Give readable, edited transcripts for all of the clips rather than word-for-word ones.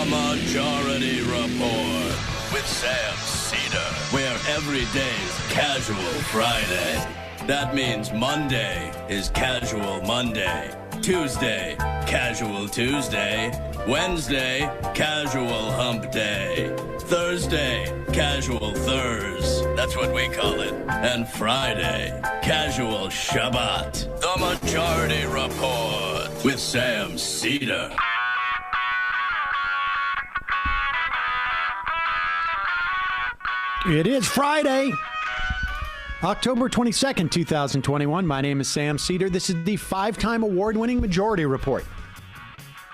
Majority Report with Sam Seder, where every day's Casual Friday. That means Monday is Casual Monday, Tuesday, Casual Tuesday, Wednesday, Casual Hump Day, Thursday, Casual Thurs, that's what we call it, and Friday, Casual Shabbat. The Majority Report with Sam Seder. It is Friday, October 22nd, 2021. My name is Sam Seder. This is the five-time award-winning Majority Report.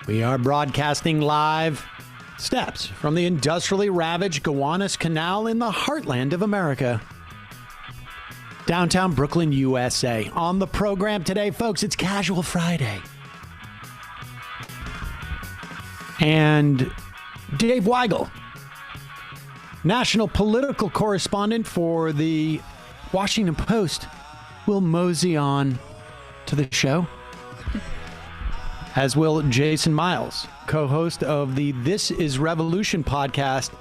We are broadcasting live steps from the industrially ravaged Gowanus Canal in the heartland of America. Downtown Brooklyn, USA. On the program today, folks, it's Casual Friday. And Dave Weigel, national political correspondent for the Washington Post, will mosey on to the show, as will Jason Myles, co-host of the This Is Revolution podcast,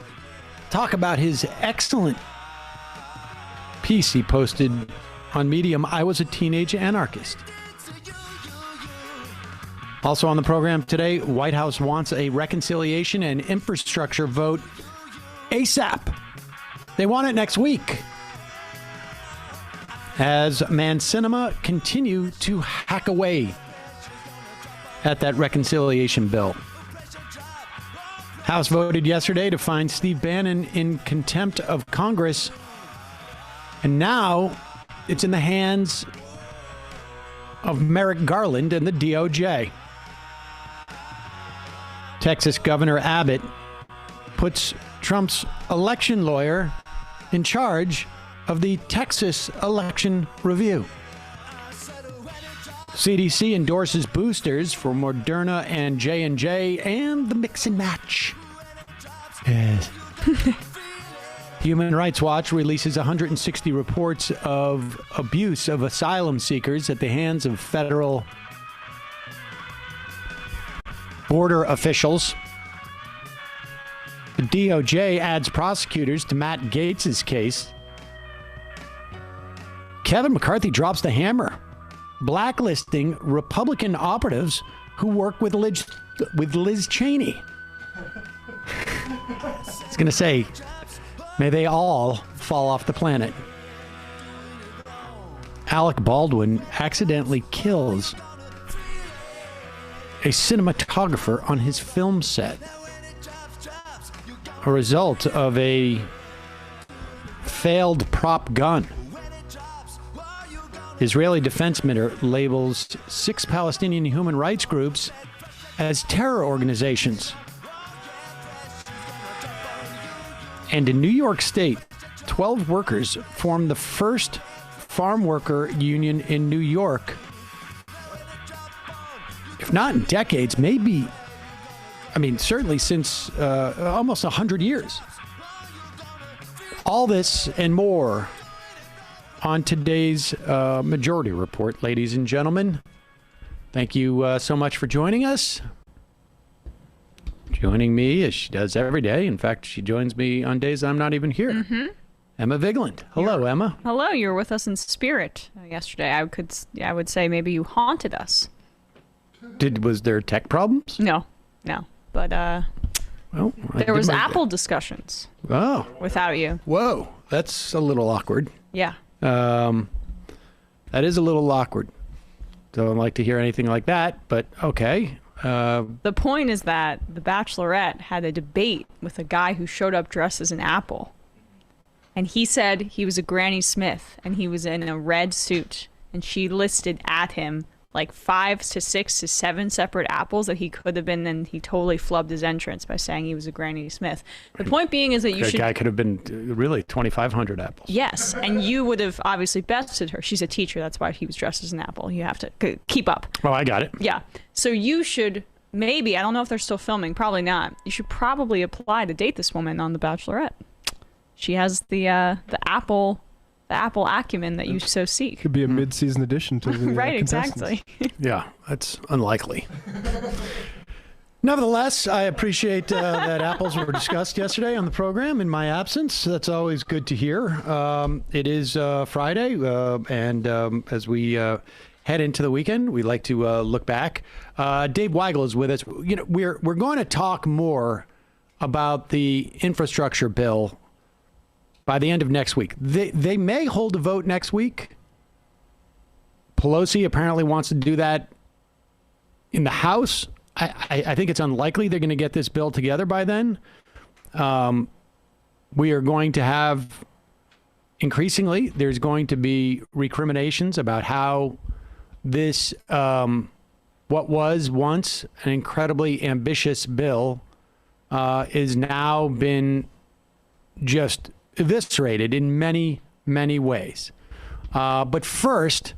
talk about his excellent piece he posted on Medium, I Was a Teenage Anarchist. Also on the program today, White House wants a reconciliation and infrastructure vote ASAP. They want it next week. As Mancinema continue to hack away at that reconciliation bill. House voted yesterday to find Steve Bannon in contempt of Congress. And now it's in the hands of Merrick Garland and the DOJ. Texas Governor Abbott puts Trump's election lawyer in charge of the Texas Election Review. CDC endorses boosters for Moderna and J&J and the mix and match. Yes. Human Rights Watch releases 160 reports of abuse of asylum seekers at the hands of federal border officials. The DOJ adds prosecutors to Matt Gaetz's case. Kevin McCarthy drops the hammer, blacklisting Republican operatives who work with Liz Cheney. I was going to say, may they all fall off the planet. Alec Baldwin accidentally kills a cinematographer on his film set. A result of a failed prop gun. Israeli Defense Minister labels 6 Palestinian human rights groups as terror organizations. And in New York State, 12 workers formed the first farm worker union in New York. If not in decades, maybe, certainly since almost 100 years. All this and more on today's Majority Report, ladies and gentlemen. Thank you so much for joining us. Joining me, as she does every day. In fact, she joins me on days I'm not even here. Mm-hmm. Emma Vigland. Hello, Emma. Hello. You were with us in spirit yesterday. I would say maybe you haunted us. Was there tech problems? No. But there was Apple discussions. Oh. Without you. Whoa. That's a little awkward. Yeah. That is a little awkward. Don't like to hear anything like that, but okay. The point is that The Bachelorette had a debate with a guy who showed up dressed as an apple. And he said he was a Granny Smith, and he was in a red suit. And she listed at him like 5 to 6 to 7 separate apples that he could have been, and he totally flubbed his entrance by saying he was a Granny Smith. The point being is that that guy could have been really 2,500 apples. Yes, and you would have obviously bested her. She's a teacher. That's why he was dressed as an apple. You have to keep up. Oh, I got it. Yeah. So you should maybe, I don't know if they're still filming, probably not. You should probably apply to date this woman on The Bachelorette. She has the apple acumen that you so seek. Could be a mid-season addition to the right, exactly. Yeah, that's unlikely. Nevertheless, I appreciate that apples were discussed yesterday on the program in my absence. That's always good to hear. It is Friday, and as we head into the weekend, we like to look back. Dave Weigel is with us. You know, we're going to talk more about the infrastructure bill by the end of next week. They may hold a vote next week. Pelosi apparently wants to do that in the House. I think it's unlikely they're going to get this bill together by then. We are going to have, increasingly, there's going to be recriminations about how this, what was once an incredibly ambitious bill, is now been just eviscerated in many, many ways. But first,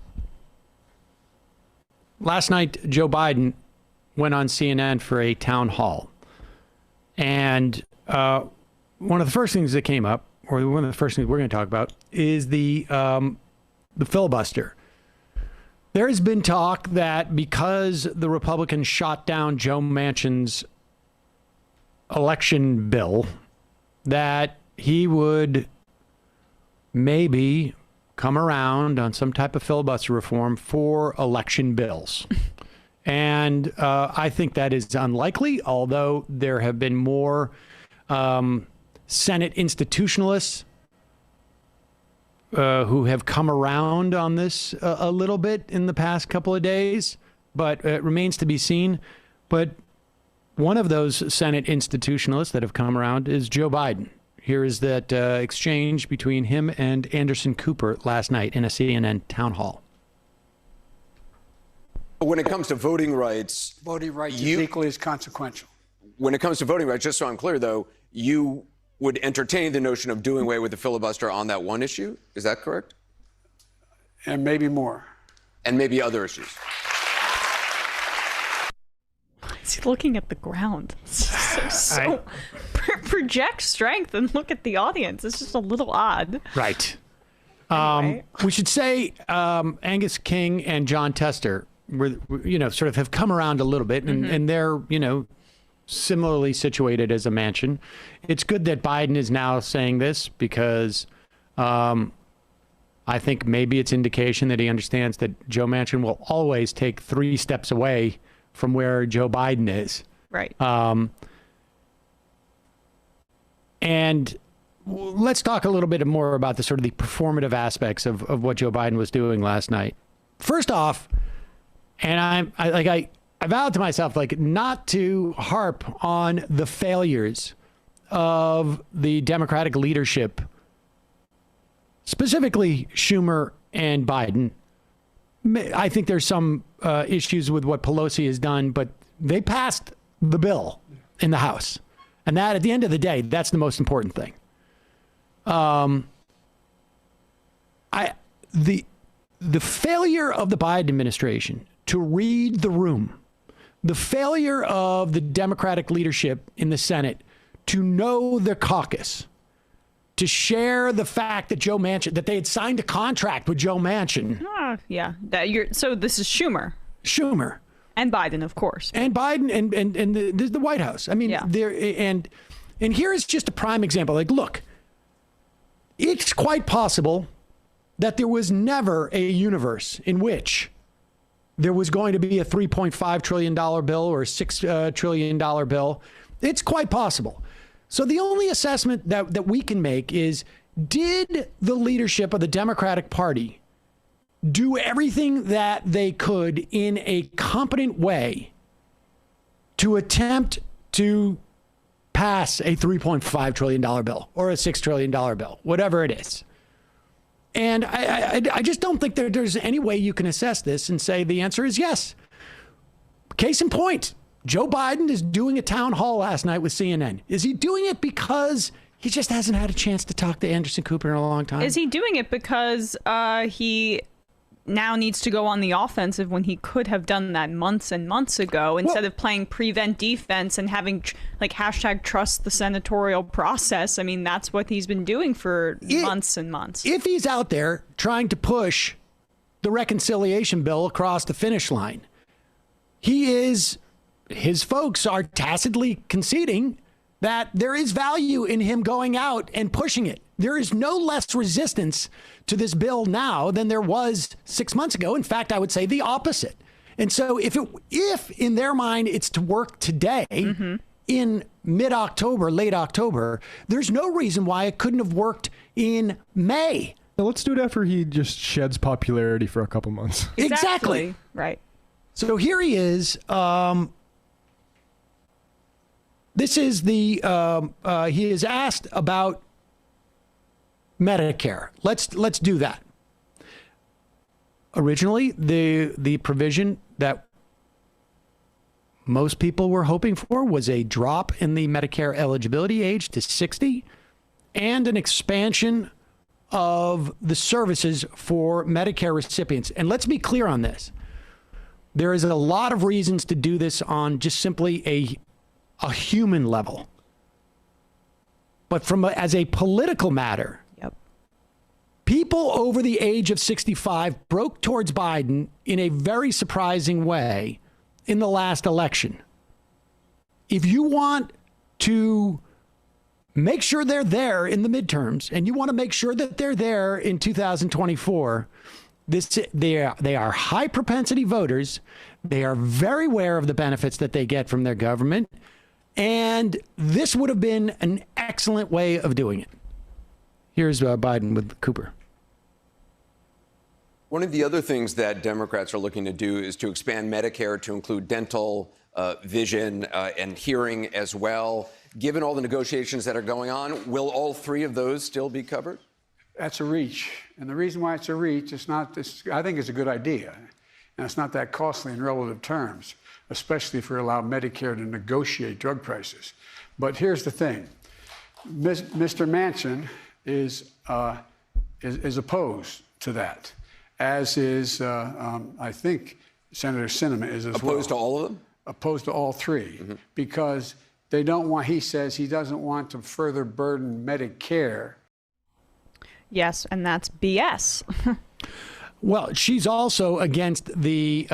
last night, Joe Biden went on CNN for a town hall. And one of the first things that came up, or one of the first things we're going to talk about, is the filibuster. There has been talk that because the Republicans shot down Joe Manchin's election bill, that he would maybe come around on some type of filibuster reform for election bills. And I think that is unlikely, although there have been more Senate institutionalists who have come around on this a little bit in the past couple of days, but it remains to be seen. But one of those Senate institutionalists that have come around is Joe Biden. Here is that exchange between him and Anderson Cooper last night in a CNN town hall. When it comes to voting rights is equally as consequential. When it comes to voting rights, just so I'm clear, though, you would entertain the notion of doing away with the filibuster on that one issue. Is that correct? And maybe more. And maybe other issues. He's looking at the ground. Project strength and look at the audience. It's just a little odd. Right. Anyway. We should say Angus King and John Tester sort of have come around a little bit, and they're, similarly situated as a Manchin. It's good that Biden is now saying this because I think maybe it's indication that he understands that Joe Manchin will always take 3 steps away from where Joe Biden is. Right. And let's talk a little bit more about the sort of the performative aspects of what Joe Biden was doing last night. First off, and I vowed to myself, not to harp on the failures of the Democratic leadership, specifically Schumer and Biden. I think there's some issues with what Pelosi has done, but they passed the bill in the House. And that, at the end of the day, that's the most important thing. The failure of the Biden administration to read the room, the failure of the Democratic leadership in the Senate to know the caucus, to share the fact that Joe Manchin, that they had signed a contract with Joe Manchin. Yeah. So this is Schumer. And Biden, of course. And Biden and the White House. I mean, yeah. And here is just a prime example. Look, it's quite possible that there was never a universe in which there was going to be a $3.5 trillion bill or a $6 trillion bill. It's quite possible. So the only assessment that we can make is, did the leadership of the Democratic Party do everything that they could in a competent way to attempt to pass a $3.5 trillion bill or a $6 trillion bill, whatever it is? And I just don't think that there's any way you can assess this and say the answer is yes. Case in point, Joe Biden is doing a town hall last night with CNN. Is he doing it because he just hasn't had a chance to talk to Anderson Cooper in a long time? Is he doing it because he now needs to go on the offensive when he could have done that months and months ago instead of playing prevent defense and having hashtag trust the senatorial process? I mean, that's what he's been doing for months and months. If he's out there trying to push the reconciliation bill across the finish line, he is his folks are tacitly conceding that there is value in him going out and pushing it. There is no less resistance to this bill now than there was 6 months ago. In fact, I would say the opposite. And so if in their mind it's to work today in mid-October, late October, there's no reason why it couldn't have worked in May. Now let's do it after he just sheds popularity for a couple months. Exactly. Right. So here he is. This is he is asked about Medicare. Let's do that. Originally, the provision that most people were hoping for was a drop in the Medicare eligibility age to 60 and an expansion of the services for Medicare recipients. And let's be clear on this. There is a lot of reasons to do this on just simply a human level. But as a political matter, people over the age of 65 broke towards Biden in a very surprising way in the last election. If you want to make sure they're there in the midterms and you want to make sure that they're there in 2024, they are high propensity voters. They are very aware of the benefits that they get from their government. And this would have been an excellent way of doing it. Here's Biden with Cooper. One of the other things that Democrats are looking to do is to expand Medicare to include dental, vision, and hearing as well. Given all the negotiations that are going on, will all three of those still be covered? That's a reach. And the reason why it's a reach, I think it's a good idea. And it's not that costly in relative terms, especially if we allow Medicare to negotiate drug prices. But here's the thing. Mr. Manchin is opposed to that, as is, I think, Senator Sinema is as well. Opposed to all of them? Opposed to all three, because they don't want, he says he doesn't want to further burden Medicare. Yes, and that's BS. Well, she's also against the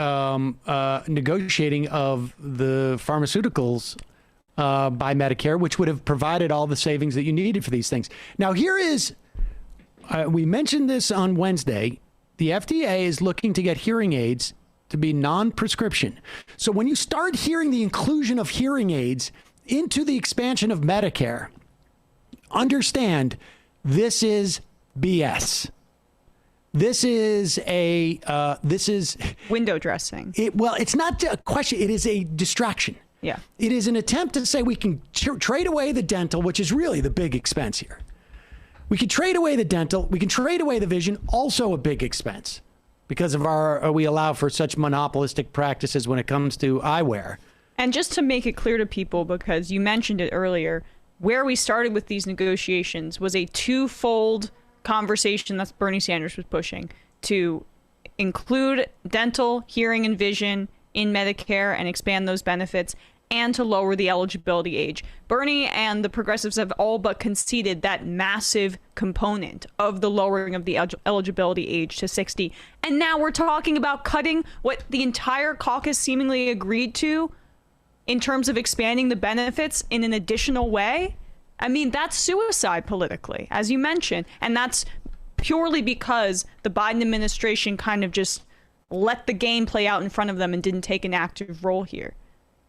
negotiating of the pharmaceuticals by Medicare, which would have provided all the savings that you needed for these things. Now, here is, we mentioned this on Wednesday, the FDA is looking to get hearing aids to be non-prescription. So when you start hearing the inclusion of hearing aids into the expansion of Medicare, understand this is BS. This is window dressing. Well, it's not a question. It is a distraction. Yeah. It is an attempt to say we can trade away the dental, which is really the big expense here. We can trade away the dental. We can trade away the vision, also a big expense because of we allow for such monopolistic practices when it comes to eyewear. And just to make it clear to people, because you mentioned it earlier, where we started with these negotiations was a twofold conversation that Bernie Sanders was pushing to include dental, hearing, and vision in Medicare and expand those benefits, and to lower the eligibility age. Bernie and the progressives have all but conceded that massive component of the lowering of the eligibility age to 60. And now we're talking about cutting what the entire caucus seemingly agreed to in terms of expanding the benefits in an additional way. I mean, that's suicide politically, as you mentioned. And that's purely because the Biden administration kind of just let the game play out in front of them and didn't take an active role here.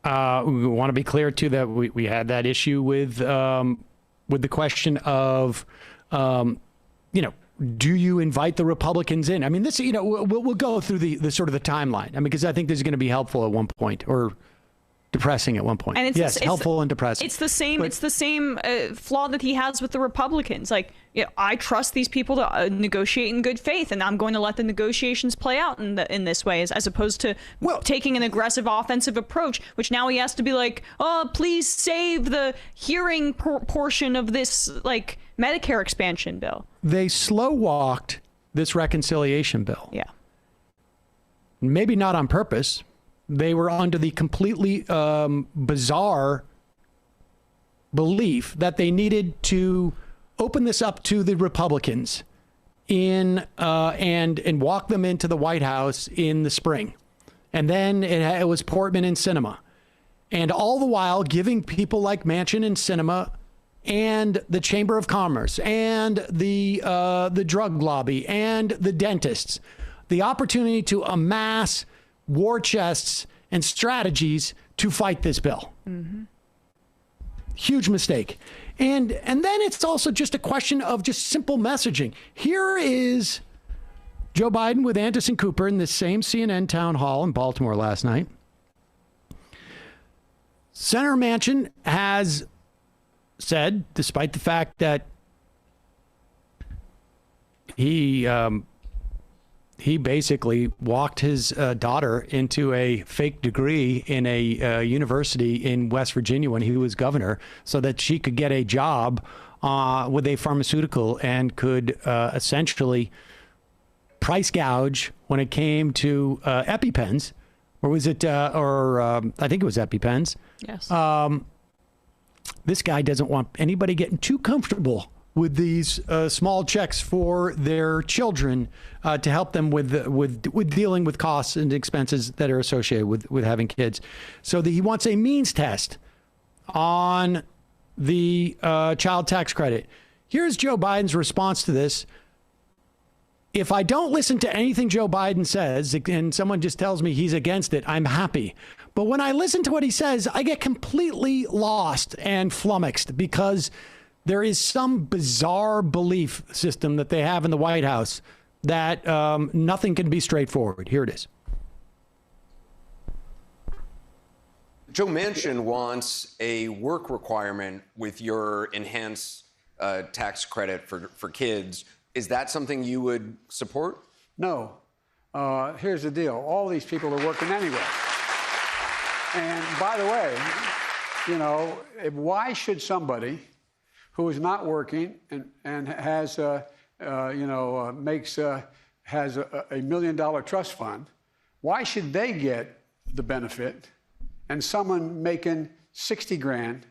We want to be clear, too, that we had that issue with the question of, do you invite the Republicans in? I mean, this, we'll go through the sort of the timeline. I mean, because I think this is going to be helpful at one point, or depressing at one point. And it's helpful and depressing. It's the same flaw that he has with the Republicans. Like, I trust these people to negotiate in good faith, and I'm going to let the negotiations play out in this way, as opposed to taking an aggressive offensive approach, which now he has to be like, oh, please save the hearing portion of this like Medicare expansion bill. They slow walked this reconciliation bill. Yeah. Maybe not on purpose. They were under the completely bizarre belief that they needed to open this up to the Republicans and walk them into the White House in the spring. And then it was Portman and Sinema. and all the while giving people like Manchin and Sinema and the Chamber of Commerce and the drug lobby and the dentists the opportunity to amass war chests and strategies to fight this bill. Mm-hmm. Huge mistake. And then it's also just a question of just simple messaging. Here is Joe Biden with Anderson Cooper in the same CNN town hall in Baltimore last night. Senator Manchin has said, despite the fact that he basically walked his daughter into a fake degree in a university in West Virginia when he was governor so that she could get a job with a pharmaceutical and could essentially price gouge when it came to EpiPens. Or was it, I think it was EpiPens. Yes. This guy doesn't want anybody getting too comfortable with these small checks for their children to help them with dealing with costs and expenses that are associated with having kids. So he wants a means test on the child tax credit. Here's Joe Biden's response to this. If I don't listen to anything Joe Biden says and someone just tells me he's against it, I'm happy. But when I listen to what he says, I get completely lost and flummoxed because there is some bizarre belief system that they have in the White House that nothing can be straightforward. Here it is. Joe Manchin wants a work requirement with your enhanced tax credit for kids. Is that something you would support? No. Here's the deal. All these people are working anyway. And by the way, you know, why should somebody who is not working and has, has a $1 million trust fund, why should they get the benefit and someone making 60 grand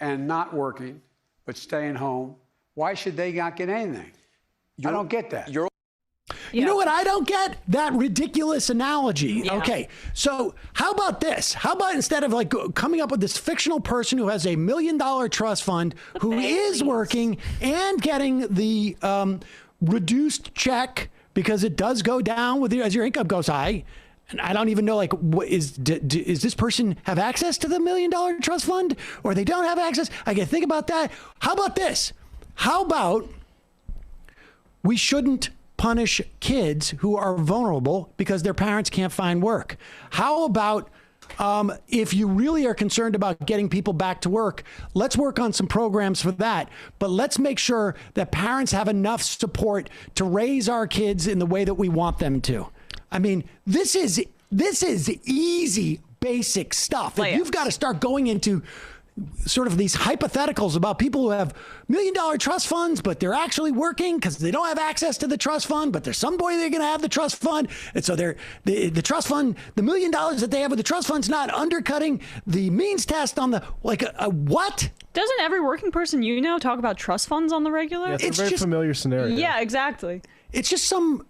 and not working but staying home, why should they not get anything? I don't get that. You know what I don't get? That ridiculous analogy. Yeah. Okay, so how about this? How about instead of like coming up with this fictional person who has a $1 million trust fund who is working and getting the reduced check because it does go down with as your income goes high. And I don't even know, like, is this person have access to the $1 million trust fund or they don't have access? I can think about that. How about this? How about we shouldn't punish kids who are vulnerable because their parents can't find work? How about if you really are concerned about getting people back to work, let's work on some programs for that. But let's make sure that parents have enough support to raise our kids in the way that we want them to. I mean, this is easy, basic stuff. If you've got to start going into sort of these hypotheticals about people who have $1 million trust funds, but they're actually working because they don't have access to the trust fund, but there's some way they're going to have the trust fund. And so the trust fund, the $1 million that they have with the trust fund's not undercutting the means test on the, what? Doesn't every working person talk about trust funds on the regular? Yeah, it's a very familiar scenario. Yeah, exactly. It's just some,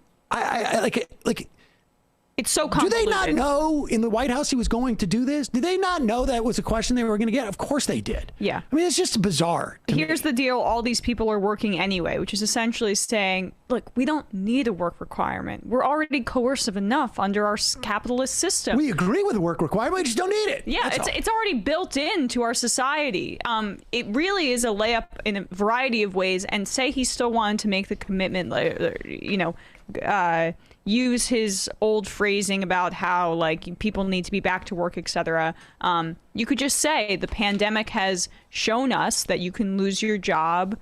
it's so do convoluted. they not know in the White House he was going to do this? Did they not know that was a question they were going to get? Of course they did. Yeah. I mean, it's just bizarre. Here's the deal. All these people are working anyway, which is essentially saying, look, we don't need a work requirement. We're already coercive enough under our capitalist system. We agree with the work requirement. We just don't need it. Yeah, it's already built into our society. It really is a layup in a variety of ways. And say he still wanted to make the commitment, use his old phrasing about how people need to be back to work, etc. You could just say the pandemic has shown us that you can lose your job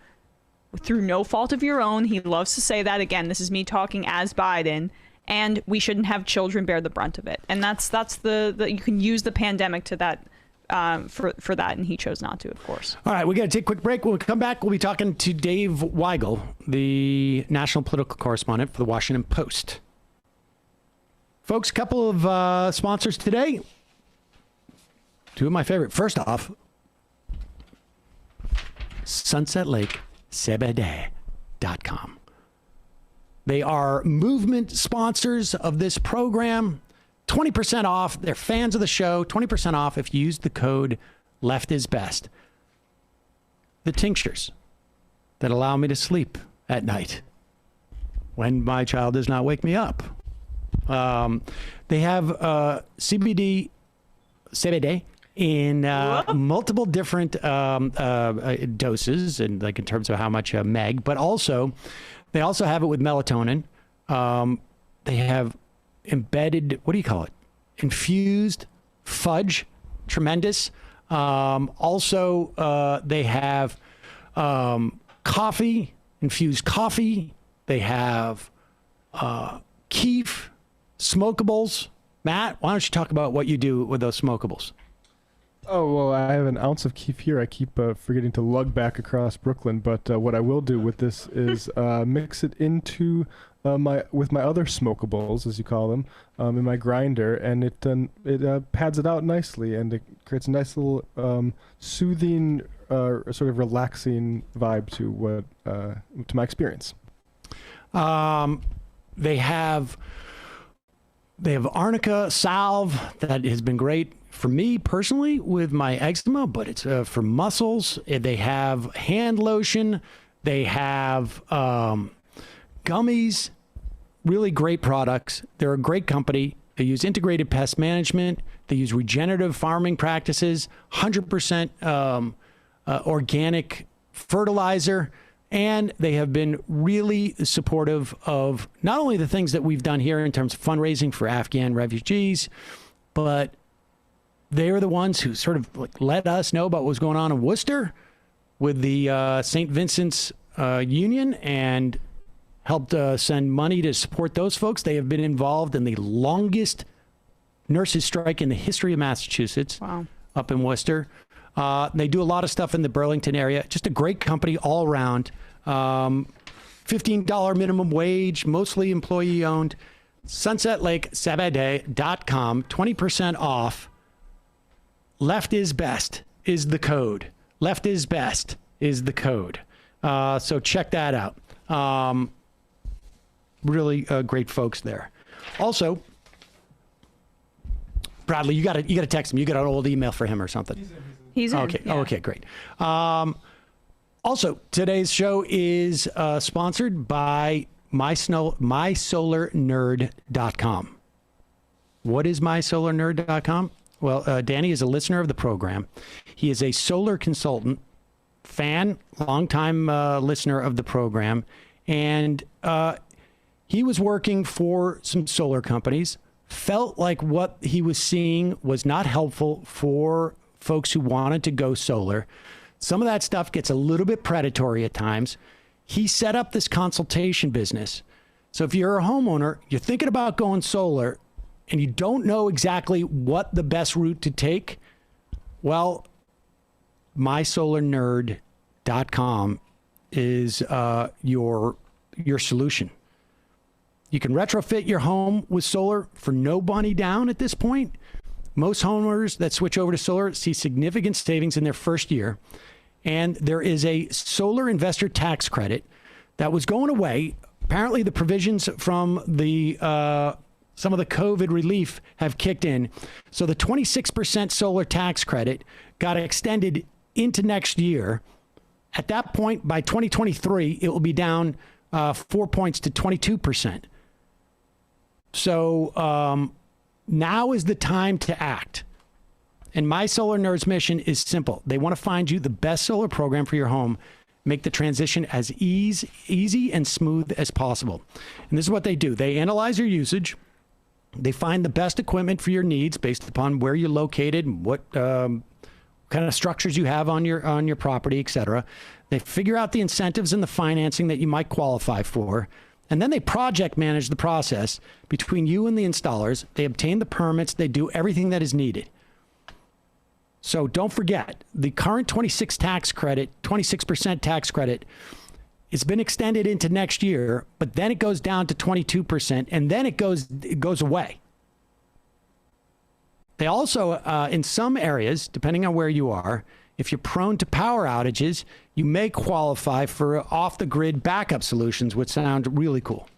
through no fault of your own. He loves to say that. Again, this is me talking as Biden, and we shouldn't have children bear the brunt of it. And that's the you can use the pandemic to that for that, and he chose not to, of course. All right, we got to take a quick break. When we come back, we'll be talking to Dave Weigel, the national political correspondent for the Washington Post. Folks, a couple of sponsors today. Two of my favorite. First off, Sunset Lake Sebede.com. They are movement sponsors of this program. 20% off. They're fans of the show. 20% off if you use the code LEFTISBEST. The tinctures that allow me to sleep at night when my child does not wake me up. They have CBD in multiple different doses, and like in terms of how much meg, but also they also have it with melatonin. They have embedded, what do you call it? Infused fudge, tremendous. Also, they have coffee, infused coffee. They have keef, smokables. Matt, why don't you talk about what you do with those smokables? Oh, well, I have an ounce of keef here. I keep forgetting to lug back across Brooklyn, but what I will do with this is mix it into with my other smokables, as you call them, in my grinder, and it pads it out nicely, and it creates a nice little soothing, sort of relaxing vibe to my experience. They have arnica salve that has been great for me personally with my eczema, but it's for muscles. They have hand lotion. They have gummies. Really great products. They're a great company. They use integrated pest management. They use regenerative farming practices, 100% organic fertilizer. And they have been really supportive of not only the things that we've done here in terms of fundraising for Afghan refugees, but they're the ones who sort of let us know about what's going on in Worcester with the St. Vincent's Union and helped send money to support those folks. They have been involved in the longest nurses strike in the history of Massachusetts. Wow. Up in Worcester. They do a lot of stuff in the Burlington area. Just a great company all around. $15 minimum wage, mostly employee owned. SunsetLakeCBD.com, 20% off. Left is best is the code. Left is best is the code. So check that out. Really great folks there. Also, Bradley, you got to text him. You got an old email for him or something. He's in. Okay. Yeah. Okay, great. Also, today's show is sponsored by mysolarnerd.com. What is mysolarnerd.com? Well, Danny is a listener of the program. He is a solar consultant, fan, longtime listener of the program, and he was working for some solar companies, felt like what he was seeing was not helpful for folks who wanted to go solar. Some of that stuff gets a little bit predatory at times. He set up this consultation business. So if you're a homeowner, you're thinking about going solar, and you don't know exactly what the best route to take, well, mysolarnerd.com is your solution. You can retrofit your home with solar for no money down at this point. Most homeowners that switch over to solar see significant savings in their first year. And there is a solar investor tax credit that was going away. Apparently the provisions from the some of the COVID relief have kicked in. So the 26% solar tax credit got extended into next year. At that point, by 2023, it will be down 4 points to 22%. So now is the time to act. And My Solar Nerd's mission is simple. They want to find you the best solar program for your home, make the transition as easy and smooth as possible. And this is what they do. They analyze your usage. They find the best equipment for your needs based upon where you're located and what kind of structures you have on your property, et cetera. They figure out the incentives and the financing that you might qualify for. And then they project manage the process between you and the installers. They obtain the permits. They do everything that is needed. So don't forget, the current 26% tax credit, it's been extended into next year, but then it goes down to 22%, and then it goes away. They also, in some areas, depending on where you are, if you're prone to power outages, you may qualify for off-the-grid backup solutions, which sound really cool.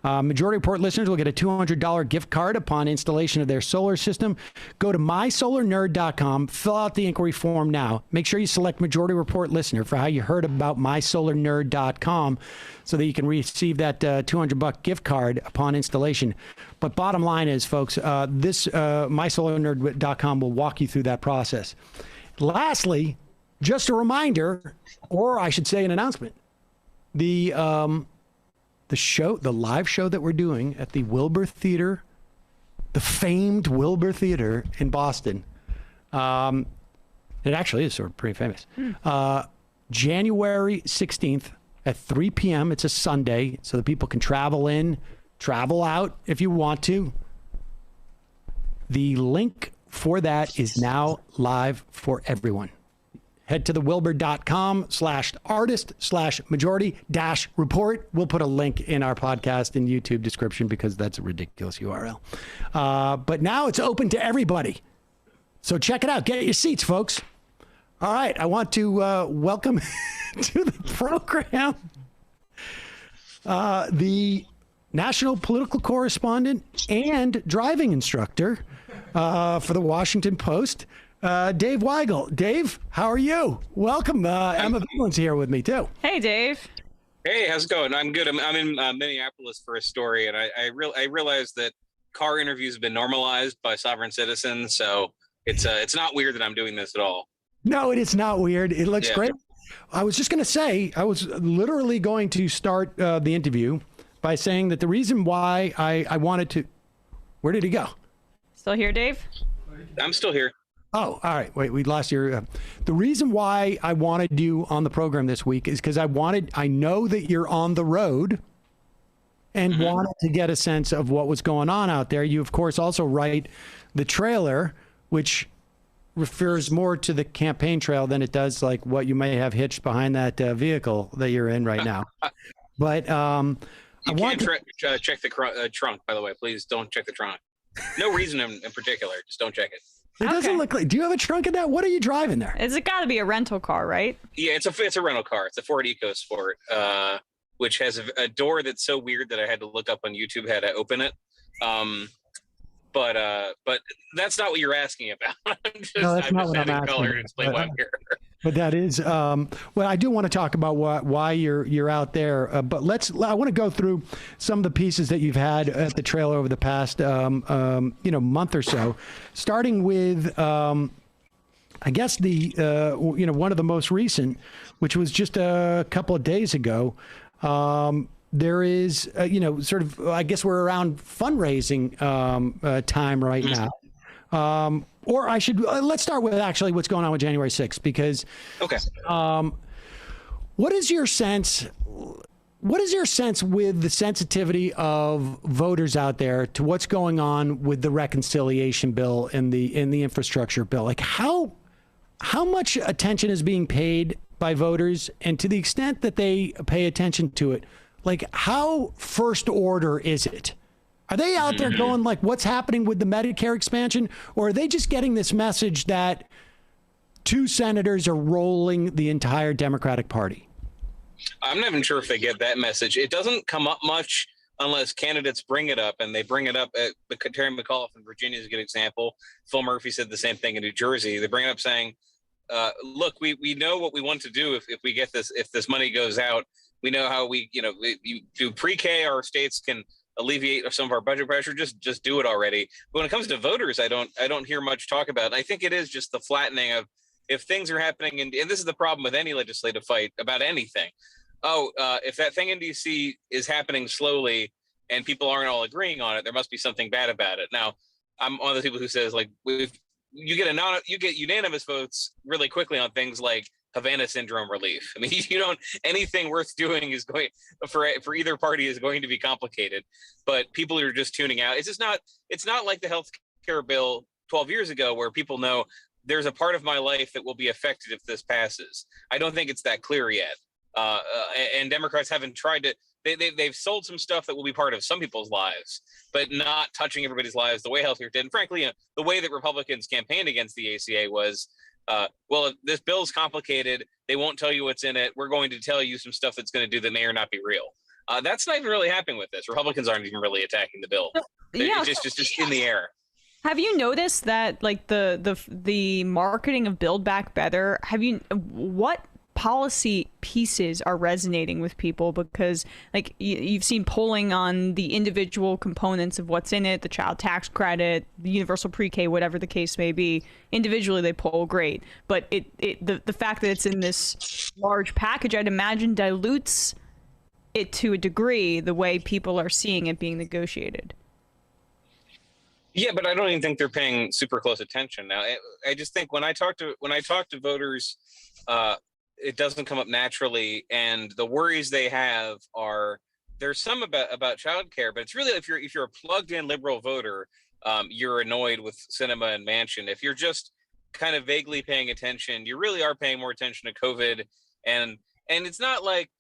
Majority Report listeners will get a $200 gift card upon installation of their solar system. Go to mysolarnerd.com, fill out the inquiry form now. Make sure you select Majority Report listener for how you heard about mysolarnerd.com so that you can receive that $200 gift card upon installation. But bottom line is, folks, this mysolarnerd.com will walk you through that process. Lastly, just a reminder, or I should say an announcement, the live show that we're doing at the Wilbur Theater, the famed Wilbur Theater in Boston. It actually is sort of pretty famous. January 16th at 3 p.m. It's a Sunday, so that people can travel in, travel out if you want to. The link for that is now live for everyone. Head to thewilbur.com/artist/majority-report. We'll put a link in our podcast and YouTube description because that's a ridiculous URL. But now it's open to everybody. So check it out. Get your seats, folks. All right. I want to welcome to the program the national political correspondent and driving instructor for the Washington Post, Dave Weigel. Dave, how are you? Welcome. Emma Vigilance here with me, too. Hey, Dave. Hey, how's it going? I'm good. I'm in Minneapolis for a story, and I realized that car interviews have been normalized by sovereign citizens, so it's not weird that I'm doing this at all. No, it is not weird. It looks great. I was just going to say, I was literally going to start the interview by saying that the reason why I wanted to... Where did he go? Still here, Dave? I'm still here. Oh, all right. Wait, we lost your... the reason why I wanted you on the program this week is because I know that you're on the road and wanted to get a sense of what was going on out there. You, of course, also write the trailer, which refers more to the campaign trail than it does like what you may have hitched behind that vehicle that you're in right now. But you can't check the trunk, by the way. Please don't check the trunk. No reason in particular. Just don't check it. It doesn't look like... Do you have a trunk in that? What are you driving there? It's got to be a rental car, right? Yeah, it's a rental car. It's a Ford EcoSport, which has a door that's so weird that I had to look up on YouTube how to open it. But that's not what you're asking about. No, that's not what I'm asking. Color to explain why I'm here. But that is, well, I do want to talk about why you're out there. But I want to go through some of the pieces that you've had at the trailer over the past, month or so, starting with, I guess one of the most recent, which was just a couple of days ago. There is, sort of, I guess we're around fundraising time right now. Or I should, let's start with actually what's going on with January 6th, because what is your sense with the sensitivity of voters out there to what's going on with the reconciliation bill and the infrastructure bill? Like how much attention is being paid by voters, and to the extent that they pay attention to it, like how first order is it? Are they out there going like, what's happening with the Medicare expansion? Or are they just getting this message that two senators are rolling the entire Democratic Party? I'm not even sure if they get that message. It doesn't come up much unless candidates bring it up, and they bring it up. Terry McAuliffe in Virginia is a good example. Phil Murphy said the same thing in New Jersey. They bring it up saying, look, we know what we want to do if we get this, if this money goes out. We know how we do pre-K, our states can alleviate some of our budget pressure. Just do it already. But when it comes to voters, I don't hear much talk about it. I think it is just the flattening of, if things are happening, and this is the problem with any legislative fight about anything. If that thing in DC is happening slowly and people aren't all agreeing on it, there must be something bad about it. Now, I'm one of the people who says, like, you get unanimous votes really quickly on things like Havana syndrome relief. I mean, anything worth doing is going for either party is going to be complicated, but people are just tuning out. It's not like the health care bill 12 years ago where people know there's a part of my life that will be affected if this passes. I don't think it's that clear yet. And Democrats haven't tried to, they've sold some stuff that will be part of some people's lives, but not touching everybody's lives the way healthcare did. And frankly, the way that Republicans campaigned against the ACA was, well, if this bill's complicated, they won't tell you what's in it. We're going to tell you some stuff that's going to do that may or not be real. That's not even really happening with this. Republicans aren't even really attacking the bill. Yeah, It's just in the air. have you noticed that, like, the marketing of Build Back Better? What policy pieces are resonating with people? Because, like, you've seen polling on the individual components of what's in it, the child tax credit, the universal pre-K, whatever the case may be. Individually, they poll great, but the fact that it's in this large package, I'd imagine, dilutes it to a degree the way people are seeing it being negotiated. Yeah, but I don't even think they're paying super close attention now. I just think when I talk to voters, it doesn't come up naturally, and the worries they have are there's some about childcare, but it's really if you're a plugged-in liberal voter, you're annoyed with Cinema and Manchin. If you're just kind of vaguely paying attention, you really are paying more attention to COVID, and it's not like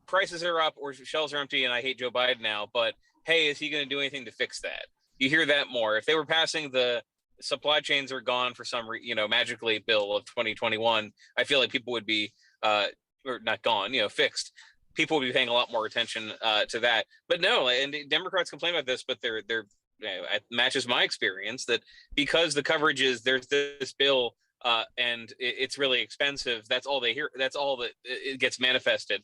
prices are up or shelves are empty and I hate Joe Biden now, but hey, is he going to do anything to fix that? You hear that more. If they were passing the supply chains are gone for some magically bill of 2021, I feel like people would be or not gone, fixed. People would be paying a lot more attention to that. But no, and Democrats complain about this, but they're it matches my experience that because the coverage is there's this bill and it's really expensive. That's all they hear. That's all that it gets manifested.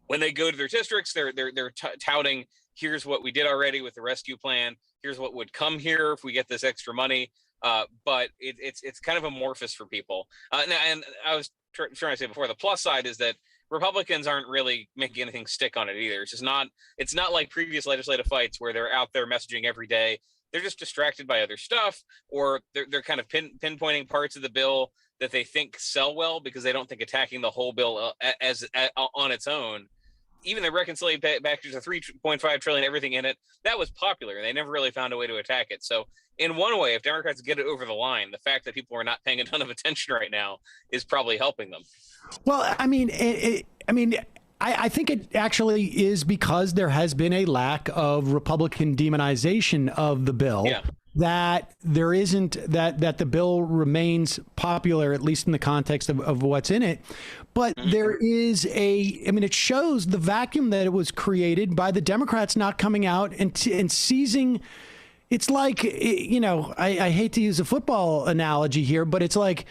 When they go to their districts, they're touting, here's what we did already with the rescue plan. Here's what would come here if we get this extra money. But it's kind of amorphous for people. And I was trying to say before, the plus side is that Republicans aren't really making anything stick on it either. It's not like previous legislative fights where they're out there messaging every day. They're just distracted by other stuff, or they're kind of pinpointing parts of the bill that they think sell well because they don't think attacking the whole bill on its own. Even the reconciliation package of $3.5 trillion, everything in it, that was popular, and they never really found a way to attack it. So in one way, if Democrats get it over the line, the fact that people are not paying a ton of attention right now is probably helping them. Well, I mean, I think it actually is because there has been a lack of Republican demonization of the bill. Yeah. That there isn't that the bill remains popular, at least in the context of what's in it. But there is it shows the vacuum that it was created by the Democrats not coming out and seizing. It's like, I hate to use a football analogy here, but it's like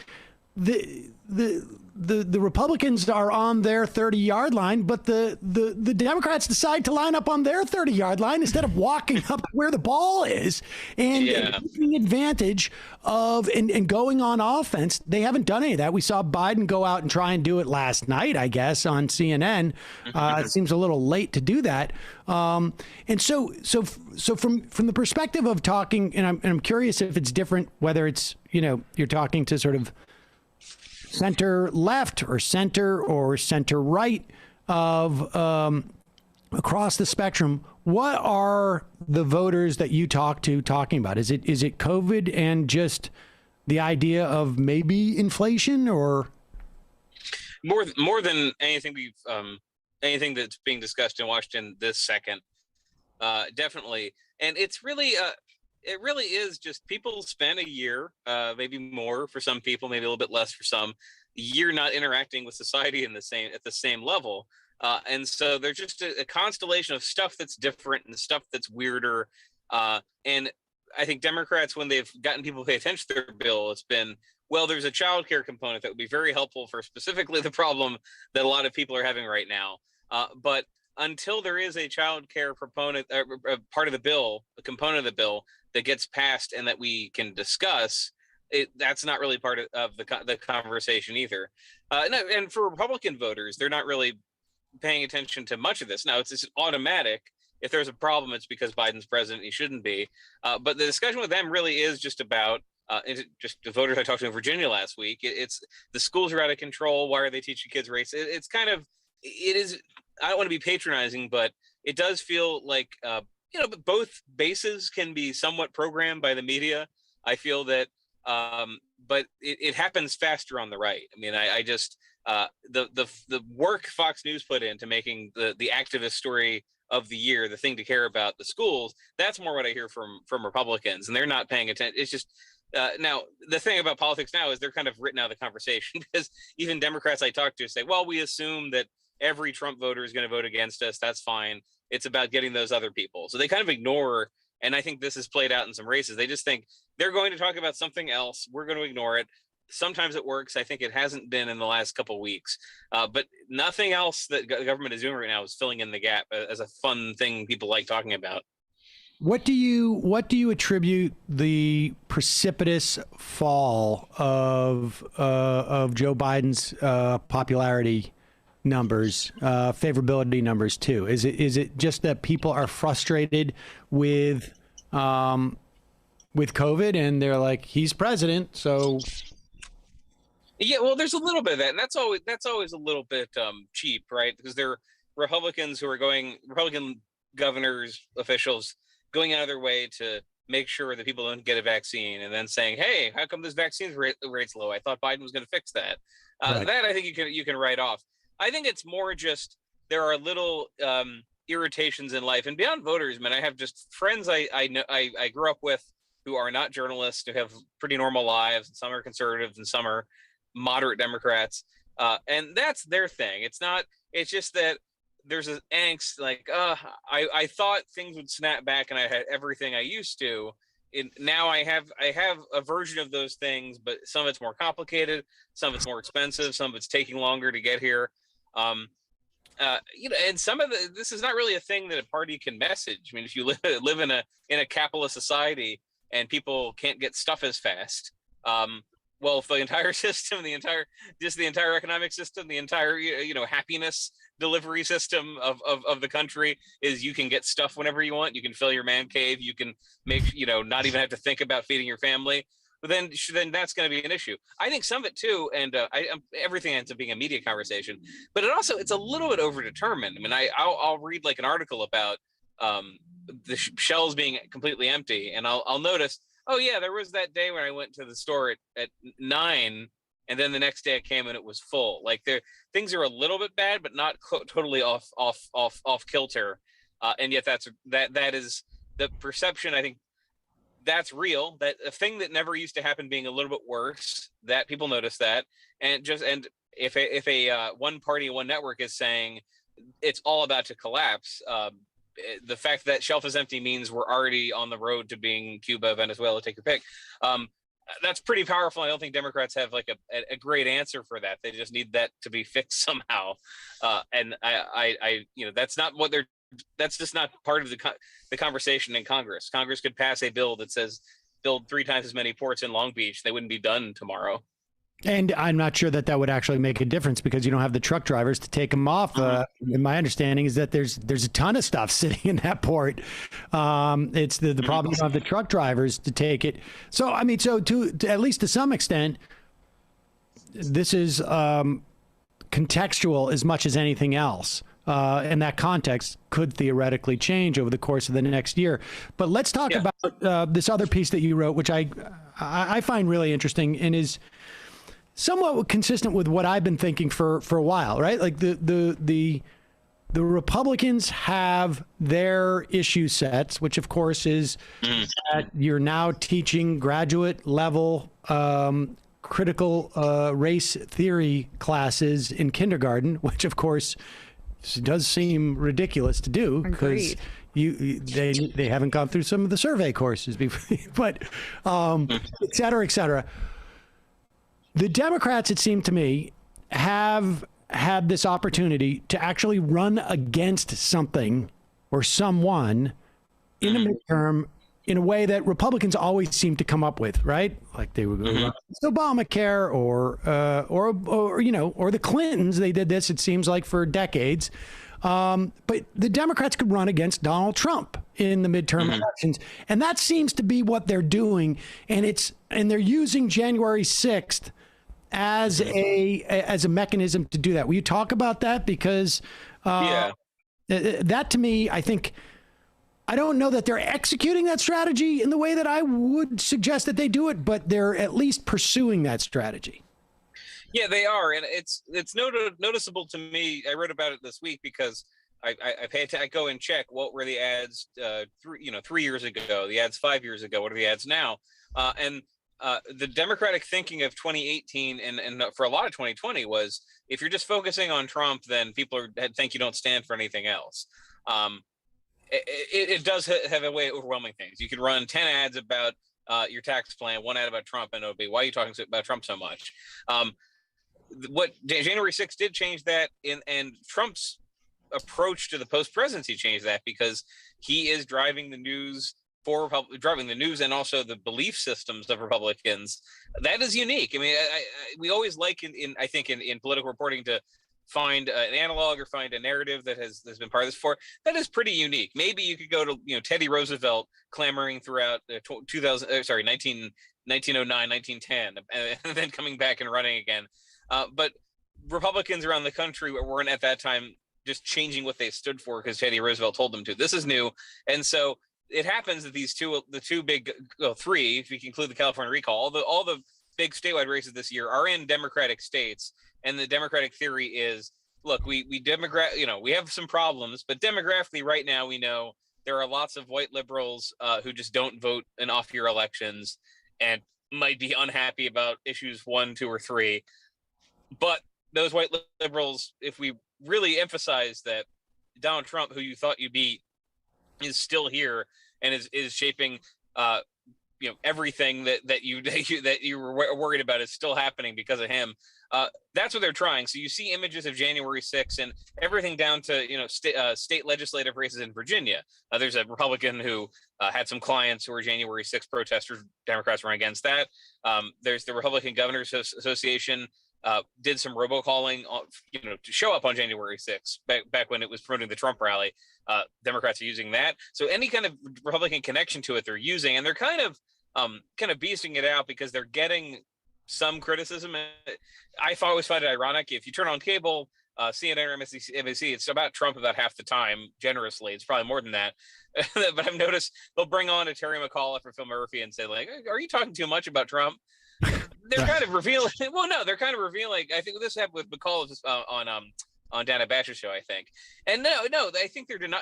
the Republicans are on their 30-yard line, but the Democrats decide to line up on their 30-yard line instead of walking up where the ball is and taking advantage of and going on offense. They haven't done any of that. We saw Biden go out and try and do it last night, I guess, on CNN. It seems a little late to do that. And so from the perspective of talking, and I'm curious if it's different, whether it's, you're talking to sort of center left or center right of across the spectrum. What are the voters that you talk to talking about? Is it COVID and just the idea of maybe inflation, or more than anything anything that's being discussed in Washington this second? Definitely. And it's really it really is just people spend a year, maybe more for some people, maybe a little bit less for some, a year not interacting with society at the same level. And so there's just a constellation of stuff that's different and stuff that's weirder. And I think Democrats, when they've gotten people to pay attention to their bill, it's been, well, there's a child care component that would be very helpful for specifically the problem that a lot of people are having right now. But until there is a child care proponent, part of the bill, a component of the bill that gets passed and that we can discuss, that's not really part of the conversation either. And for Republican voters, they're not really paying attention to much of this. Now, it's automatic. If there's a problem, it's because Biden's president. He shouldn't be. But the discussion with them really is just about just the voters I talked to in Virginia last week. It's the schools are out of control. Why are they teaching kids race? It's kind of, it is, I don't want to be patronizing, but it does feel like, both bases can be somewhat programmed by the media. I feel that, but it happens faster on the right. I mean, I just, the work Fox News put into making the activist story of the year, the thing to care about, the schools, that's more what I hear from Republicans, and they're not paying attention. It's just, now, the thing about politics now is they're kind of written out of the conversation because even Democrats I talk to say, well, we assume that every Trump voter is going to vote against us. That's fine. It's about getting those other people. So they kind of ignore, and I think this is played out in some races. They just think they're going to talk about something else. We're going to ignore it. Sometimes it works. I think it hasn't been in the last couple of weeks, but nothing else that the government is doing right now is filling in the gap as a fun thing people like talking about. What do you attribute the precipitous fall of Joe Biden's popularity numbers, favorability numbers too? Is it just that people are frustrated with COVID and they're like, he's president, so? Yeah, well, there's a little bit of that, and that's always a little bit cheap, right? Because there are Republicans Republican governors, officials going out of their way to make sure that people don't get a vaccine, and then saying, "Hey, how come this vaccine rate's low? I thought Biden was going to fix that." Right. That I think you can write off. I think it's more just there are little irritations in life, and beyond voters, man, I have just friends I know I grew up with who are not journalists, who have pretty normal lives, and some are conservatives and some are moderate Democrats, and that's their thing. It's just that there's an angst like, I thought things would snap back and I had everything I used to. Now I have a version of those things, but some of it's more complicated, some of it's more expensive, some of it's taking longer to get here. And some of this is not really a thing that a party can message. I mean, if you live in a capitalist society and people can't get stuff as fast, well, if the entire system, the entire economic system, the entire happiness delivery system of the country is you can get stuff whenever you want, you can fill your man cave, you can make not even have to think about feeding your family, but then that's going to be an issue. I think some of it too, and everything ends up being a media conversation, but it's a little bit overdetermined. I mean, I'll read like an article about the shelves being completely empty, and I'll notice, oh yeah, there was that day when I went to the store at 9, and then the next day I came and it was full. Like things are a little bit bad, but not totally off kilter. And yet that is the perception. I think that's real. That a thing that never used to happen being a little bit worse. That people notice that, and if a one party, one network is saying it's all about to collapse. The fact that shelf is empty means we're already on the road to being Cuba, Venezuela, take your pick. That's pretty powerful. I don't think Democrats have like a great answer for that. They just need that to be fixed somehow. And I that's not what that's just not part of the conversation in Congress. Congress could pass a bill that says build 3 times as many ports in Long Beach. They wouldn't be done tomorrow. And I'm not sure that would actually make a difference because you don't have the truck drivers to take them off. And my understanding is that there's a ton of stuff sitting in that port. It's the problem of the truck drivers to take it. So, I mean, to at least to some extent, this is contextual as much as anything else. And that context could theoretically change over the course of the next year. But let's talk about this other piece that you wrote, which I find really interesting and is somewhat consistent with what I've been thinking for a while, right? Like the Republicans have their issue sets, which of course is that you're now teaching graduate level critical race theory classes in kindergarten, which of course does seem ridiculous to do because they haven't gone through some of the survey courses before, but et cetera, et cetera. The Democrats, it seemed to me, have had this opportunity to actually run against something or someone in a midterm in a way that Republicans always seem to come up with, right? Like they would go against Obamacare or the Clintons. They did this, it seems like, for decades. But the Democrats could run against Donald Trump in the midterm elections. And that seems to be what they're doing. And they're using January 6th as a mechanism to do that. Will you talk about that? Because that to me, I don't know that they're executing that strategy in the way that I would suggest that they do it, but they're at least pursuing that strategy. Yeah, they are, and it's noticeable to me. I wrote about it this week because I go and check what were the ads 3 years ago, the ads 5 years ago, what are the ads now, and the Democratic thinking of 2018 and for a lot of 2020 was, if you're just focusing on Trump, then people think you don't stand for anything else. It does have a way of overwhelming things. You could run 10 ads about your tax plan, one ad about Trump, and it'll be, why are you talking about Trump so much? What January 6th did change that, and Trump's approach to the post-presidency changed that, because he is driving the news driving the news and also the belief systems of Republicans. That is unique. I mean, we always like I think in political reporting to find an analog or find a narrative that has been part of this before. That is pretty unique. Maybe you could go to Teddy Roosevelt clamoring throughout 1909, 1910, and then coming back and running again. But Republicans around the country weren't at that time just changing what they stood for because Teddy Roosevelt told them to. This is new, and so it happens that the two big, three, if we can include the California recall, all the big statewide races this year are in Democratic states. And the Democratic theory is, look, we have some problems, but demographically right now we know there are lots of white liberals who just don't vote in off-year elections and might be unhappy about issues 1, 2, or 3. But those white liberals, if we really emphasize that Donald Trump, who you thought you beat, is still here and is shaping everything that you were worried about is still happening because of him. That's what they're trying. So you see images of January 6th and everything down to state legislative races in Virginia. There's a Republican who had some clients who were January 6th protesters. Democrats ran against that. There's the Republican Governors Association did some robocalling, to show up on January 6th, back when it was promoting the Trump rally. Democrats are using that. So any kind of Republican connection to it, they're using, and they're kind of beasting it out because they're getting some criticism. I always find it ironic. If you turn on cable, CNN or MSNBC, it's about Trump about half the time, generously. It's probably more than that. But I've noticed they'll bring on a Terry McAuliffe or Phil Murphy and say, like, are you talking too much about Trump? They're kind of revealing. Well, no, they're kind of revealing. I think this happened with McAuliffe on Dana Bash's show, I think. And no, I think they're doing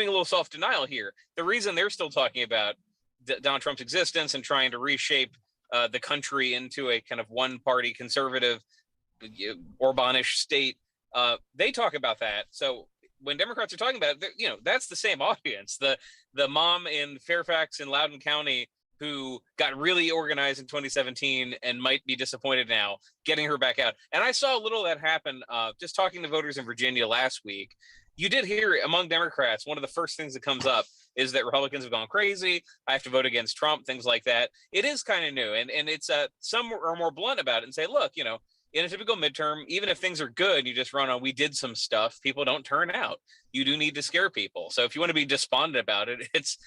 a little self-denial here. The reason they're still talking about Donald Trump's existence and trying to reshape the country into a kind of one-party conservative Orbanish state, they talk about that. So when Democrats are talking about it, that's the same audience. The mom in Fairfax and Loudoun County who got really organized in 2017 and might be disappointed now, getting her back out. And I saw a little of that happen just talking to voters in Virginia last week. You did hear among Democrats, one of the first things that comes up is that Republicans have gone crazy. I have to vote against Trump, things like that. It is kind of new. And it's some are more blunt about it and say, look, in a typical midterm, even if things are good, you just run on, we did some stuff, people don't turn out. You do need to scare people. So if you want to be despondent about it, it's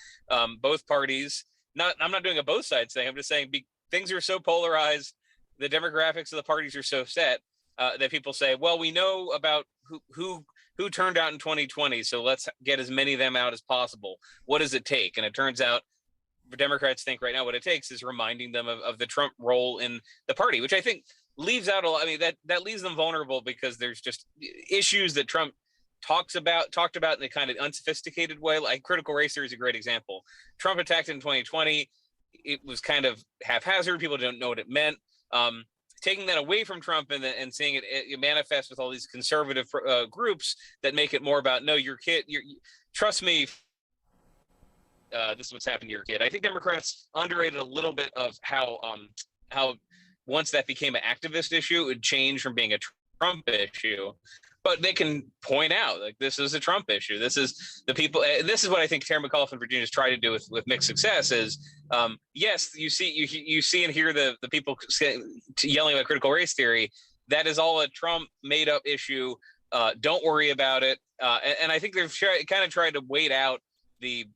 both parties. I'm not doing a both sides thing. I'm just saying things are so polarized. The demographics of the parties are so set that people say, well, we know about who turned out in 2020. So let's get as many of them out as possible. What does it take? And it turns out Democrats think right now what it takes is reminding them of the Trump role in the party, which I think leaves out a lot. I mean, that leaves them vulnerable because there's just issues that Trump talked about in a kind of unsophisticated way. Like critical race theory is a great example. Trump attacked in 2020. It was kind of haphazard. People don't know what it meant. Taking that away from Trump and seeing it manifest with all these conservative groups that make it more about, no, your kid, trust me, this is what's happened to your kid. I think Democrats underrated a little bit of how once that became an activist issue, it would change from being a Trump issue. But they can point out, like, this is a Trump issue. This is the people. This is what I think Terry McAuliffe in Virginia has tried to do with mixed success. Is yes, you see and hear the people yelling about critical race theory. That is all a Trump made up issue. Don't worry about it. And I think they've kind of tried to wait out the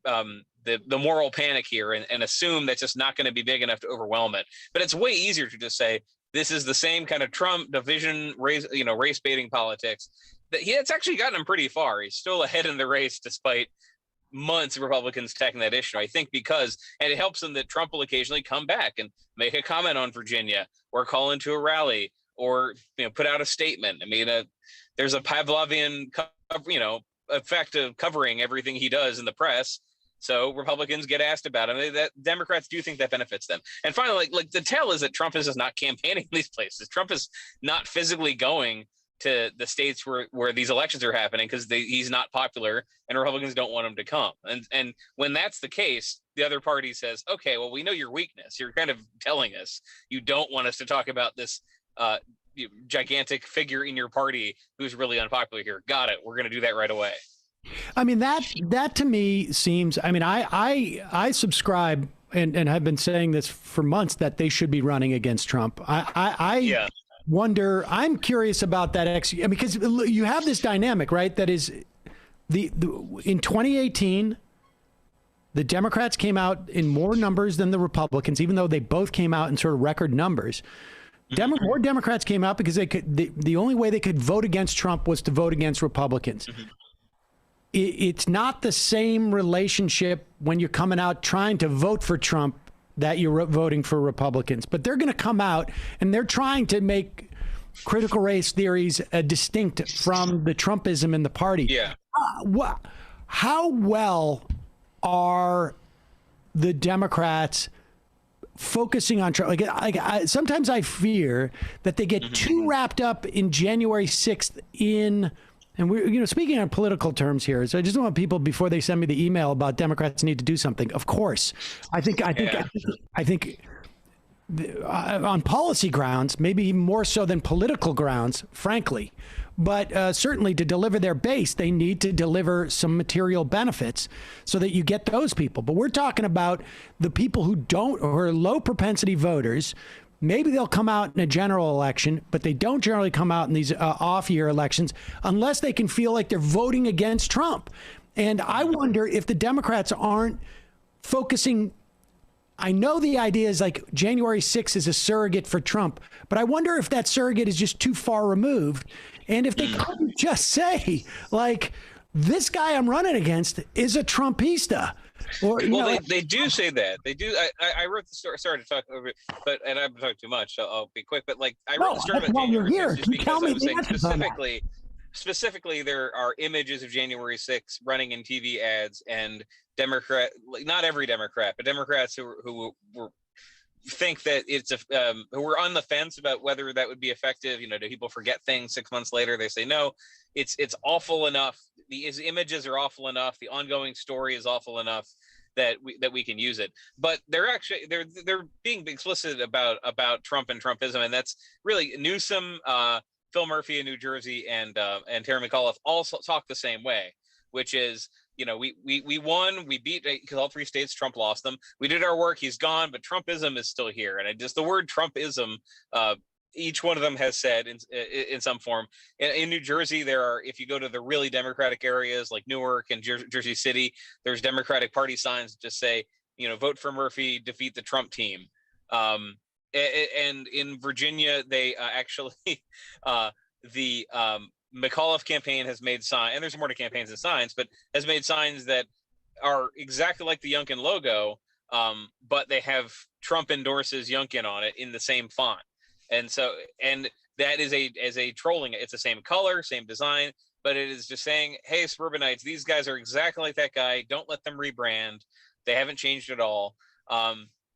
moral panic here and assume that's just not going to be big enough to overwhelm it. But it's way easier to just say, this is the same kind of Trump division, race baiting politics. It's actually gotten him pretty far. He's still ahead in the race despite months of Republicans attacking that issue. I think because, and it helps them that Trump will occasionally come back and make a comment on Virginia or call into a rally or put out a statement. I mean, there's a Pavlovian effect of covering everything he does in the press. So Republicans get asked about it. That Democrats do think that benefits them. And finally, like the tell is that Trump is just not campaigning in these places. Trump is not physically going to the states where these elections are happening because he's not popular and Republicans don't want him to come. And when that's the case, the other party says, okay, well, we know your weakness. You're kind of telling us you don't want us to talk about this gigantic figure in your party who's really unpopular here. Got it. We're going to do that right away. I mean, that to me seems, I mean, I subscribe and have been saying this for months that they should be running against Trump. I wonder, I'm curious about that. I mean, because you have this dynamic, right? That is in 2018, the Democrats came out in more numbers than the Republicans, even though they both came out in sort of record numbers. More Democrats came out because the only way they could vote against Trump was to vote against Republicans. It's not the same relationship when you're coming out trying to vote for Trump that you're voting for Republicans. But they're going to come out and they're trying to make critical race theories distinct from the Trumpism in the party. Yeah. How well are the Democrats focusing on Trump? Sometimes I fear that they get too wrapped up in January 6th and we're, speaking on political terms here. So I just want people, before they send me the email about Democrats need to do something. Of course, I think on policy grounds, maybe even more so than political grounds, frankly, but certainly to deliver their base, they need to deliver some material benefits so that you get those people. But we're talking about the people who are low propensity voters. Maybe they'll come out in a general election, but they don't generally come out in these off-year elections unless they can feel like they're voting against Trump. And I wonder if the Democrats aren't focusing. I know the idea is like January 6th is a surrogate for Trump, but I wonder if that surrogate is just too far removed. And if they couldn't just say, like, this guy I'm running against is a Trumpista. They do say that. They do. I wrote the story. Sorry to talk over it, and I've been talking too much, so I'll be quick. But I wrote the story about January 6th just because I was saying specifically, there are images of January 6th running in TV ads, and not every Democrat, but Democrats who think that it's who were on the fence about whether that would be effective. Do people forget things 6 months later? They say no. It's awful enough. These images are awful enough. The ongoing story is awful enough that we can use it. But they're being explicit about Trump and Trumpism, and that's really Newsom, Phil Murphy in New Jersey, and Terry McAuliffe all talk the same way, which is, we won, we beat, because all three states Trump lost them. We did our work, he's gone, but Trumpism is still here. And the word Trumpism, each one of them has said in some form. In New Jersey, there are, if you go to the really Democratic areas like Newark and Jersey City, there's Democratic Party signs that just say, vote for Murphy, defeat the Trump team. And in Virginia, they actually, the McAuliffe campaign has made signs, and there's more to campaigns and signs, but has made signs that are exactly like the Youngkin logo, but they have Trump endorses Youngkin on it in the same font. And that is a trolling. It's the same color, same design, but it is just saying, hey, suburbanites, these guys are exactly like that guy. Don't let them rebrand. They haven't changed at all.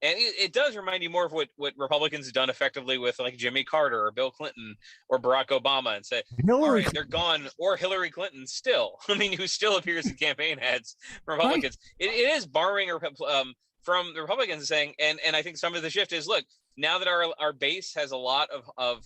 And it does remind you more of what Republicans have done effectively with like Jimmy Carter or Bill Clinton or Barack Obama, and say, all right, they're gone, or Hillary Clinton still. I mean, who still appears in campaign ads for Republicans. Right. It is borrowing from the Republicans saying, and I think some of the shift is, look, now that our base has a lot of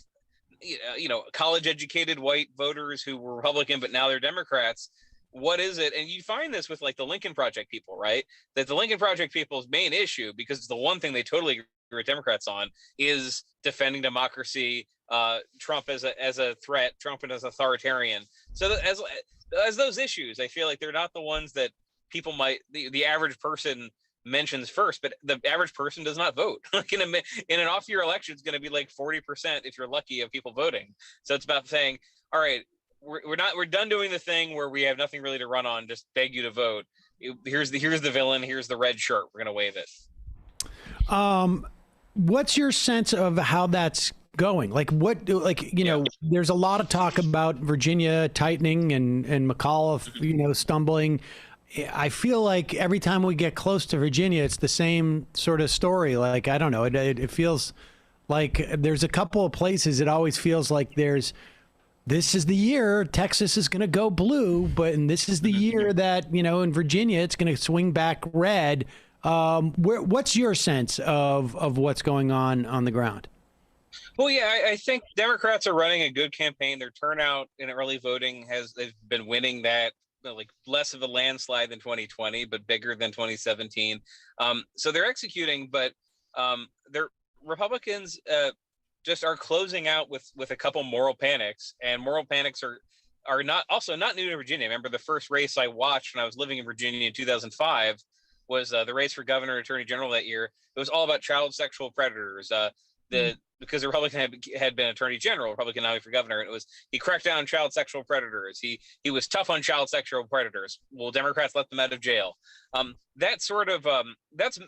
college educated white voters who were Republican, but now they're Democrats. What is it? And you find this with like the Lincoln Project people, right? That the Lincoln Project people's main issue, because it's the one thing they totally agree with Democrats on, is defending democracy, Trump as a threat, Trump as authoritarian. So as those issues, I feel like they're not the ones that people the average person mentions first, but the average person does not vote. Like in an off-year election, it's going to be like 40% if you're lucky of people voting. So it's about saying, all right, we're done doing the thing where we have nothing really to run on. Just beg you to vote. Here's the villain. Here's the red shirt. We're going to wave it. What's your sense of how that's going? There's a lot of talk about Virginia tightening and McAuliffe, stumbling. I feel like every time we get close to Virginia, it's the same sort of story. Like, I don't know. It feels like there's a couple of places. It always feels like this is the year Texas is going to go blue, and this is the year that, in Virginia, it's going to swing back red. What's your sense of what's going on the ground? Well, yeah, I think Democrats are running a good campaign. Their turnout in early voting they've been winning that, like less of a landslide than 2020, but bigger than 2017. So they're executing, but their Republicans just are closing out with a couple moral panics, and moral panics are not new to Virginia. Remember, the first race I watched when I was living in Virginia in 2005 was the race for governor and attorney general that year. It was all about child sexual predators. Because the Republican had been attorney general, Republican nominee for governor, and he cracked down on child sexual predators. He was tough on child sexual predators. Well, Democrats let them out of jail. That sort of that's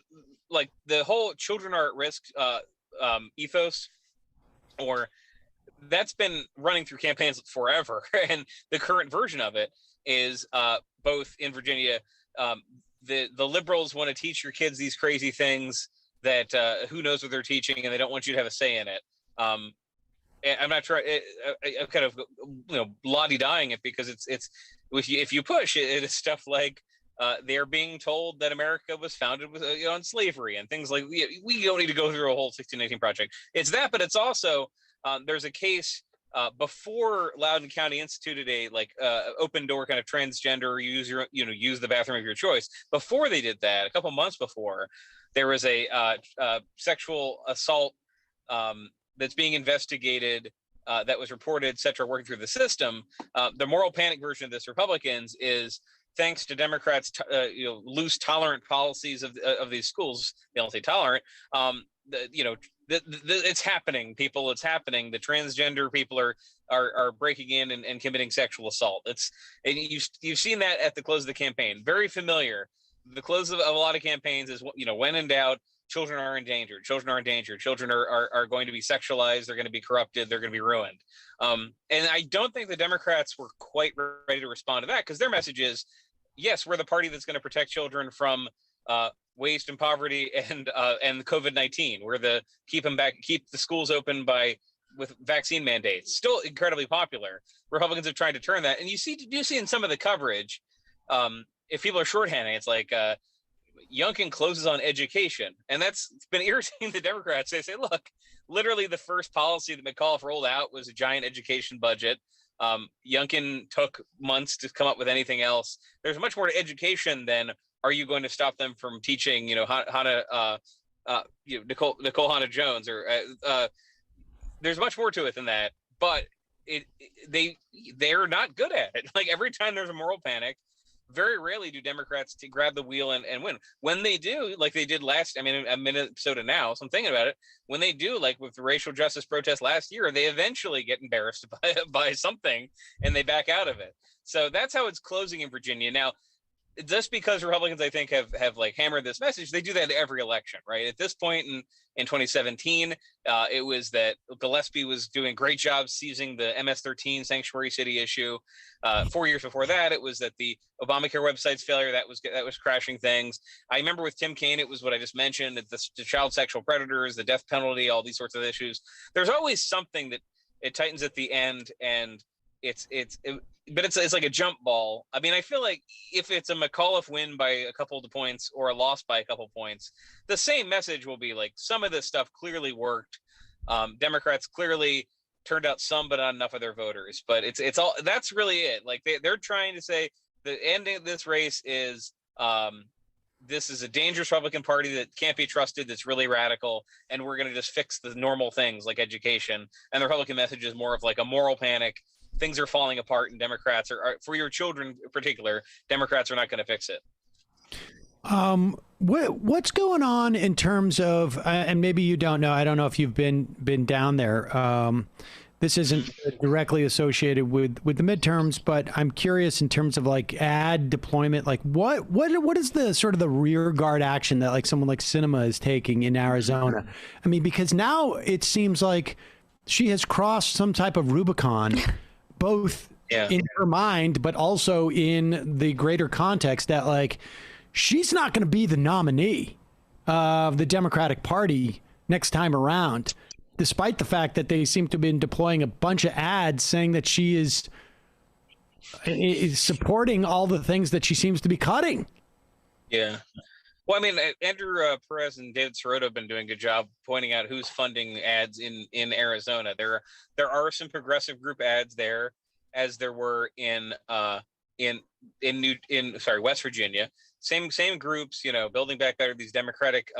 like the whole children are at risk ethos, or that's been running through campaigns forever. And the current version of it is both in Virginia. The liberals want to teach your kids these crazy things that who knows what they're teaching, and they don't want you to have a say in it. I'm not trying. I'm kind of lottie-dying it, because it's if you push it, it is stuff like they're being told that America was founded on slavery and things like. We don't need to go through a whole 1619 project. It's that, but it's also there's a case before Loudoun County instituted a open door kind of transgender use the bathroom of your choice. Before they did that, a couple months before, there was a sexual assault that's being investigated that was reported, et cetera, working through the system. The moral panic version of this, Republicans, is thanks to Democrats, loose, tolerant policies of these schools. They don't say tolerant. It's happening, people. It's happening. The transgender people are breaking in and committing sexual assault. And you've seen that at the close of the campaign. Very familiar. The close of a lot of campaigns is, when in doubt, children are endangered. Children are endangered. Children are going to be sexualized. They're going to be corrupted. They're going to be ruined. And I don't think the Democrats were quite ready to respond to that, because their message is, yes, we're the party that's going to protect children from waste and poverty and COVID-19. We're keep the schools open with vaccine mandates. Still incredibly popular. Republicans have tried to turn that, and you see in some of the coverage. If people are shorthanding, it's like Youngkin closes on education, and that's been irritating the Democrats. They say, look, literally the first policy that McAuliffe rolled out was a giant education budget. Youngkin took months to come up with anything else. There's much more to education than are you going to stop them from teaching, how to Nicole Hannah-Jones, or there's much more to it than that. But they're not good at it. Like, every time there's a moral panic, very rarely do Democrats grab the wheel and win. When they do, like they did I'm in Minnesota now, so I'm thinking about it. When they do, like with the racial justice protest last year, they eventually get embarrassed by something and they back out of it. So that's how it's closing in Virginia. Now, just because Republicans, I think, have like hammered this message, they do that at every election, right? At this point in 2017, it was that Gillespie was doing a great job seizing the MS-13 sanctuary city issue. 4 years before that, it was that the Obamacare website's failure that was crashing things. I remember with Tim Kaine, it was what I just mentioned, the child sexual predators, the death penalty, all these sorts of issues. There's always something that it tightens at the end, and but it's like a jump ball. I mean, I feel like if it's a McAuliffe win by a couple of points or a loss by a couple of points, the same message will be like, some of this stuff clearly worked. Democrats clearly turned out some, but not enough of their voters. But it's all, that's really it. Like they're trying to say the ending of this race is this is a dangerous Republican Party that can't be trusted, that's really radical, and we're going to just fix the normal things like education. And the Republican message is more of like a moral panic. Things are falling apart, and Democrats are for your children in particular, Democrats are not going to fix it. What's going on in terms of, and maybe you don't know, I don't know if you've been down there. This isn't directly associated with the midterms, but I'm curious in terms of like ad deployment, like what is the sort of the rear guard action that like someone like Sinema is taking in Arizona? I mean, because now it seems like she has crossed some type of Rubicon, both in her mind, but also in the greater context that, like, she's not going to be the nominee of the Democratic Party next time around, despite the fact that they seem to have been deploying a bunch of ads saying that she is supporting all the things that she seems to be cutting. Yeah. Well, I mean, Andrew Perez and David Sirota have been doing a good job pointing out who's funding ads in Arizona. There are some progressive group ads there, as there were in West Virginia. Same groups, Building Back Better, these Democratic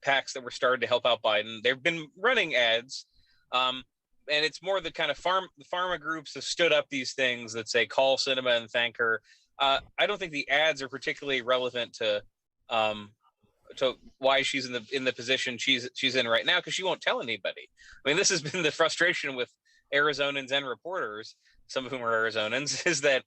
PACs that were started to help out Biden. They've been running ads, and it's more the kind of pharma groups have stood up these things that say call Sinema and thank her. I don't think the ads are particularly relevant to why she's in the position she's in right now, because she won't tell anybody. I mean, this has been the frustration with Arizonans and reporters, some of whom are Arizonans, is that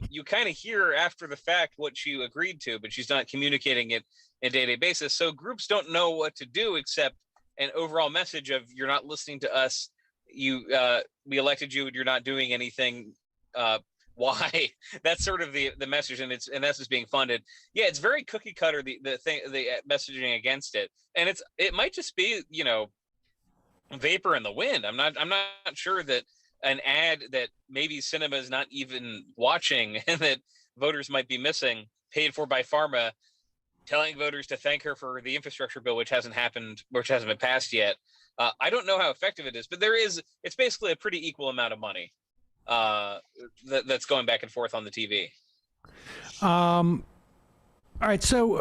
you kind of hear after the fact what she agreed to, but she's not communicating it on a day-to-day basis. So groups don't know what to do except an overall message of, you're not listening to us. We elected you and you're not doing anything. Why? That's sort of the message, and that's just being funded. Yeah, it's very cookie cutter, the messaging against it, and it might just be vapor in the wind. I'm not sure that an ad that maybe Sinema is not even watching and that voters might be missing, paid for by pharma, telling voters to thank her for the infrastructure bill, which hasn't been passed yet. I don't know how effective it is, but it's basically a pretty equal amount of money that's going back and forth on the TV. All right. So,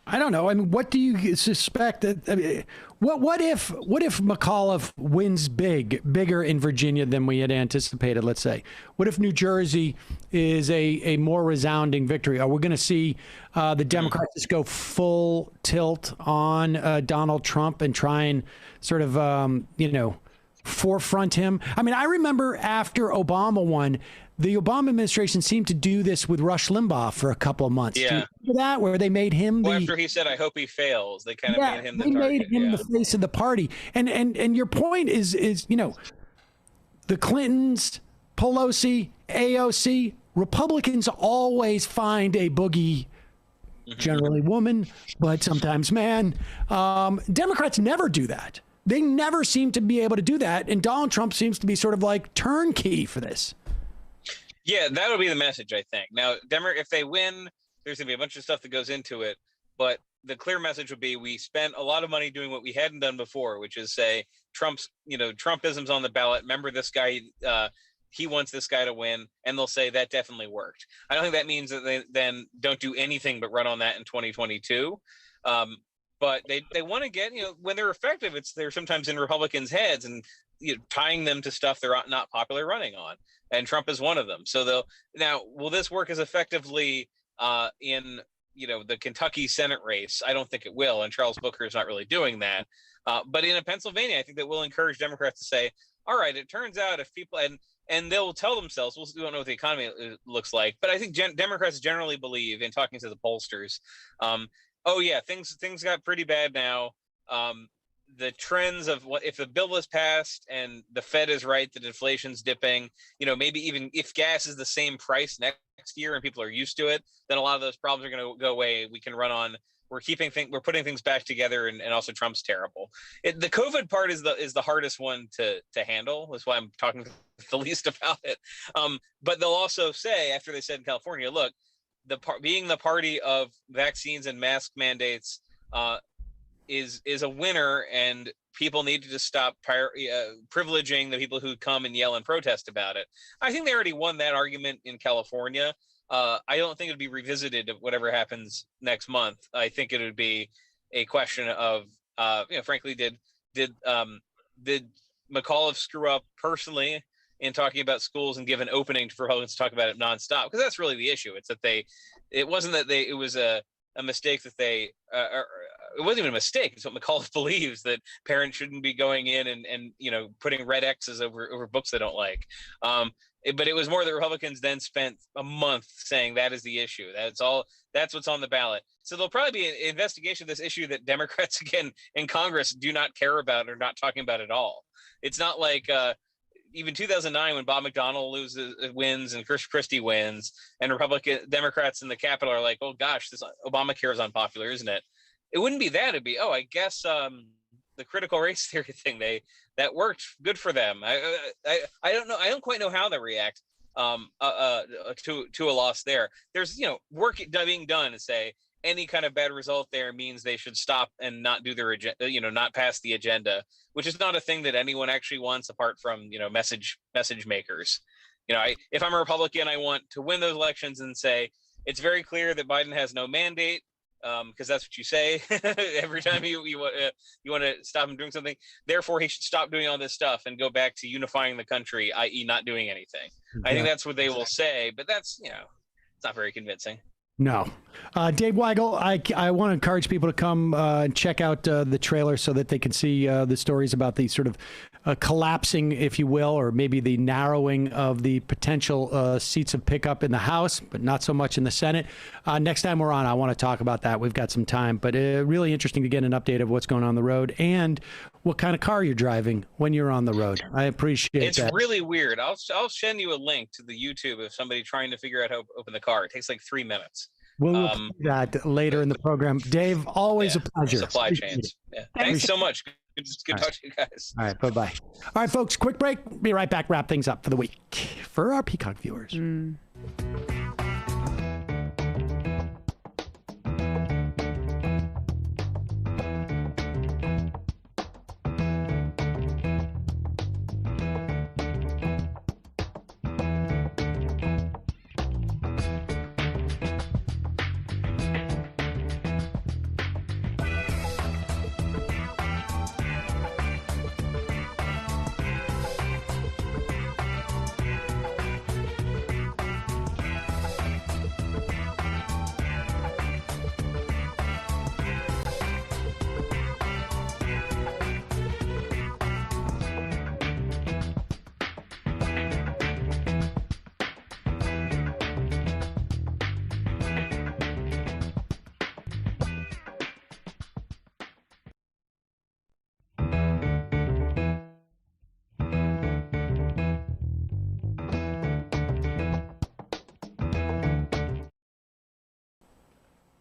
I don't know. I mean, what do you suspect that? I mean, what if McAuliffe wins bigger in Virginia than we had anticipated? Let's say, what if New Jersey is a more resounding victory? Are we going to see the Democrats just go full tilt on Donald Trump and try and sort of forefront him? I mean, I remember after Obama won, the Obama administration seemed to do this with Rush Limbaugh for a couple of months. Yeah. Do you remember that, where they made him after he said, "I hope he fails," they kind of made him the target. They made him the face of the party. And your point is the Clintons, Pelosi, AOC, Republicans always find a boogie, generally woman, but sometimes man. Democrats never do that. They never seem to be able to do that. And Donald Trump seems to be sort of like turnkey for this. Yeah, that would be the message, I think. Now, if they win, there's going to be a bunch of stuff that goes into it. But the clear message would be, we spent a lot of money doing what we hadn't done before, which is say Trumpism's on the ballot. Remember this guy, he wants this guy to win. And they'll say that definitely worked. I don't think that means that they then don't do anything but run on that in 2022. But they want to get, when they're effective, they're sometimes in Republicans' heads and tying them to stuff they're not popular running on. And Trump is one of them. So will this work as effectively in the Kentucky Senate race? I don't think it will. And Charles Booker is not really doing that. But in Pennsylvania, I think that will encourage Democrats to say, all right, it turns out if people and they'll tell themselves, we don't know what the economy looks like. But I think Democrats generally believe, in talking to the pollsters, oh yeah, things got pretty bad now. The trends of what if the bill is passed and the Fed is right that inflation's dipping, maybe even if gas is the same price next year and people are used to it, then a lot of those problems are going to go away. We can run on. We're putting things back together, and also Trump's terrible. The COVID part is the hardest one to handle. That's why I'm talking the least about it. But they'll also say, after they said in California, look, being the party of vaccines and mask mandates is a winner, and people need to just stop privileging the people who come and yell and protest about it. I think they already won that argument in California. I don't think it'd be revisited if whatever happens next month. I think it would be a question of, frankly, did McAuliffe screw up personally in talking about schools and give an opening for Republicans to talk about it nonstop? Because that's really the issue. It's that it was a mistake that it wasn't even a mistake. It's what McAuliffe believes, that parents shouldn't be going in and putting red X's over books they don't like. But it was more that Republicans then spent a month saying that is the issue. That's what's on the ballot. So there'll probably be an investigation of this issue that Democrats, again, in Congress do not care about or not talking about at all. It's not like even 2009 when Bob McDonnell wins and Chris Christie wins, and Democrats in the Capitol are like, oh gosh, this Obamacare is unpopular, isn't it? It wouldn't be that. It'd be, oh, I guess the critical race theory thing, that worked. Good for them. I don't know. I don't quite know how they react to a loss there. There's work being done to say any kind of bad result there means they should stop and not do their agenda, not pass the agenda, which is not a thing that anyone actually wants apart from message makers. If I'm a Republican, I want to win those elections and say it's very clear that Biden has no mandate, because that's what you say every time you want to stop him doing something. Therefore, he should stop doing all this stuff and go back to unifying the country, i.e., not doing anything. Yeah. I think that's what they will say, but that's it's not very convincing. No. Dave Weigel, I want to encourage people to come and check out the trailer so that they can see the stories about the sort of collapsing, if you will, or maybe the narrowing of the potential seats of pickup in the House, but not so much in the Senate. Next time we're on, I want to talk about that. We've got some time, but really interesting to get an update of what's going on the road and what kind of car you're driving when you're on the road. I appreciate that. It's really weird. I'll send you a link to the YouTube of somebody trying to figure out how to open the car. It takes like 3 minutes. We'll do that later in the program. Dave, always a pleasure. Supply chains. Yeah. Thanks so much. Good to talk to you guys. All right, bye-bye. All right, folks, quick break. Be right back. Wrap things up for the week for our Peacock viewers.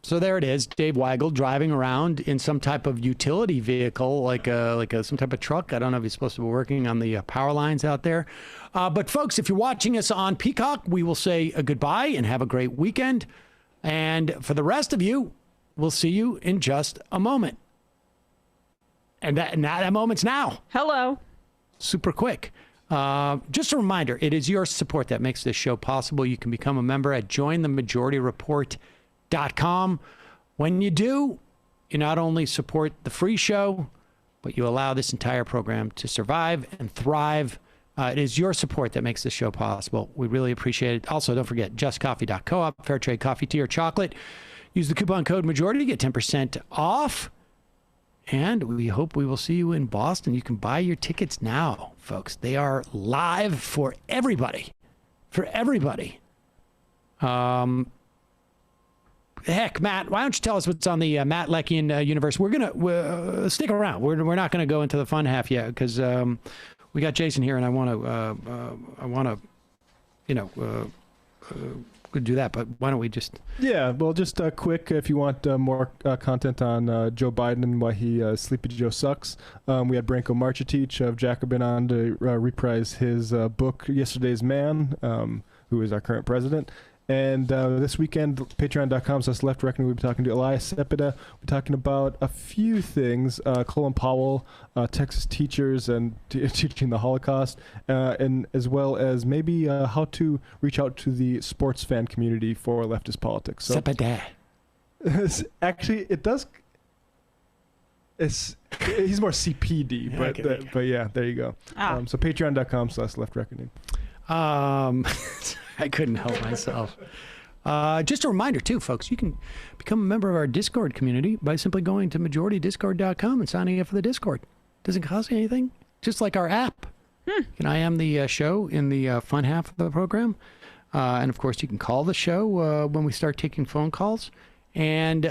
So there it is, Dave Weigel driving around in some type of utility vehicle, like some type of truck. I don't know if he's supposed to be working on the power lines out there. But folks, if you're watching us on Peacock, we will say a goodbye and have a great weekend. And for the rest of you, we'll see you in just a moment. And that moment's now. Hello. Super quick. Just a reminder, it is your support that makes this show possible. You can become a member at jointhemajority.com. When you do, you not only support the free show, but you allow this entire program to survive and thrive. It is your support that makes this show possible. We really appreciate it. Also, don't forget, justcoffee.coop, fair trade coffee, tea, or chocolate. Use the coupon code majority to get 10% off. And we hope we will see you in Boston. You can buy your tickets now, folks. They are live for everybody. For everybody. Heck, Matt, why don't you tell us what's on the Matt Leckian universe? We're going to stick around. We're not going to go into the fun half yet because we got Jason here, and I want to do that. But why don't we just? Yeah, well, just quick. If you want more content on Joe Biden and why Sleepy Joe sucks, we had Branko Marcetic of Jacobin on to reprise his book Yesterday's Man, who is our current president. And this weekend, patreon.com/Left Reckoning, we'll be talking to Elias Sepeda. We're talking about a few things, Colin Powell, Texas teachers and teaching the Holocaust, and as well as maybe how to reach out to the sports fan community for leftist politics. So, Sepeda. Actually, it does. He's more CPD, but yeah, there you go. So patreon.com/Left Reckoning. I couldn't help myself. Just a reminder, too, folks, you can become a member of our Discord community by simply going to majoritydiscord.com and signing up for the Discord. Doesn't cost you anything, just like our app. And I am the show in the fun half of the program. And, of course, you can call the show when we start taking phone calls. And,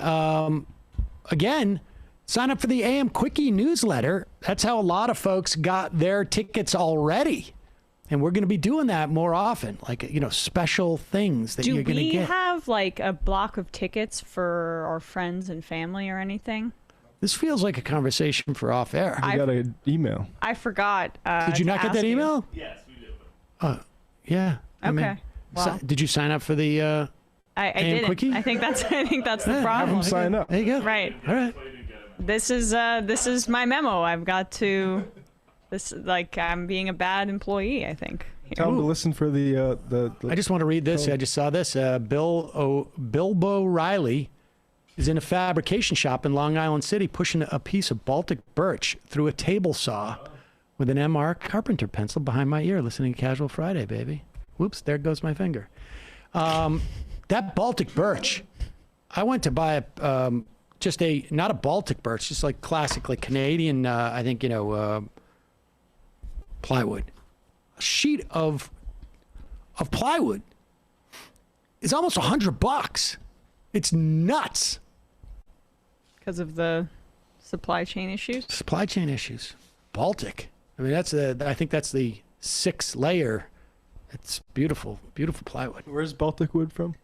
again, sign up for the AM Quickie newsletter. That's how a lot of folks got their tickets already. And we're going to be doing that more often, like, special things that you're going to get. Do we have like a block of tickets for our friends and family or anything? This feels like a conversation for off air. I got an email. I forgot. Did you not get that email? Yes, we did. Yeah. Okay. Did you sign up for the I AM didn't. Quickie? I think that's the Have problem. them sign up. There you go. Right. All right. This is my memo. I've got to. This like I'm being a bad employee. I think. Tell them to listen for the I just want to read this. I just saw this. Bilbo Riley is in a fabrication shop in Long Island City pushing a piece of Baltic birch through a table saw with an MR carpenter pencil behind my ear, listening to Casual Friday, baby. Whoops, there goes my finger. That Baltic birch, I went to buy not a Baltic birch, just like classic, like Canadian, I think, plywood. A sheet of plywood is almost $100. It's nuts. Because of the supply chain issues. Supply chain issues. Baltic. I mean, I think that's the 6 layer. It's beautiful, beautiful plywood. Where's Baltic wood from?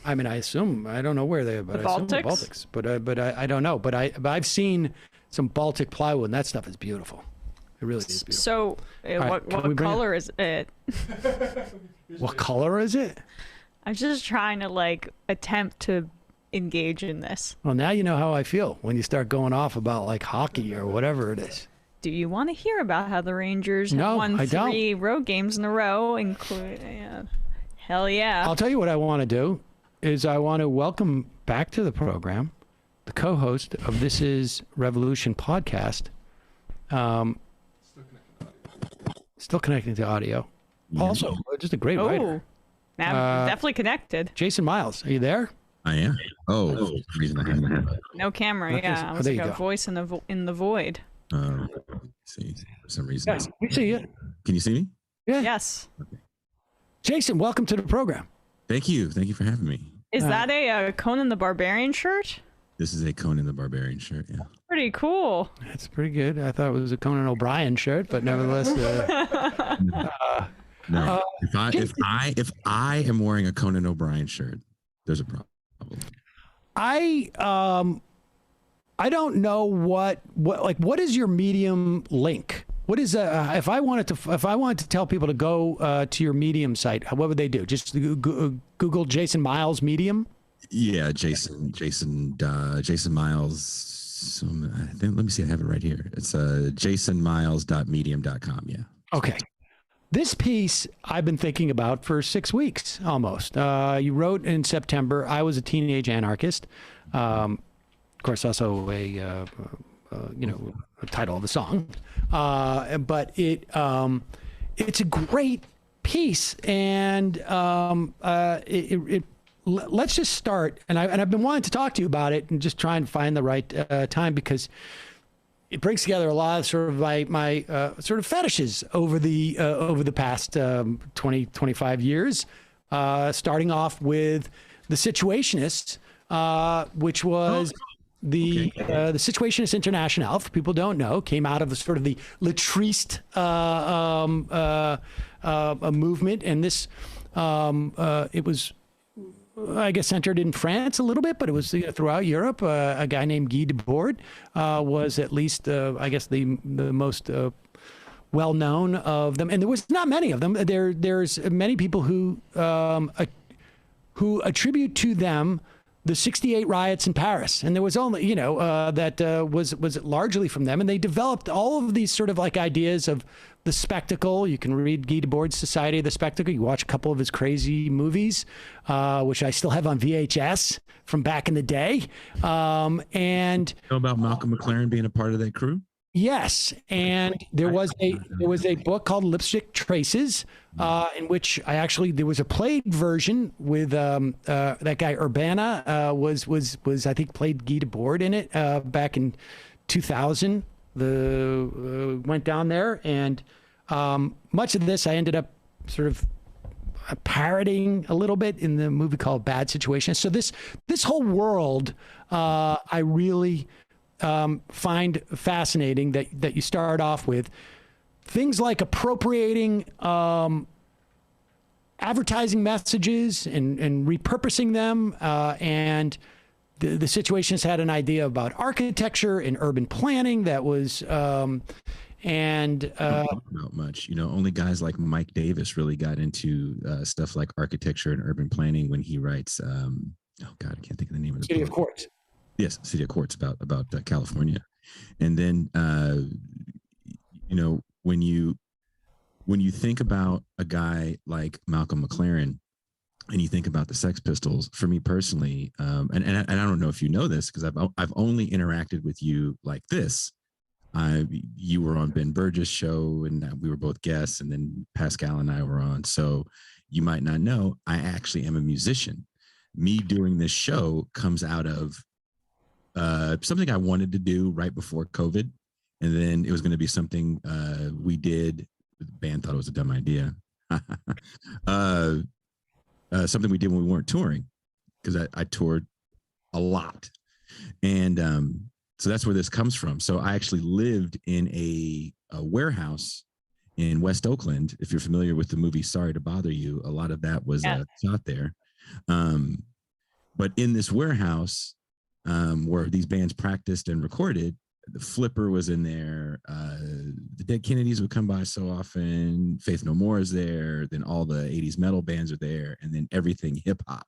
I mean, I don't know where they are, but I assume the Baltics. But I don't know. But I've seen some Baltic plywood, and that stuff is beautiful. It really is beautiful. So, what color is it? What color is it? I'm just trying to attempt to engage in this. Well, now you know how I feel when you start going off about like hockey or whatever it is. Do you want to hear about how the Rangers have won 3 road games in a row, including? Hell yeah! I'll tell you what I want to do is I want to welcome back to the program the co-host of This Is Revolution podcast. Still connecting to audio. Also, just a great writer. Now definitely connected. Jason Myles, are you there? I am. Oh, for some reason I haven't. No camera. Yeah, I was there like you a go. voice in the void. See, for some reason. Yes, we see you. Can you see me? Yeah. Yes. Jason, welcome to the program. Thank you. Thank you for having me. Is that a Conan the Barbarian shirt? This is a Conan the Barbarian shirt. Yeah. Pretty cool. That's pretty good. I thought it was a Conan O'Brien shirt, but nevertheless. No. If I am wearing a Conan O'Brien shirt, there's a problem. I don't know what is your Medium link? What is if I wanted to tell people to go to your Medium site, what would they do? Just Google Jason Myles Medium? Yeah, Jason Myles. Let me see. I have it right here. It's jasonmiles.medium.com. Yeah. Okay. This piece I've been thinking about for 6 weeks almost. You wrote in September, I was a teenage anarchist. Of course, also a title of the song. But it's a great piece. And let's just start. And I've been wanting to talk to you about it and just try and find the right time, because it brings together a lot of sort of my sort of fetishes over the past 20, 25 years, starting off with The Situationists, which was the Situationist International, for people who don't know, came out of the sort of the Latriste movement. And this, it was, I guess, centered in France a little bit, but it was throughout Europe. A guy named Guy Debord was at least, I guess, the most well-known of them. And there was not many of them. There's many people who attribute to them the 68 riots in Paris. And there was only, that was largely from them. And they developed all of these sort of like ideas of the spectacle. You can read Guy Debord's Society of the Spectacle. You watch a couple of his crazy movies, which I still have on VHS from back in the day. And know about Malcolm McLaren being a part of that crew? Yes, and there was a book called Lipstick Traces, in which there was a played version with that guy Urbana was I think played Guy Debord in it back in 2000. Went down there, and much of this I ended up sort of parroting a little bit in the movie called Bad Situation. So this whole world I really find fascinating that you start off with things like appropriating advertising messages and repurposing them. And the Situationist had an idea about architecture and urban planning that was, Not much, only guys like Mike Davis really got into stuff like architecture and urban planning when he writes, oh God, I can't think of the name of the City book. of Quartz. Yes, City of Quartz about California. And then, when you think about a guy like Malcolm McLaren and you think about the Sex Pistols, for me personally, and I don't know if you know this because I've only interacted with you like this. You were on Ben Burgess' show and we were both guests, and then Pascal and I were on. So you might not know, I actually am a musician. Me doing this show comes out of something I wanted to do right before COVID. And then it was going to be something we did. The band thought it was a dumb idea. Something we did when we weren't touring, because I toured a lot. And so that's where this comes from. So I actually lived in a warehouse in West Oakland. If you're familiar with the movie Sorry to Bother You, a lot of that was shot there. But in this warehouse where these bands practiced and recorded, the Flipper was in there. The Dead Kennedys would come by so often. Faith No More is there. Then all the 80s metal bands are there. And then everything hip hop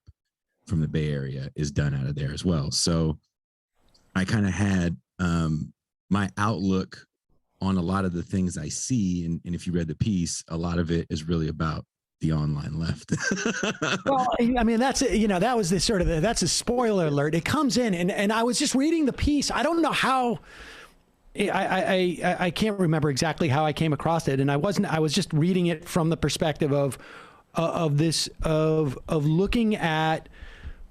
from the Bay Area is done out of there as well. So I kind of had my outlook on a lot of the things I see. And if you read the piece, a lot of it is really about the online left. Well, I mean, that's, that was the sort of that's a spoiler alert. It comes in and I was just reading the piece. I don't know how I can't remember exactly how I came across it. And I was just reading it from the perspective of looking at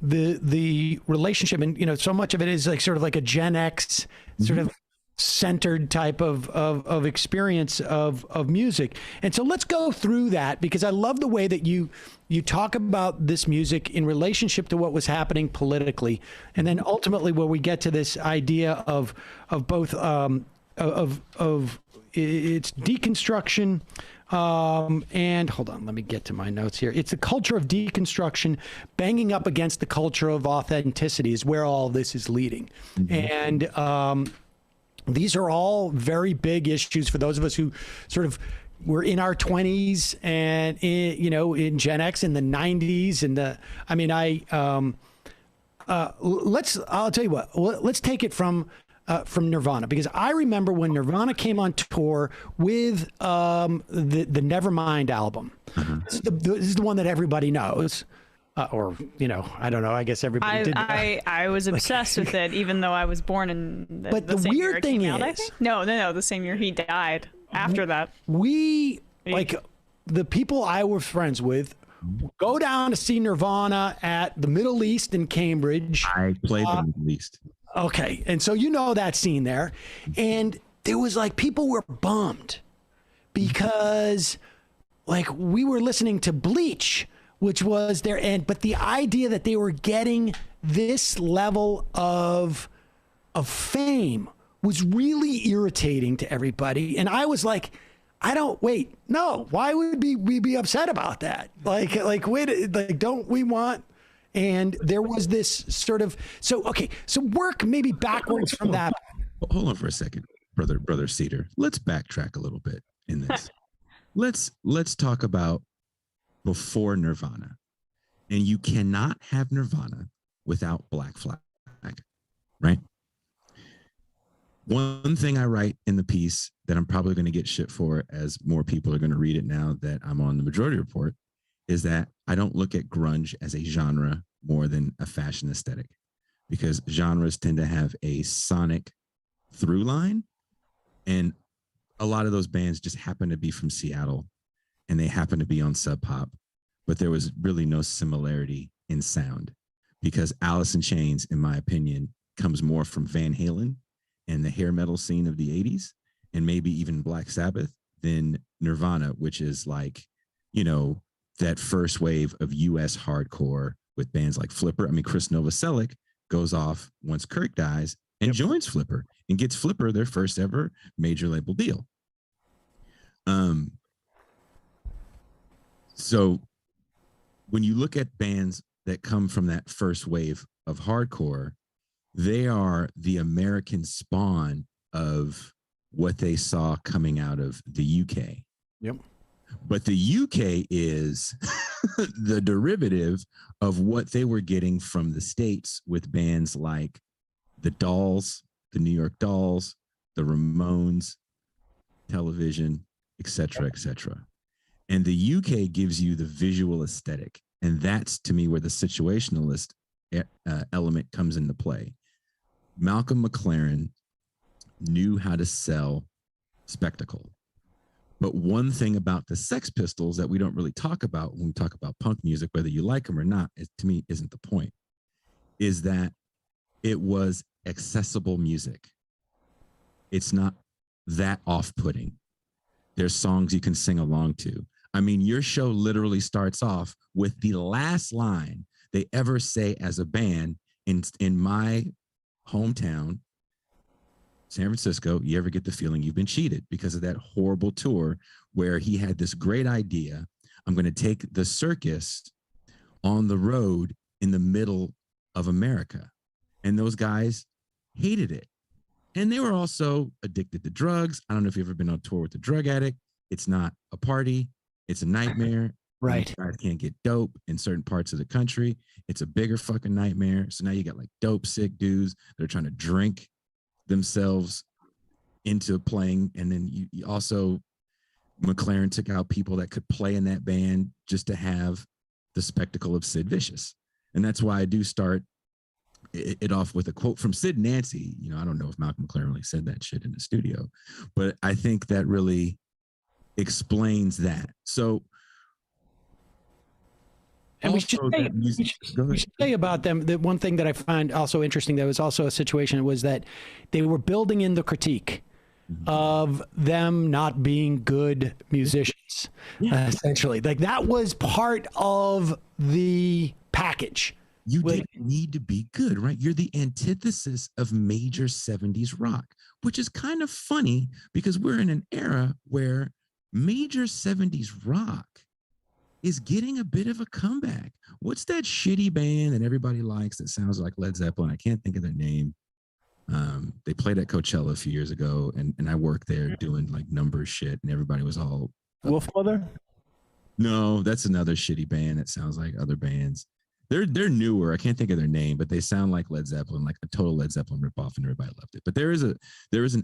the relationship. And, so much of it is like sort of like a Gen X sort of centered type of experience of music. And so let's go through that, because I love the way that you talk about this music in relationship to what was happening politically. And then ultimately where we get to this idea of both of its deconstruction, and hold on, let me get to my notes here. It's the culture of deconstruction banging up against the culture of authenticity is where all this is leading. And these are all very big issues for those of us who sort of were in our 20s and in Gen X in the 90s. And I'll tell you what, let's take it from Nirvana, because I remember when Nirvana came on tour with the Nevermind album. This is the one that everybody knows. I don't know. I guess everybody did. I was obsessed with it, even though I was born in the same year it came out, I think. No, the same year he died. After that, we like the people I was friends with go down to see Nirvana at the Middle East in Cambridge. I played the Middle East. Okay, and so that scene there, and there was like people were bummed because like we were listening to Bleach, which was their end, but the idea that they were getting this level of fame was really irritating to everybody. And I was like, why would we be upset about that? Don't we want? And there was this sort of, so work maybe backwards from that. Hold on for a second, brother Seder. Let's backtrack a little bit in this. Let's talk about before Nirvana. And you cannot have Nirvana without Black Flag, right? One thing I write in the piece that I'm probably going to get shit for, as more people are going to read it now that I'm on the Majority Report, is that I don't look at grunge as a genre more than a fashion aesthetic, because genres tend to have a sonic through line. And a lot of those bands just happen to be from Seattle and they happen to be on Sub Pop, but there was really no similarity in sound, because Alice in Chains, in my opinion, comes more from Van Halen and the hair metal scene of the 80s, and maybe even Black Sabbath, than Nirvana, which is like, that first wave of US hardcore with bands like Flipper. I mean, Chris Novoselic goes off once Kirk dies and joins Flipper and gets Flipper their first ever major label deal. So when you look at bands that come from that first wave of hardcore, they are the American spawn of what they saw coming out of the UK. Yep. But the UK is the derivative of what they were getting from the States with bands like the Dolls, the New York Dolls, the Ramones, Television, etc., etc. And the UK gives you the visual aesthetic. And that's, to me, where the situationalist element comes into play. Malcolm McLaren knew how to sell spectacle. But one thing about the Sex Pistols that we don't really talk about when we talk about punk music, whether you like them or not, to me isn't the point, is that it was accessible music. It's not that off-putting. There's songs you can sing along to. I mean, your show literally starts off with the last line they ever say as a band in my hometown, San Francisco. You ever get the feeling you've been cheated because of that horrible tour where he had this great idea. I'm going to take the circus on the road in the middle of America. And those guys hated it. And they were also addicted to drugs. I don't know if you've ever been on tour with a drug addict. It's not a party. It's a nightmare. Right. You guys can't get dope in certain parts of the country. It's a bigger fucking nightmare. So now you got like dope sick dudes that are trying to drink themselves into playing. And then you also, McLaren took out people that could play in that band just to have the spectacle of Sid Vicious. And that's why I do start it off with a quote from Sid and Nancy. You know, I don't know if Malcolm McLaren really said that shit in the studio, but I think that really explains that. So, and we should say about them that one thing that I find also interesting, that was also a situation, was that they were building in the critique of them not being good musicians, essentially. Like that was part of the package. You didn't need to be good, right? You're the antithesis of major 70s rock, which is kind of funny because we're in an era where major 70s rock is getting a bit of a comeback. What's that shitty band that everybody likes that sounds like Led Zeppelin? I can't think of their name. They played at Coachella a few years ago, and I worked there doing like numbers shit, and everybody was all Wolfmother? No, that's another shitty band that sounds like other bands. They're newer. I can't think of their name, but they sound like Led Zeppelin, like a total Led Zeppelin ripoff, and everybody loved it. But there is an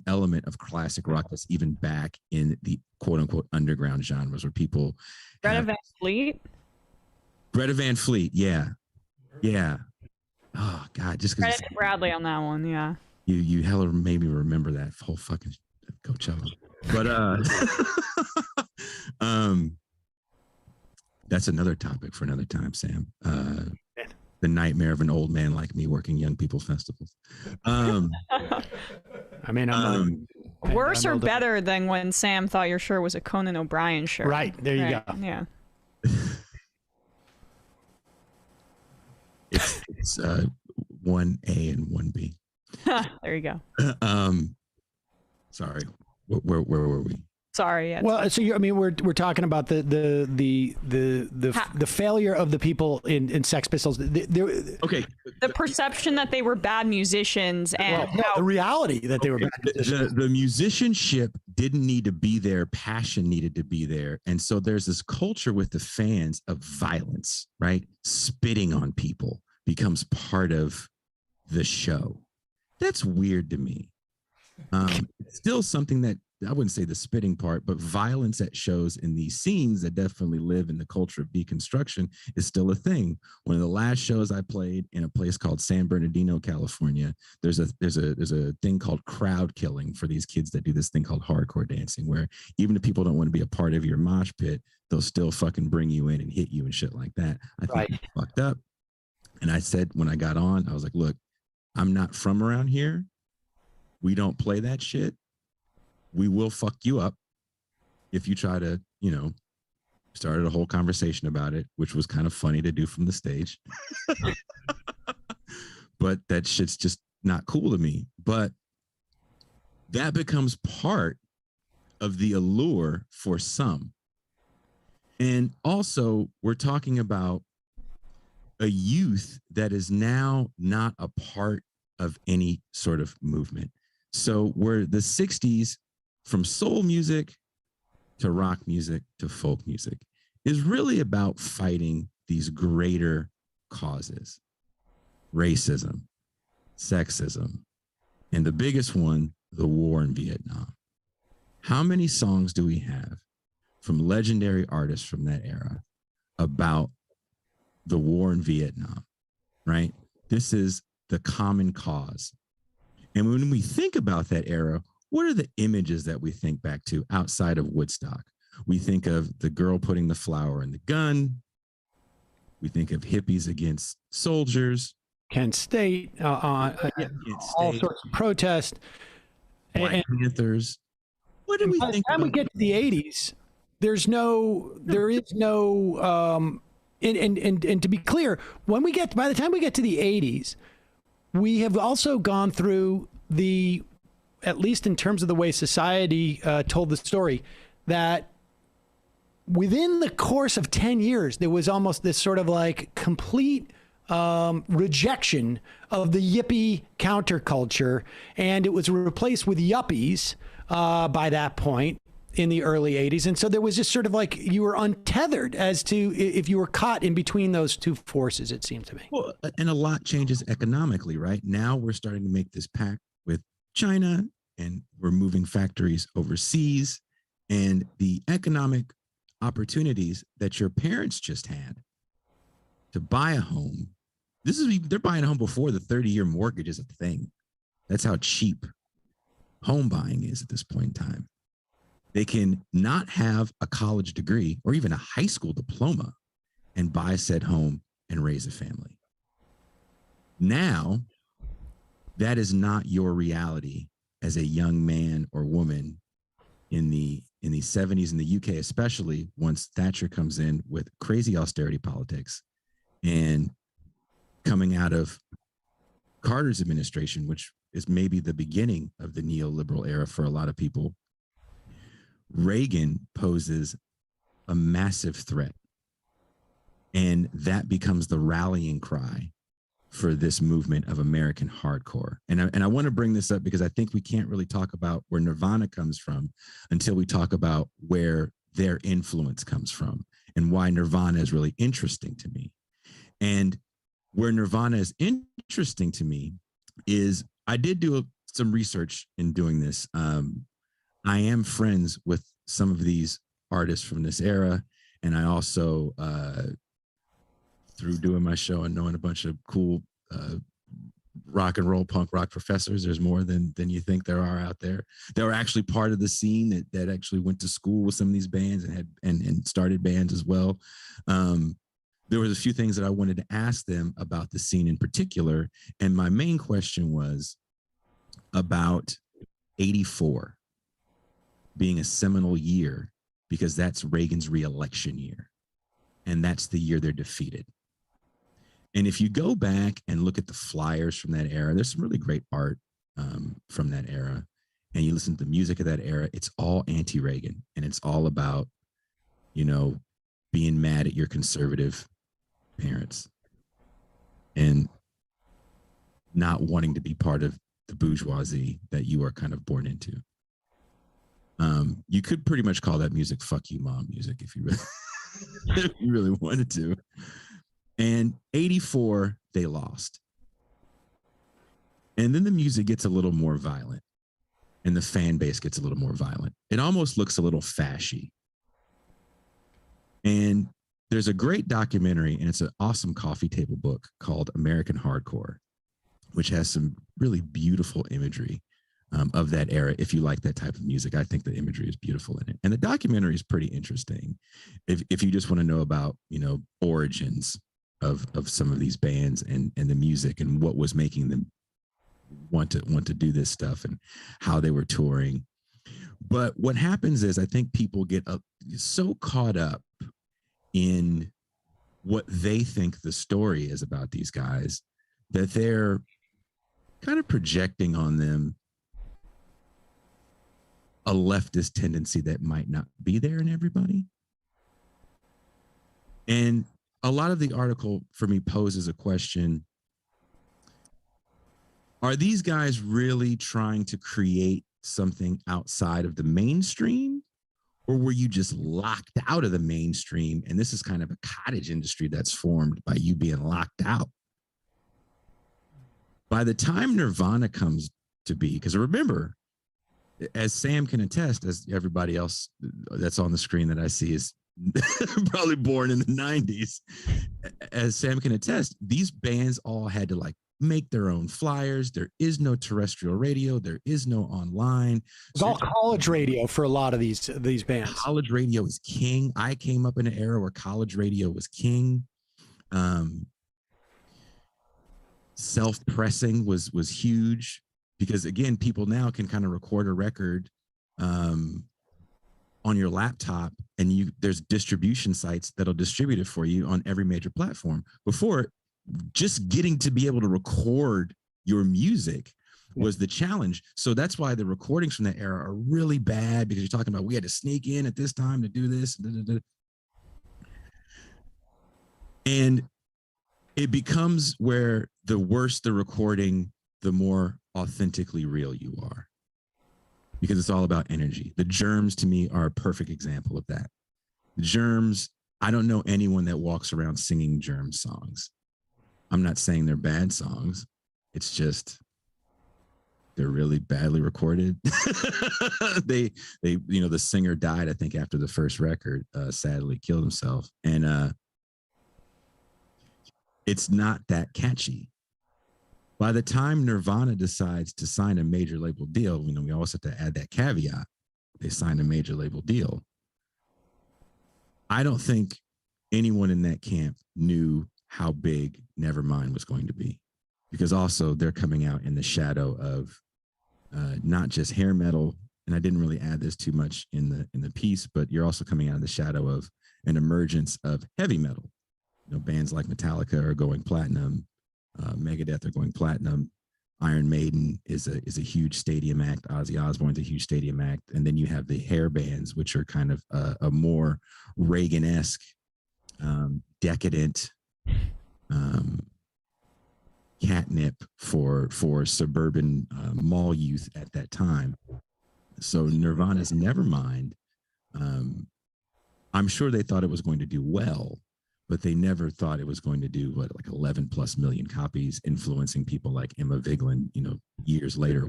element of classic rock that's even back in the quote unquote underground genres where people. Greta Van Fleet. Greta Van Fleet, yeah. Oh God, just because Credit to Bradley on that one, yeah. You hella made me remember that whole fucking Coachella. But that's another topic for another time, Sam. The nightmare of an old man like me working young people festivals. I mean, I'm worse or better than when Sam thought your shirt was a Conan O'Brien shirt. Right, there you go. Yeah. It's 1A and 1B. There you go. Sorry, where were we? Sorry. Yeah, well, so we're talking about the failure of the people in Sex Pistols. Okay. The perception that they were bad musicians and the reality that they were bad musicians. The musicianship didn't need to be there. Passion needed to be there. And so there's this culture with the fans of violence, right? Spitting on people becomes part of the show. That's weird to me. It's still something that I wouldn't say the spitting part, but violence at shows in these scenes that definitely live in the culture of deconstruction is still a thing. One of the last shows I played in a place called San Bernardino, California, there's a thing called crowd killing for these kids that do this thing called hardcore dancing, where even if people don't want to be a part of your mosh pit, they'll still fucking bring you in and hit you and shit like that. I think it's fucked up. And I said, when I got on, I was like, look, I'm not from around here. We don't play that shit. We will fuck you up if you try to, started a whole conversation about it, which was kind of funny to do from the stage. But that shit's just not cool to me. But that becomes part of the allure for some. And also, we're talking about a youth that is now not a part of any sort of movement. So where the 60s, from soul music to rock music to folk music, is really about fighting these greater causes: racism, sexism, and the biggest one, the war in Vietnam. How many songs do we have from legendary artists from that era about the war in Vietnam, right? This is the common cause. And when we think about that era, what are the images that we think back to outside of Woodstock? We think of the girl putting the flower in the gun. We think of hippies against soldiers. Kent State, all sorts of protests. Black Panthers. What do we think? By the time we get to the 80s, there is no, and to be clear, by the time we get to the 80s, we have also gone through at least in terms of the way society told the story, that within the course of 10 years, there was almost this sort of like complete rejection of the yippie counterculture, and it was replaced with yuppies by that point in the early 80s. And so there was just sort of like you were untethered as to if you were caught in between those two forces, it seemed to me. Well, and a lot changes economically, right? Now we're starting to make this pact with China, and we're moving factories overseas, and the economic opportunities that your parents just had to buy a home. They're buying a home before the 30-year mortgage is a thing. That's how cheap home buying is at this point in time. They can not have a college degree or even a high school diploma and buy said home and raise a family. Now, that is not your reality as a young man or woman in the 70s in the UK, especially once Thatcher comes in with crazy austerity politics, and coming out of Carter's administration, which is maybe the beginning of the neoliberal era for a lot of people. Reagan poses a massive threat, and that becomes the rallying cry for this movement of American hardcore. And I want to bring this up because I think we can't really talk about where Nirvana comes from until we talk about where their influence comes from and why Nirvana is really interesting to me. And where Nirvana is interesting to me is I did do some research in doing this. I am friends with some of these artists from this era. And I also, through doing my show and knowing a bunch of cool rock and roll punk rock professors, there's more than you think there are out there. They were actually part of the scene that actually went to school with some of these bands and started bands as well. There was a few things that I wanted to ask them about the scene in particular. And my main question was about 84 being a seminal year, because that's Reagan's reelection year. And that's the year they're defeated. And if you go back and look at the flyers from that era, there's some really great art from that era. And you listen to the music of that era, it's all anti-Reagan. And it's all about, being mad at your conservative parents and not wanting to be part of the bourgeoisie that you are kind of born into. You could pretty much call that music "fuck you, mom" music if you really, if you really wanted to. And 84, they lost. And then the music gets a little more violent, and the fan base gets a little more violent. It almost looks a little fashy. And there's a great documentary, and it's an awesome coffee table book called American Hardcore, which has some really beautiful imagery of that era. If you like that type of music, I think the imagery is beautiful in it. And the documentary is pretty interesting. If you just want to know about, origins of some of these bands and the music and what was making them want to do this stuff and how they were touring. But what happens is I think people get so caught up in what they think the story is about these guys that they're kind of projecting on them a leftist tendency that might not be there in everybody. And a lot of the article for me poses a question. Are these guys really trying to create something outside of the mainstream? Or were you just locked out of the mainstream? And this is kind of a cottage industry that's formed by you being locked out. By the time Nirvana comes to be, because remember, as Sam can attest, as everybody else that's on the screen that I see is probably born in the 90s, as Sam can attest, these bands all had to like make their own flyers. There is no terrestrial radio. There is no online. It's all college radio for a lot of these bands. College radio is king. I came up in an era where college radio was king. Self-pressing was huge because, again, people now can kind of record a record on your laptop, and there's distribution sites that'll distribute it for you on every major platform. Before, just getting to be able to record your music was the challenge. So that's why the recordings from that era are really bad, because you're talking about we had to sneak in at this time to do this. And it becomes where the worse the recording, the more authentically real you are, because it's all about energy. The Germs, to me, are a perfect example of that. The Germs, I don't know anyone that walks around singing Germs songs. I'm not saying they're bad songs. It's just they're really badly recorded. they, the singer died, I think, after the first record, sadly killed himself. And it's not that catchy. By the time Nirvana decides to sign a major label deal, we always have to add that caveat. They signed a major label deal. I don't think anyone in that camp knew how big Nevermind was going to be, because also they're coming out in the shadow of not just hair metal, and I didn't really add this too much in the piece, but you're also coming out of the shadow of an emergence of heavy metal. Bands like Metallica are going platinum, Megadeth are going platinum, Iron Maiden is a huge stadium act, Ozzy Osbourne's a huge stadium act, and then you have the hair bands, which are kind of a more Reagan-esque, decadent catnip for suburban mall youth at that time. So Nirvana's Nevermind, I'm sure they thought it was going to do well, but they never thought it was going to do like 11 plus million copies, influencing people like Emma Vigeland, years later.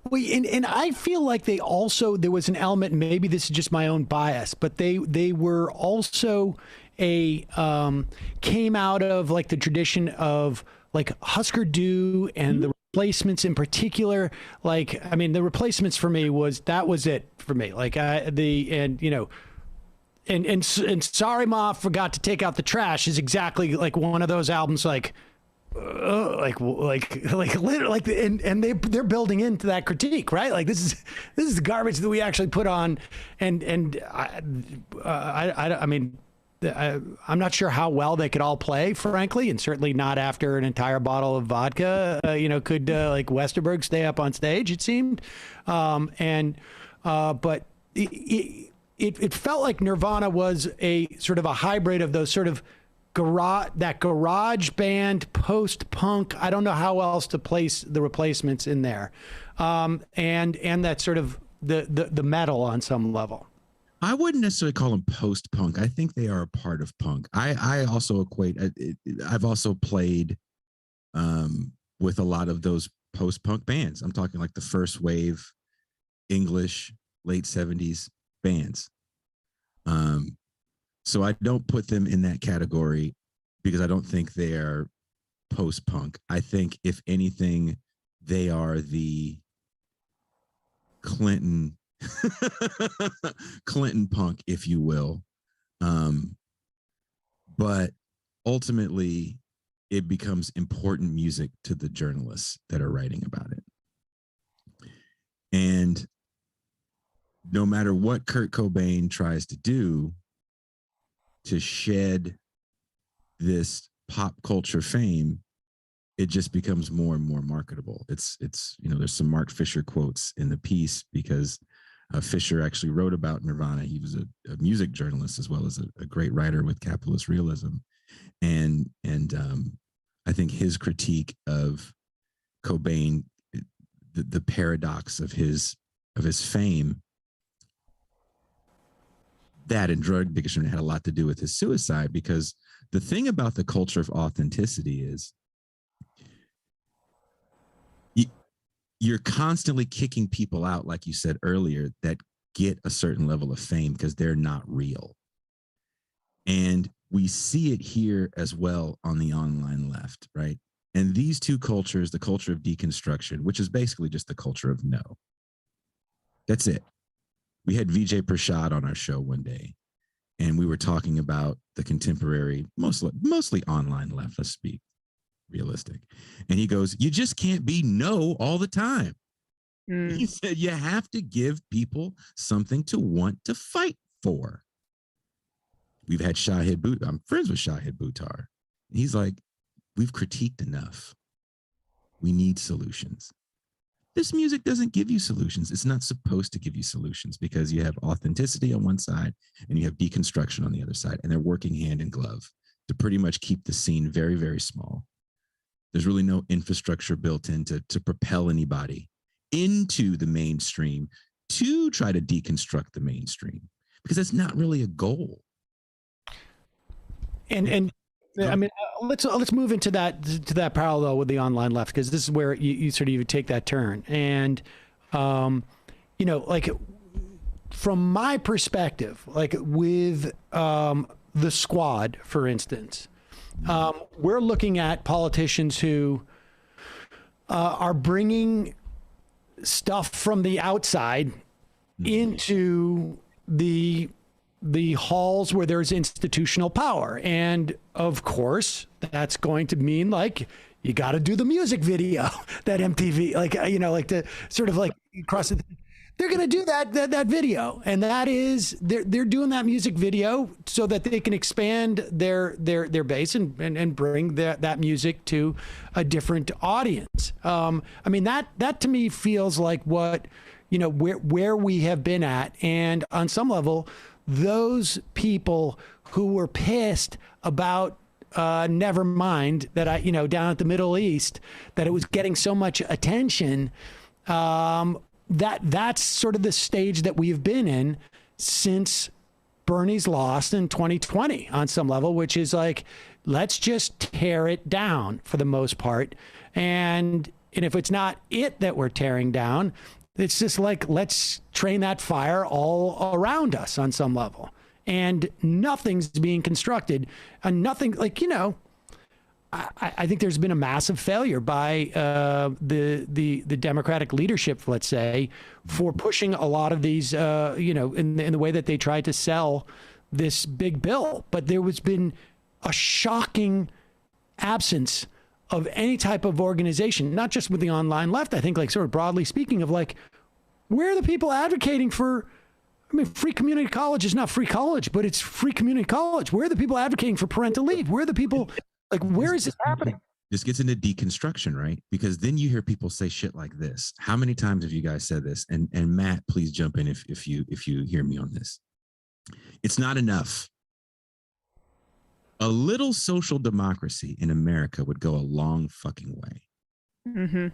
Well, and I feel like there was an element, maybe this is just my own bias, but they were also came out of like the tradition of like Husker Du and the Replacements in particular. Like, I mean, the Replacements for me was it for me. Like and Sorry Ma Forgot to Take Out the Trash is exactly like one of those albums, like literally, and they're building into that critique, right? Like this is the garbage that we actually put on, and I mean, I'm not sure how well they could all play, frankly, and certainly not after an entire bottle of vodka. Could like Westerberg stay up on stage? It seemed, but it felt like Nirvana was a sort of a hybrid of those sort of garage band post-punk. I don't know how else to place the Replacements in there, and that sort of the metal on some level. I wouldn't necessarily call them post-punk. I think they are a part of punk. I also equate. I've also played with a lot of those post-punk bands. I'm talking like the first wave English late 70s bands. So I don't put them in that category because I don't think they are post-punk. I think if anything, they are the Clinton punk, if you will. But ultimately it becomes important music to the journalists that are writing about it. And no matter what Kurt Cobain tries to do to shed this pop culture fame, it just becomes more and more marketable. It's there's some Mark Fisher quotes in the piece, because Fisher actually wrote about Nirvana. He was a music journalist as well as a great writer with capitalist realism. And I think his critique of Cobain, the paradox of his fame, that and drug addiction had a lot to do with his suicide, because the thing about the culture of authenticity is you're constantly kicking people out, like you said earlier, that get a certain level of fame because they're not real. And we see it here as well on the online left, right? And these two cultures, the culture of deconstruction, which is basically just the culture of no. That's it. We had Vijay Prashad on our show one day, and we were talking about the contemporary, mostly online left, let's be realistic. And he goes, you just can't be no all the time. He said, you have to give people something to want to fight for. We've had Shahid Buttar. I'm friends with Shahid Buttar. He's like, we've critiqued enough. We need solutions. This music doesn't give you solutions. It's not supposed to give you solutions, because you have authenticity on one side and you have deconstruction on the other side, and they're working hand in glove to pretty much keep the scene very, very small. There's really no infrastructure built in to propel anybody into the mainstream to try to deconstruct the mainstream, because that's not really a goal. And I mean, let's move into that parallel with the online left, because this is where you sort of take that turn. And you know, like from my perspective, like with the Squad, for instance, we're looking at politicians who are bringing stuff from the outside into the halls where there's institutional power. And of course, that's going to mean like, you got to do the music video that MTV, like, you know, like the sort of like cross it. They're going to do that video. And that is, they're doing that music video so that they can expand their base and bring that music to a different audience. I mean, that to me feels like what, you know, where we have been at. And on some level, those people who were pissed about Nevermind, that you know, down at the Middle East, that it was getting so much attention, that's sort of the stage that we've been in since Bernie's lost in 2020 on some level, which is like, let's just tear it down for the most part. And if it's not it that we're tearing down, it's just like, let's train that fire all around us on some level. And nothing's being constructed, and nothing, like, you know, I think there's been a massive failure by the Democratic leadership, let's say, for pushing a lot of these, you know, in the way that they tried to sell this big bill. But there has been a shocking absence of any type of organization, not just with the online left, I think, like, sort of broadly speaking, of like, where are the people advocating for, I mean, free community college is not free college, but it's free community college. Where are the people advocating for parental leave? Where are the people, like, where is this happening? This gets into deconstruction, right? Because then you hear people say shit like this. How many times have you guys said this? And Matt, please jump in if you hear me on this. It's not enough. A little social democracy in America would go a long fucking way. Mm-hmm.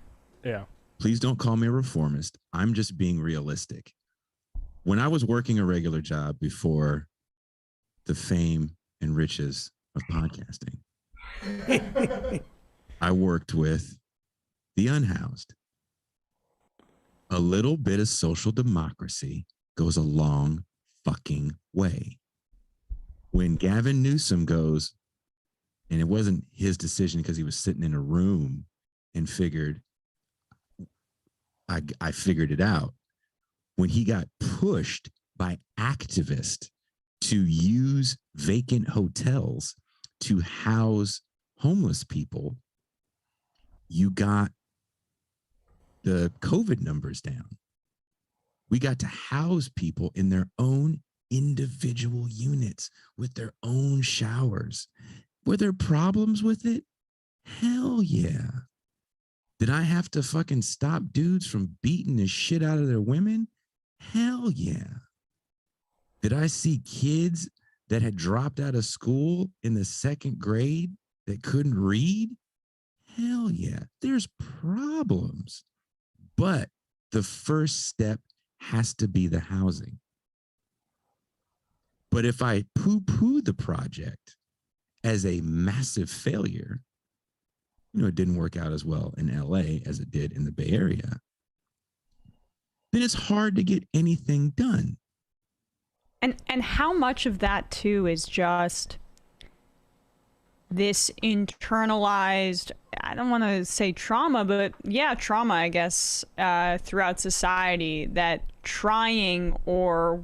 Yeah. Please don't call me a reformist. I'm just being realistic. When I was working a regular job before the fame and riches of podcasting, I worked with the unhoused. A little bit of social democracy goes a long fucking way. When Gavin Newsom goes, and it wasn't his decision because he was sitting in a room and figured, I figured it out. When he got pushed by activists to use vacant hotels to house homeless people, you got the COVID numbers down. We got to house people in their own individual units with their own showers. Were there problems with it? Hell yeah. Did I have to fucking stop dudes from beating the shit out of their women? Hell yeah. Did I see kids that had dropped out of school in the second grade that couldn't read? Hell yeah. There's problems. But the first step has to be the housing. But if I poo-poo the project as a massive failure, it didn't work out as well in LA as it did in the Bay Area, then it's hard to get anything done. And how much of that too is just this internalized, I don't want to say trauma, but yeah, trauma, I guess, throughout society, that trying or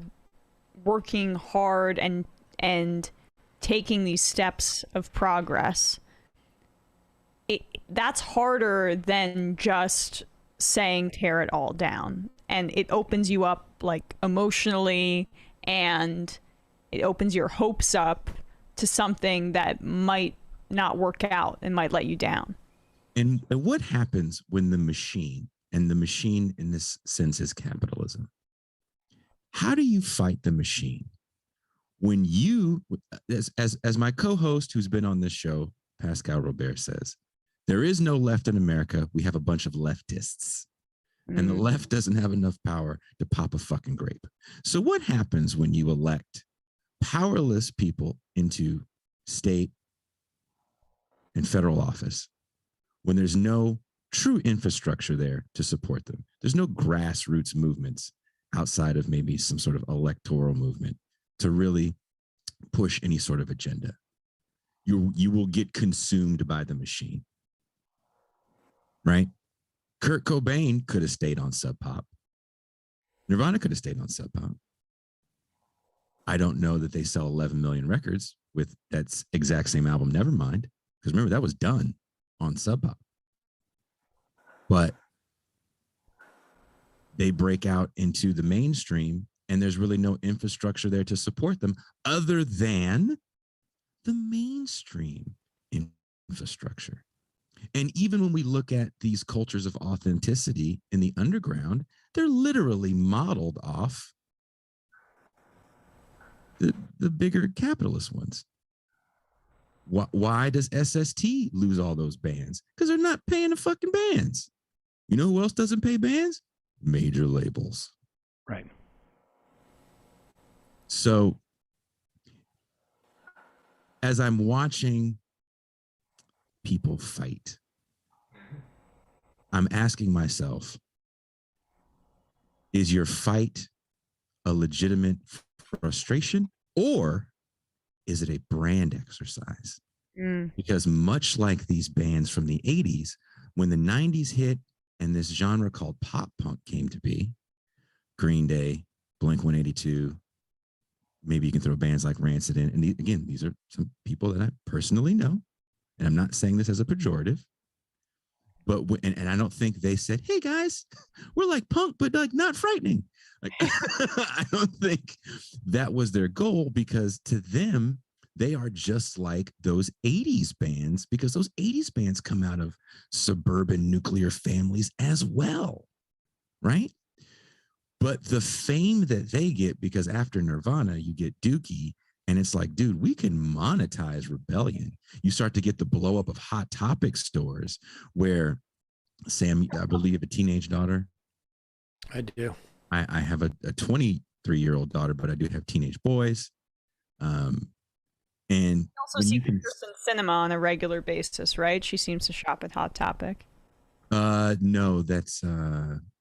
working hard and taking these steps of progress, that's harder than just saying tear it all down. And it opens you up like emotionally, and it opens your hopes up to something that might not work out and might let you down. And what happens when the machine, and the machine in this sense is capitalism, how do you fight the machine? When you, as my co-host who's been on this show, Pascal Robert, says, there is no left in America. We have a bunch of leftists. And the left doesn't have enough power to pop a fucking grape. So what happens when you elect powerless people into state and federal office when there's no true infrastructure there to support them? There's no grassroots movements outside of maybe some sort of electoral movement to really push any sort of agenda. You will get consumed by the machine, right? Kurt Cobain could have stayed on Sub Pop. Nirvana could have stayed on Sub Pop. I don't know that they sell 11 million records with that exact same album, Nevermind, because remember, that was done on Sub Pop. But they break out into the mainstream, and there's really no infrastructure there to support them other than the mainstream infrastructure. And even when we look at these cultures of authenticity in the underground, they're literally modeled off the bigger capitalist ones. Why does SST lose all those bands? Because they're not paying the fucking bands. You know who else doesn't pay bands? Major labels. Right. So as I'm watching people fight, I'm asking myself, is your fight a legitimate frustration, or is it a brand exercise? Because much like these bands from the 80s, when the 90s hit and this genre called pop punk came to be, Green Day, Blink-182, maybe you can throw bands like Rancid in. And again, these are some people that I personally know. And I'm not saying this as a pejorative, but and I don't think they said, hey guys, we're like punk, but like not frightening. Like, I don't think that was their goal, because to them, they are just like those 80s bands, because those 80s bands come out of suburban nuclear families as well, right? But the fame that they get, because after Nirvana, you get Dookie, and it's like, dude, we can monetize rebellion. You start to get the blow up of Hot Topic stores where, Sam, I believe, a teenage daughter. I do. I have a 23-year-old daughter, but I do have teenage boys. And you also see Peterson Cinema on a regular basis, right? She seems to shop at Hot Topic. No, that's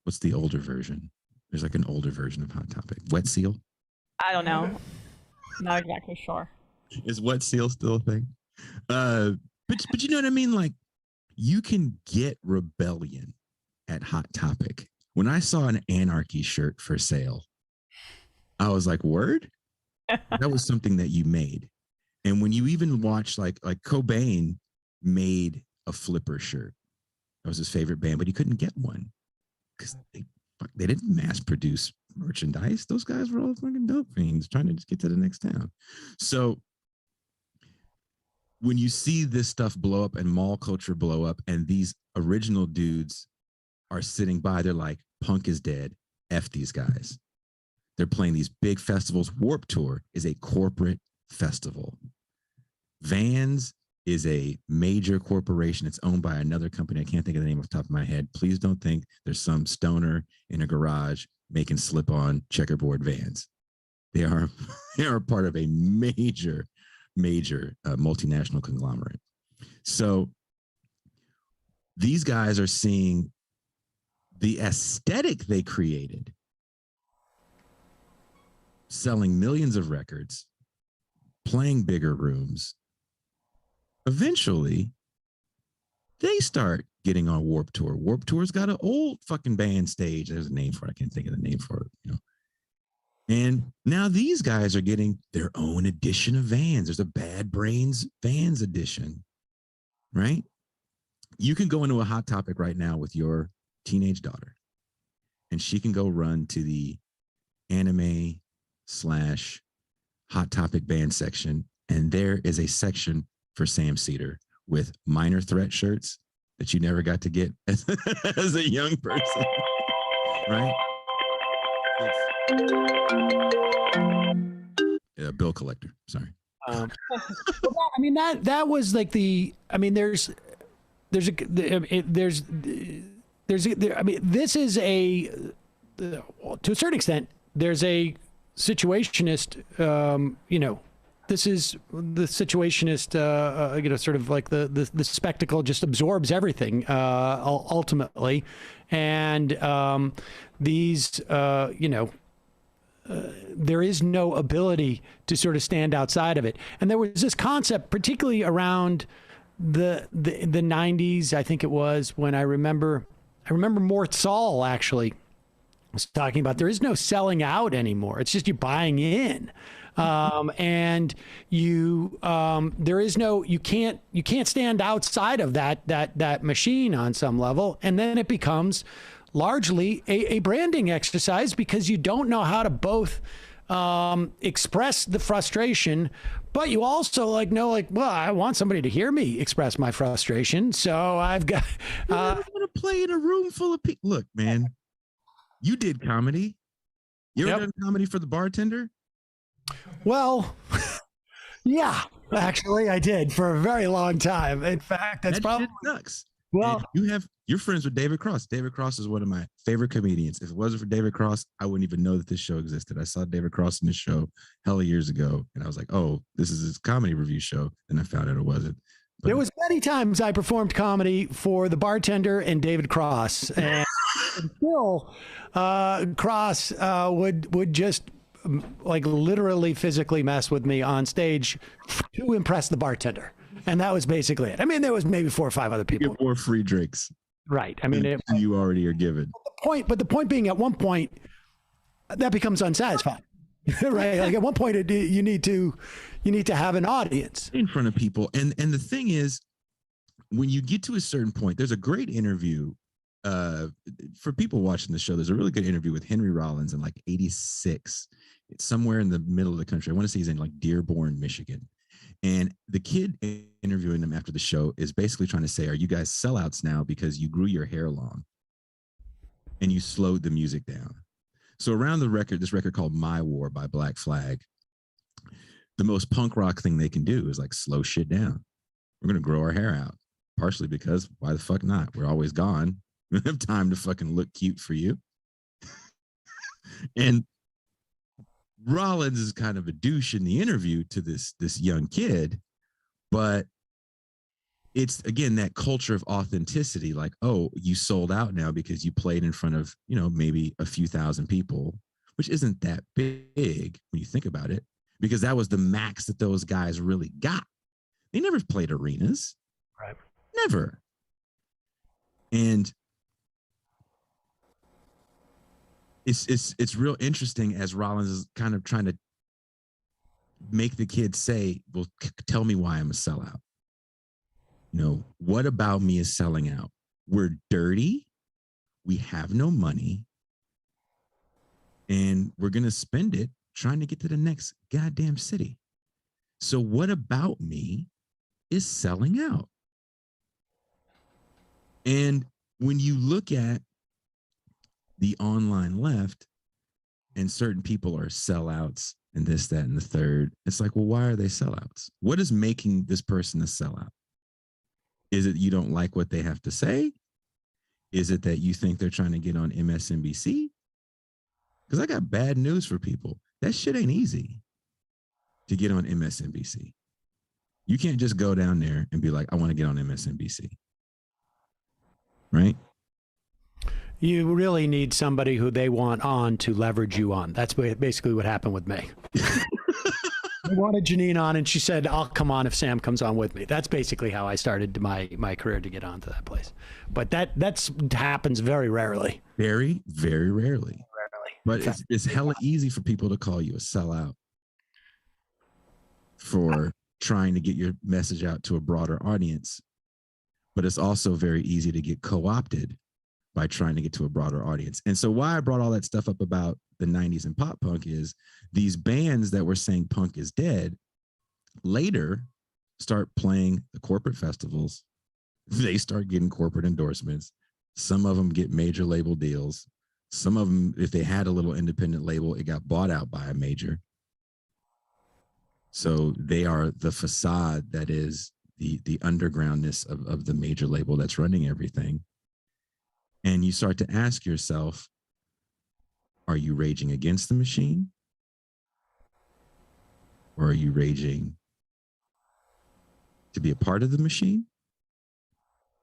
what's the older version? There's like an older version of Hot Topic. Wet Seal? I don't know. Not exactly sure. Is Wet Seal still a thing? But you know what I mean? Like, you can get rebellion at Hot Topic. When I saw an Anarchy shirt for sale, I was like, word? That was something that you made. And when you even watch, like Cobain made a Flipper shirt. That was his favorite band, but he couldn't get one because they didn't mass produce merchandise. Those guys were all fucking dope fiends trying to just get to the next town. So when you see this stuff blow up and mall culture blow up, and these original dudes are sitting by, they're like, punk is dead. F these guys. They're playing these big festivals. Warped Tour is a corporate festival. Vans is a major corporation. It's owned by another company. I can't think of the name off the top of my head. Please don't think there's some stoner in a garage making slip-on checkerboard Vans. They are part of a major multinational conglomerate. So these guys are seeing the aesthetic they created, selling millions of records, playing bigger rooms. Eventually, they start getting on Warped Tour. Warped Tour's got an old fucking band stage. There's a name for it. I can't think of the name for it, And now these guys are getting their own edition of Vans. There's a Bad Brains Vans edition, right? You can go into a Hot Topic right now with your teenage daughter, and she can go run to the anime / Hot Topic band section, and there is a section for Sam Seder with Minor Threat shirts that you never got to get as a young person, right? Yeah, bill collector. Sorry. Well, I mean that was like the. I mean, there's this is a to a certain extent. There's a situationist. This is the situationist. Sort of like the spectacle just absorbs everything ultimately, and these there is no ability to sort of stand outside of it. And there was this concept, particularly around the 90s, I think it was, when I remember Mort Saul actually was talking about there is no selling out anymore. It's just you buying in. And you there is no, you can't stand outside of that machine on some level. And then it becomes largely a branding exercise because you don't know how to both express the frustration, but you also well, I want somebody to hear me express my frustration. So I've got I'm gonna play in a room full of people. Look, man, you did comedy. You ever done comedy for the bartender? Well, yeah, actually I did for a very long time. In fact, that's probably sucks. Well, and you're friends with David Cross. David Cross is one of my favorite comedians. If it wasn't for David Cross, I wouldn't even know that this show existed. I saw David Cross in this show hella years ago, and I was like, oh, this is his comedy review show. And I found out it wasn't. But there was many times I performed comedy for the bartender and David Cross, and still Cross would just like literally physically mess with me on stage to impress the bartender. And that was basically it. I mean, there was maybe 4 or 5 other people. Get more free drinks. Right. I mean, you already are given. But the point being, at one point, that becomes unsatisfying, right? Like at one point, you need to have an audience in front of people. And the thing is, when you get to a certain point, there's a great interview for people watching the show. There's a really good interview with Henry Rollins in like '86. It's somewhere in the middle of the country. I want to say he's in like Dearborn, Michigan. And the kid interviewing him after the show is basically trying to say, are you guys sellouts now because you grew your hair long and you slowed the music down? So around this record called My War by Black Flag, the most punk rock thing they can do is like slow shit down. We're going to grow our hair out, partially because why the fuck not? We're always gone. We don't have time to fucking look cute for you. And Rollins is kind of a douche in the interview to this young kid, but it's again that culture of authenticity. Like, oh, you sold out now because you played in front of maybe a few thousand people, which isn't that big when you think about it, because that was the max that those guys really got. They never played arenas, right? Never. And it's real interesting as Rollins is kind of trying to make the kid say, well, tell me why I'm a sellout. What about me is selling out? We're dirty. We have no money. And we're going to spend it trying to get to the next goddamn city. So what about me is selling out? And when you look at the online left, and certain people are sellouts and this, that, and the third. It's like, well, why are they sellouts? What is making this person a sellout? Is it you don't like what they have to say? Is it that you think they're trying to get on MSNBC? Because I got bad news for people. That shit ain't easy to get on MSNBC. You can't just go down there and be like, I want to get on MSNBC. Right? You really need somebody who they want on to leverage you on. That's basically what happened with me. I wanted Janine on, and she said, I'll come on if Sam comes on with me. That's basically how I started my career to get onto that place. But that's happens very rarely. Very, very rarely. But it's hella easy for people to call you a sellout for trying to get your message out to a broader audience. But it's also very easy to get co-opted by trying to get to a broader audience. And so why I brought all that stuff up about the 90s and pop punk is these bands that were saying punk is dead later start playing the corporate festivals. They start getting corporate endorsements. Some of them get major label deals. Some of them, if they had a little independent label, it got bought out by a major. So they are the facade that is the undergroundness of the major label that's running everything. And you start to ask yourself, are you raging against the machine? Or are you raging to be a part of the machine?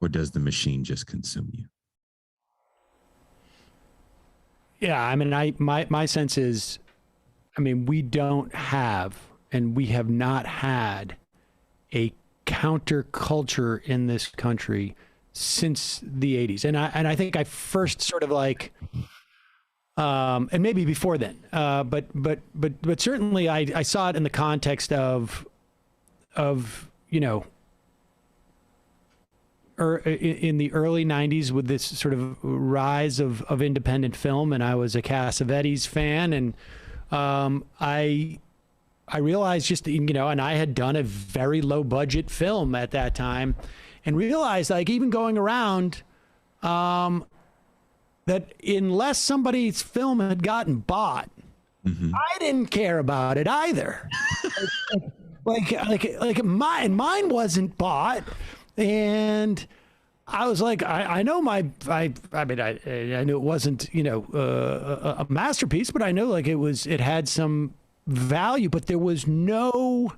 Or does the machine just consume you? Yeah, I mean, my sense is, I mean, we don't have, and we have not had a counterculture in this country since the 80s. And I think I first sort of like, and maybe before then, but certainly I saw it in the context of, you know, or in the early 90s with this sort of rise of independent film. And I was a Cassavetes fan, and I realized just, you know, and I had done a very low budget film at that time, and realized, like, even going around, that unless somebody's film had gotten bought, I didn't care about it either. like mine wasn't bought. And I was like, I know I knew it wasn't, you know, a masterpiece, but I know like it had some value, but there was no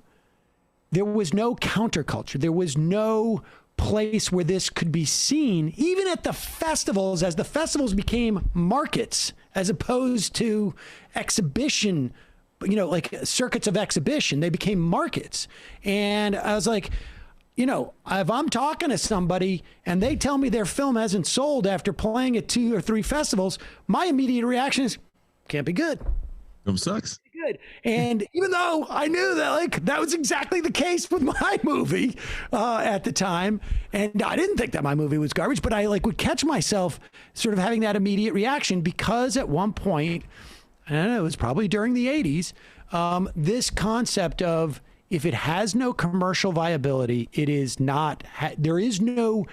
counterculture. There was no place where this could be seen, even at the festivals, as the festivals became markets as opposed to exhibition, you know, like circuits of exhibition. They became markets. And I was like, you know, if I'm talking to somebody and they tell me their film hasn't sold after playing at 2 or 3 festivals, my immediate reaction is, can't be good. Film sucks. Good. And even though I knew that, like, that was exactly the case with my movie at the time, and I didn't think that my movie was garbage, but I like would catch myself sort of having that immediate reaction because at one point, I don't know, it was probably during the 80s, this concept of, if it has no commercial viability, it is not, there is no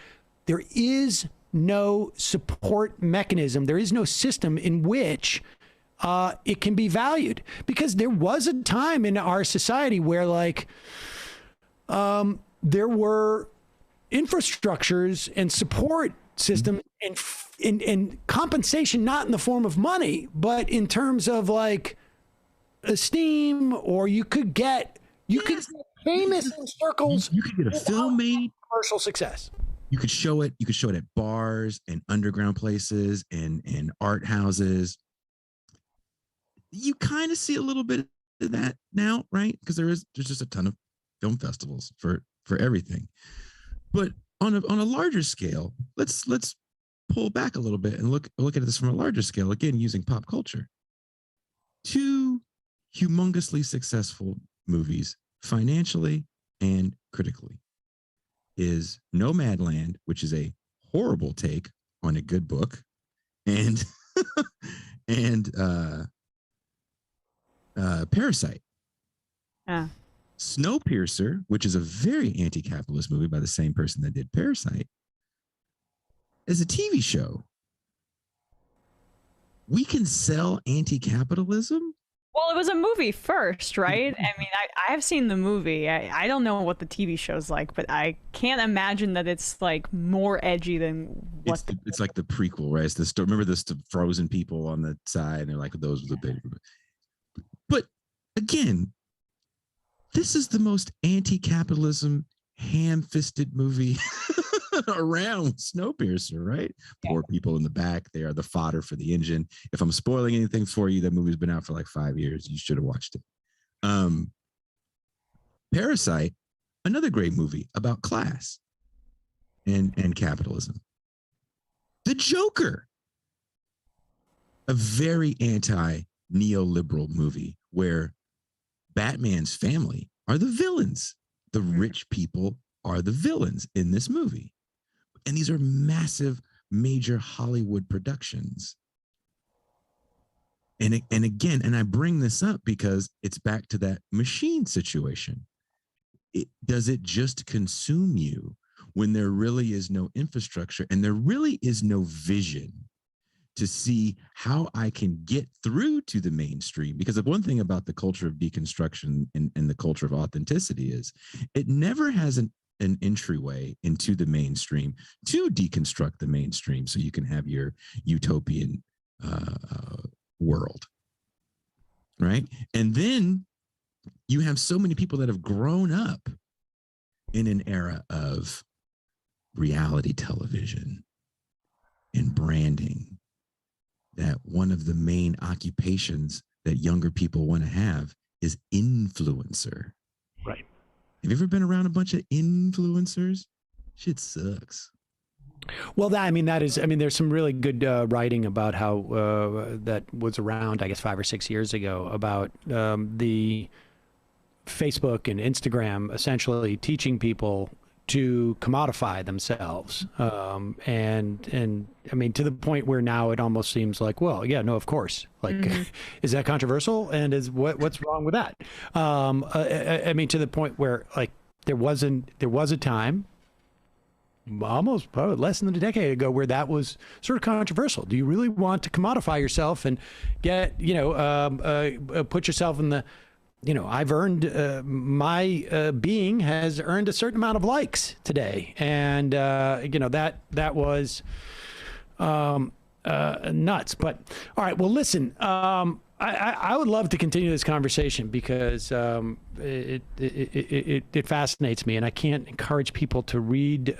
support mechanism. There is no system in which it can be valued, because there was a time in our society where, like, there were infrastructures and support systems and compensation, not in the form of money, but in terms of like esteem, or you could get famous in circles. You could get a film made, commercial success. You could show it. You could show it at bars and underground places and art houses. You kind of see a little bit of that now, right? Because there's just a ton of film festivals for everything. But on a larger scale, let's pull back a little bit and look at this from a larger scale, again, using pop culture. 2 humongously successful movies, financially and critically, is Nomadland, which is a horrible take on a good book, and Parasite. Yeah. Snowpiercer, which is a very anti-capitalist movie by the same person that did Parasite, is a TV show. we can sell anti-capitalism. Well, it was a movie first, right? I mean, I have seen the movie. I don't know what the TV show's like, but I can't imagine that it's like more edgy than what. It's like the prequel, right? It's the story. Remember the frozen people on the side, and they're like, those were the big. But again, this is the most anti-capitalism, ham-fisted movie around with Snowpiercer, right? Yeah. Poor people in the back, they are the fodder for the engine. If I'm spoiling anything for you, that movie's been out for like 5 years. You should have watched it. Parasite, another great movie about class and capitalism. The Joker, a very anti-neoliberal movie where Batman's family are the villains. The rich people are the villains in this movie. And these are massive, major Hollywood productions. And again, and I bring this up because it's back to that machine situation. Does it just consume you when there really is no infrastructure and there really is no vision to see how I can get through to the mainstream? Because the one thing about the culture of deconstruction and the culture of authenticity is it never has an entryway into the mainstream to deconstruct the mainstream so you can have your utopian world, right? And then you have so many people that have grown up in an era of reality television and branding that one of the main occupations that younger people want to have is influencer. Right. Have you ever been around a bunch of influencers? Shit sucks. Well, there's some really good writing about how that was around, I guess, 5 or 6 years ago about the Facebook and Instagram essentially teaching people to commodify themselves. And I mean, to the point where now it almost seems like, well, yeah, no, of course. Like, is that controversial? And what's wrong with that? I mean, to the point where like there was a time almost probably less than a decade ago where that was sort of controversial. Do you really want to commodify yourself and get, put yourself in the, I've earned my being has earned a certain amount of likes today. And, that was nuts. But all right, well, listen, I would love to continue this conversation because it fascinates me, and I can't encourage people to read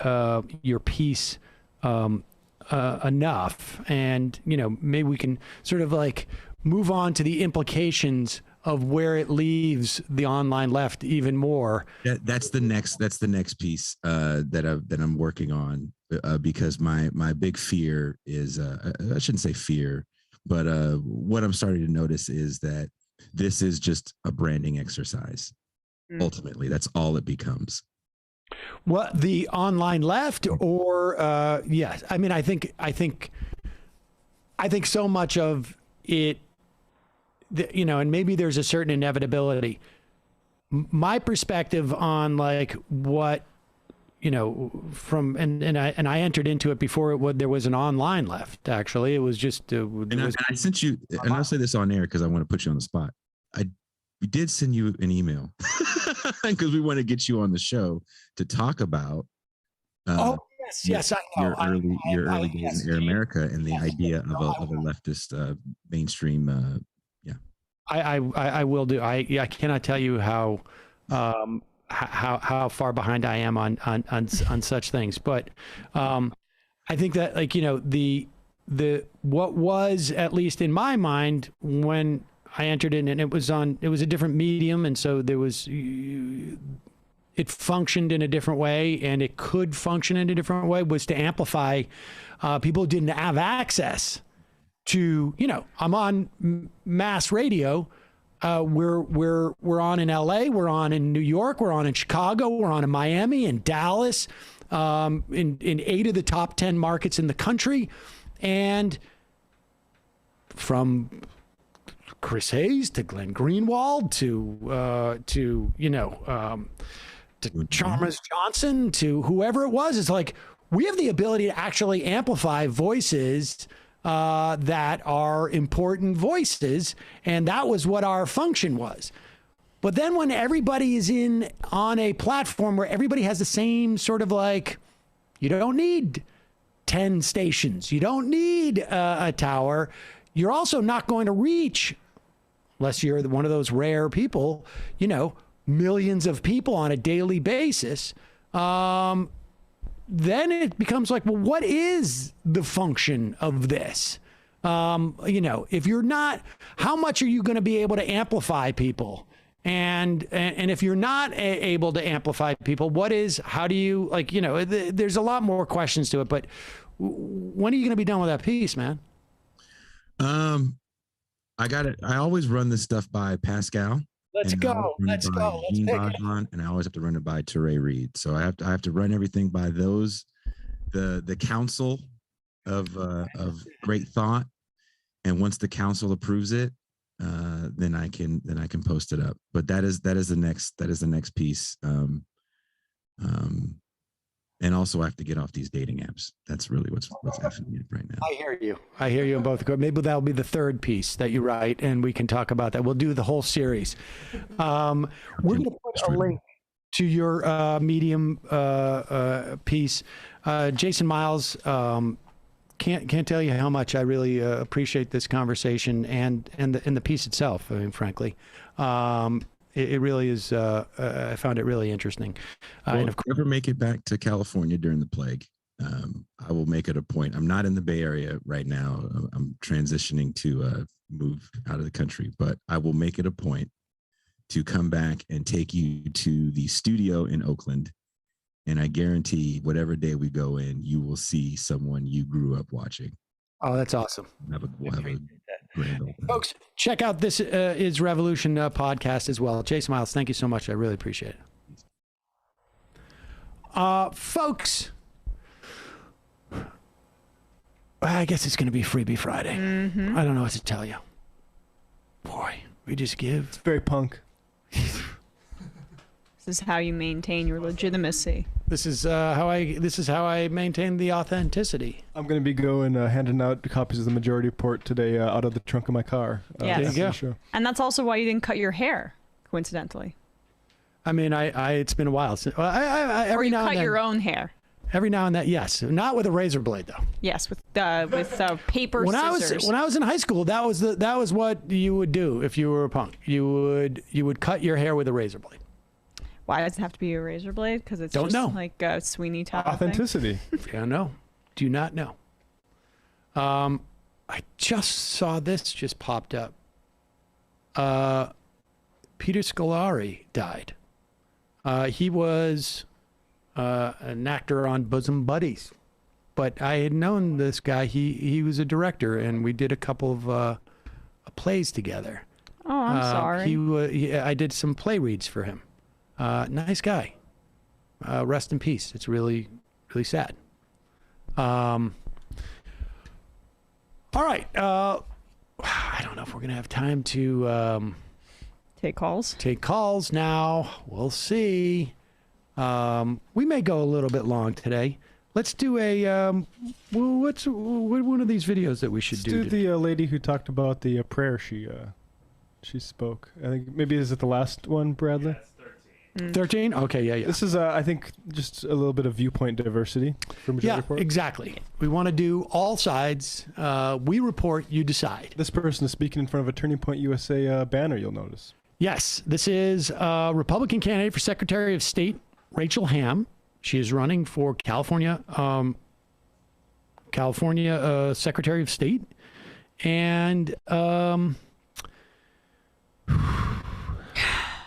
your piece enough. And, maybe we can sort of like move on to the implications of where it leaves the online left even more. That's the next piece that I'm working on because my big fear is I shouldn't say fear, but what I'm starting to notice is that this is just a branding exercise. Ultimately, that's all it becomes. What, the online left, or yes? I mean, I think so much of it. And maybe there's a certain inevitability. My perspective on like what, from and I entered into it before there was an online left. Actually, it was just. I sent you, and I'll say this on air because I want to put you on the spot. We did send you an email because we want to get you on the show to talk about. Yes, I know. Your early days in Air America and the idea of a leftist mainstream. I will do. I cannot tell you how far behind I am on such things. But I think that the what was, at least in my mind, when I entered in, and it was a different medium, and so it functioned in a different way, and it could function in a different way, was to amplify people who didn't have access to, I'm on mass radio. We're on in LA, we're on in New York, we're on in Chicago, we're on in Miami and Dallas, in 8 of the top 10 markets in the country. And from Chris Hayes to Glenn Greenwald to Chalmers Johnson to whoever it was, it's like we have the ability to actually amplify voices that are important voices, and that was what our function was. But then when everybody is on a platform where everybody has the same sort of like, you don't need 10 stations, you don't need a tower, you're also not going to reach, unless you're one of those rare people, millions of people on a daily basis. Then it becomes like, well, what is the function of this? If you're not, how much are you going to be able to amplify people? And if you're not able to amplify people, how do you, there's a lot more questions to it, but when are you going to be done with that piece, man? I got it. I always run this stuff by Pascal. Let's go. And I always have to run it by Teray Reed. So I have to run everything by those, the council of great thought. And once the council approves it, then I can post it up. But that is the next piece. And also I have to get off these dating apps. That's really what's happening right now. I hear you in both. Maybe that'll be the third piece that you write, and we can talk about that. We'll do the whole series. We're going to put a link to your Medium piece. Jason Myles, can't tell you how much I really appreciate this conversation and the piece itself. I mean, frankly, it really is. I found it really interesting. And if I ever make it back to California during the plague, I will make it a point. I'm not in the Bay Area right now. I'm transitioning to move out of the country, but I will make it a point to come back and take you to the studio in Oakland. And I guarantee whatever day we go in, you will see someone you grew up watching. Oh, that's awesome. We'll have a grand opening. Folks, check out This Is Revolution podcast as well. Jason Myles, thank you so much. I really appreciate it. Folks, I guess it's going to be Freebie Friday. Mm-hmm. I don't know what to tell you. Boy, we just give. It's very punk. This is how you maintain your legitimacy. This is how I maintain the authenticity. I'm going to be going handing out copies of the Majority Report today out of the trunk of my car. Yes. There you go. And that's also why you didn't cut your hair, coincidentally. I mean, it's been a while since. Every now and then. Cut your own hair. Every now and then, yes. Not with a razor blade, though. Yes, with paper scissors. When I was in high school, that was what you would do if you were a punk. You would cut your hair with a razor blade. Why does it have to be a razor blade? Because it's like a Sweeney Todd authenticity. Yeah, no. Do not know. I just saw this just popped up. Peter Scalari died. He was an actor on Bosom Buddies, but I had known this guy. He was a director, and we did a couple of plays together. Oh, I'm sorry. I did some play reads for him. Nice guy. Rest in peace. It's really, really sad. All right. I don't know if we're going to have time to take calls. Take calls now. We'll see. We may go a little bit long today. Let's do a what's one of these videos that we should do? Let's do the lady who talked about the prayer she spoke. I think maybe is it the last one, Bradley? Yes, 13? Okay, yeah. This is, I think, just a little bit of viewpoint diversity for Majority Report. Exactly. We want to do all sides. We report, you decide. This person is speaking in front of a Turning Point USA banner, you'll notice. Yes, this is Republican candidate for Secretary of State, Rachel Hamm. She is running for California Secretary of State. And...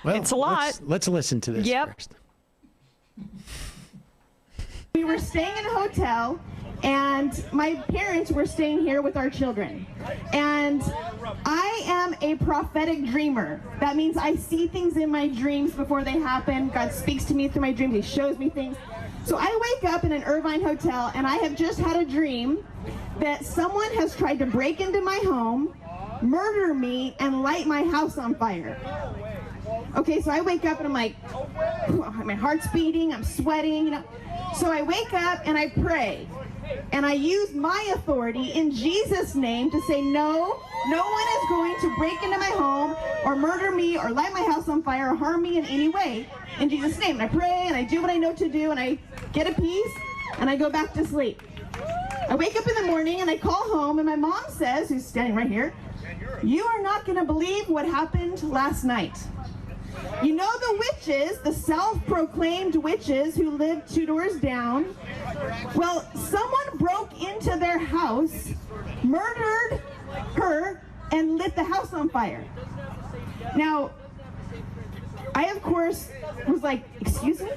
well, it's a lot. Let's listen to this first. We were staying in a hotel, and my parents were staying here with our children. And I am a prophetic dreamer. That means I see things in my dreams before they happen. God speaks to me through my dreams. He shows me things. So I wake up in an Irvine hotel, and I have just had a dream that someone has tried to break into my home, murder me, and light my house on fire. Okay, so I wake up and I'm like, my heart's beating, I'm sweating, So I wake up and I pray. And I use my authority in Jesus' name to say, no one is going to break into my home or murder me or light my house on fire or harm me in any way. In Jesus' name. And I pray and I do what I know to do and I get a peace and I go back to sleep. I wake up in the morning and I call home and my mom says, who's standing right here, you are not going to believe what happened last night. You know the witches, the self-proclaimed witches who lived 2 doors down? Well, someone broke into their house, murdered her, and lit the house on fire. Now, I, of course, was like, excuse me?